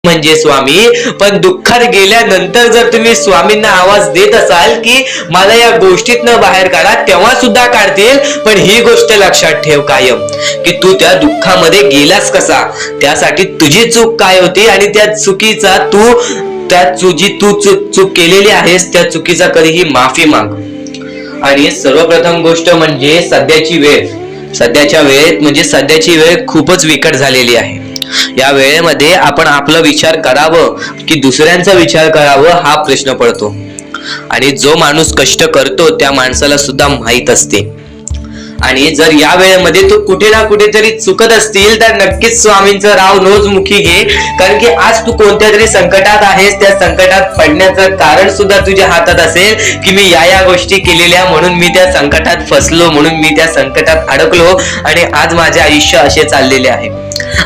म्हणजे स्वामी, पण दुःखात गेल्यानंतर जर तुम्ही स्वामींना आवाज देत असाल की मला या गोष्टीतनं बाहेर काढा, तेव्हा सुद्धा काढतील. पण ही गोष्ट लक्षात ठेव कायम की तू त्या दुःखामध्ये गेलास कसा, त्यासाठी तुझी चूक काय होती आणि त्या चुकीचा चूक केलेली आहेस त्या चुकीचा कधीही माफी माग. आणि सर्वप्रथम गोष्ट म्हणजे सध्याची वेळ खूपच विकट झालेली आहे. या वेळेमध्ये आपण आपला विचार करावं की दुसऱ्यांचा विचार करावं हा प्रश्न पडतो. आणि जो माणूस कष्ट करतो त्या माणसाला सुद्धा माहित असते. आणि जर या वेळेमध्ये तू कुठे ना कुठेतरी चुकत असतील तर नक्कीच स्वामींचं राव नोजमुखी घे. कारण की आज तू कोणत्या तरी संकटात आहेस. त्या संकटात पडण्याचं कारण सुद्धा तुझ्या हातात असेल की मी या गोष्टी केलेल्या म्हणून मी त्या संकटात फसलो, म्हणून मी त्या संकटात अडकलो आणि आज माझे आयुष्य असे चाललेले आहे.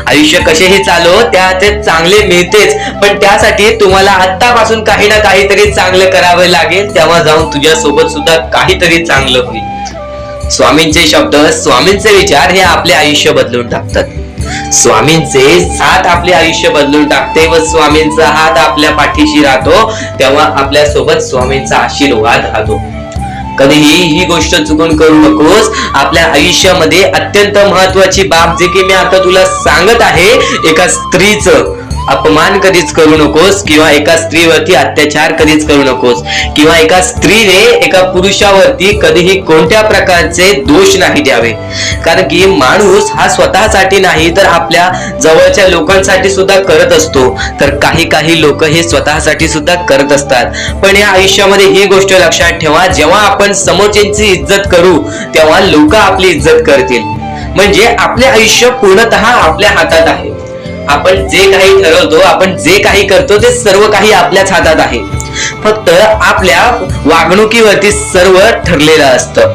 आयुष्य कसेही चालो त्याचे चांगले मिळतेच, पण त्यासाठी तुम्हाला आत्तापासून काही ना काहीतरी चांगलं करावं लागेल. तेव्हा जाऊन तुझ्या सोबत सुद्धा काहीतरी चांगलं होईल. स्वामींचे शब्द, स्वामींचे विचार हे आपले आयुष्य बदलून टाकतात. स्वामींचे साथ आपले आयुष्य बदलून टाकते व स्वामींचा हात आपल्या पाठीशी राहतो तेव्हा आपल्या सोबत स्वामींचा आशीर्वाद राहतो. कधीही ही गोष्ट चुकून करू नकोस. आपल्या आयुष्यामध्ये अत्यंत महत्वाची बाब जे की मी आता तुला सांगत आहे, एका स्त्रीचं अपमान कधीच करू नकोस किंवा एका स्त्रीवरती अत्याचार कधीच करू नकोस किंवा एका स्त्रीने एका पुरुषावरती कधीही कोणत्या प्रकारचे दोष नाही द्यावे. कारण की माणूस हा स्वतःसाठी नाही तर आपल्या जवळच्या लोकांसाठी सुद्धा करत असतो. तर काही लोक हे स्वतःसाठी सुद्धा करत असतात. पण या आयुष्यामध्ये ही गोष्ट लक्षात ठेवा, जेव्हा आपण समोरच्यांची इज्जत करू तेव्हा लोक आपली इज्जत करतील. म्हणजे आपले आयुष्य पूर्णतः आपल्या हातात आहे. आपण जे काही ठरवतो, आपण जे काही करतो ते सर्व काही आपल्याच हातात आहे. फक्त आपल्या वागणुकीवरती सर्व ठरलेलं असतं.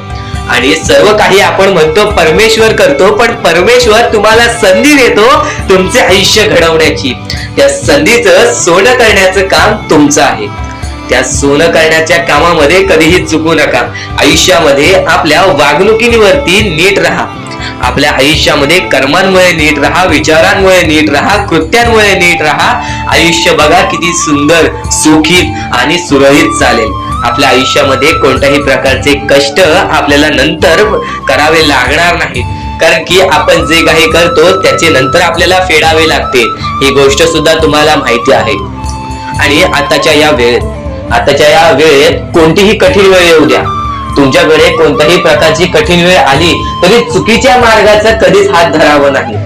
आणि सर्व काही आपण म्हणतो परमेश्वर करतो, पण परमेश्वर तुम्हाला संधी देतो तुमचे आयुष्य घडवण्याची. त्या संधीचं सोनं करण्याचं काम तुमचं आहे. त्या सोनं करण्याच्या कामामध्ये कधीही चुकू नका. आयुष्यामध्ये आपल्या वागणुकीवरती नीट राहा. आपल्या आयुष्यामध्ये कर्मांमुळे नीट राहा, विचारांमुळे नीट राहा, कृत्यांमुळे नीट राहा. आयुष्य बघा किती सुंदर, सुखीत आणि सुरळीत चालेल. आपल्या आयुष्यामध्ये कोणत्याही प्रकारचे कष्ट आपल्याला नंतर करावे लागणार नाही. कारण की आपण जे काही करतो त्याचे नंतर आपल्याला फेडावे लागते. ही गोष्ट सुद्धा तुम्हाला माहिती आहे. आणि आताच्या या वेळेत कोणतीही कठीण वेळ येऊ द्या, तुमच्याकडे कोणत्याही प्रकारची कठीण वेळ आली तरी चुकीच्या मार्गाचा कधीच हात धरावा नाही.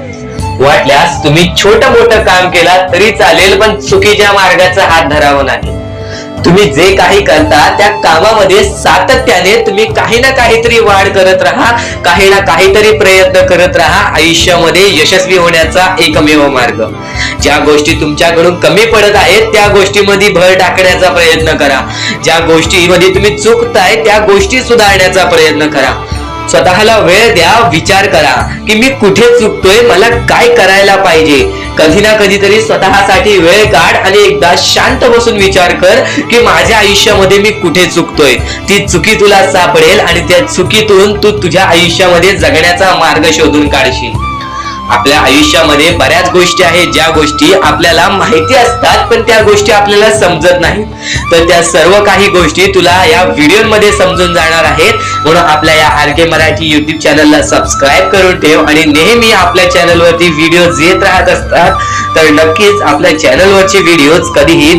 वाटल्यास तुम्ही छोटं मोठं काम केला तरी चालेल, पण चुकीच्या मार्गाचा हात धरावा नाही. तुम्ही जे काही करता त्या कामामध्ये सातत्याने तुम्ही काही ना काहीतरी वाढ करत राहा, काही ना काहीतरी प्रयत्न करत राहा. आयुष्यामध्ये यशस्वी होण्याचा एकमेव मार्ग. ज्या गोष्टी तुमच्याकडून कमी पडत आहेत त्या गोष्टीमध्ये भर टाकण्याचा प्रयत्न करा. ज्या गोष्टीमध्ये तुम्ही चुकताय त्या गोष्टी सुधारण्याचा प्रयत्न करा. स्वतःला वेळ द्या, विचार करा की मी कुठे चुकतोय, मला काय करायला पाहिजे. कधी ना कधीतरी स्वतःसाठी वेळ काढ आणि एकदा शांत बसून विचार कर की माझ्या आयुष्यामध्ये मी कुठे चुकतोय. ती चुकी तुला सापडेल आणि त्या चुकीतून तू तुझ्या आयुष्यामध्ये जगण्याचा मार्ग शोधून काढशील. आपल्या आयुष्यामध्ये बऱ्याच गोष्टी आहेत ज्या गोष्टी आपल्याला माहिती असतात पण त्या गोष्टी आपल्याला समजत नाहीत. तर त्या सर्व काही गोष्टी तुला या व्हिडिओमध्ये समजून जाणार आहेत. म्हणून आपल्या या RK मराठी युट्यूब चॅनलला सबस्क्राईब करून ठेव आणि नेहमी आपल्या चॅनलवरती व्हिडिओज येत राहत असतात. तर नक्कीच आपल्या चॅनलवरचे व्हिडिओज कधीही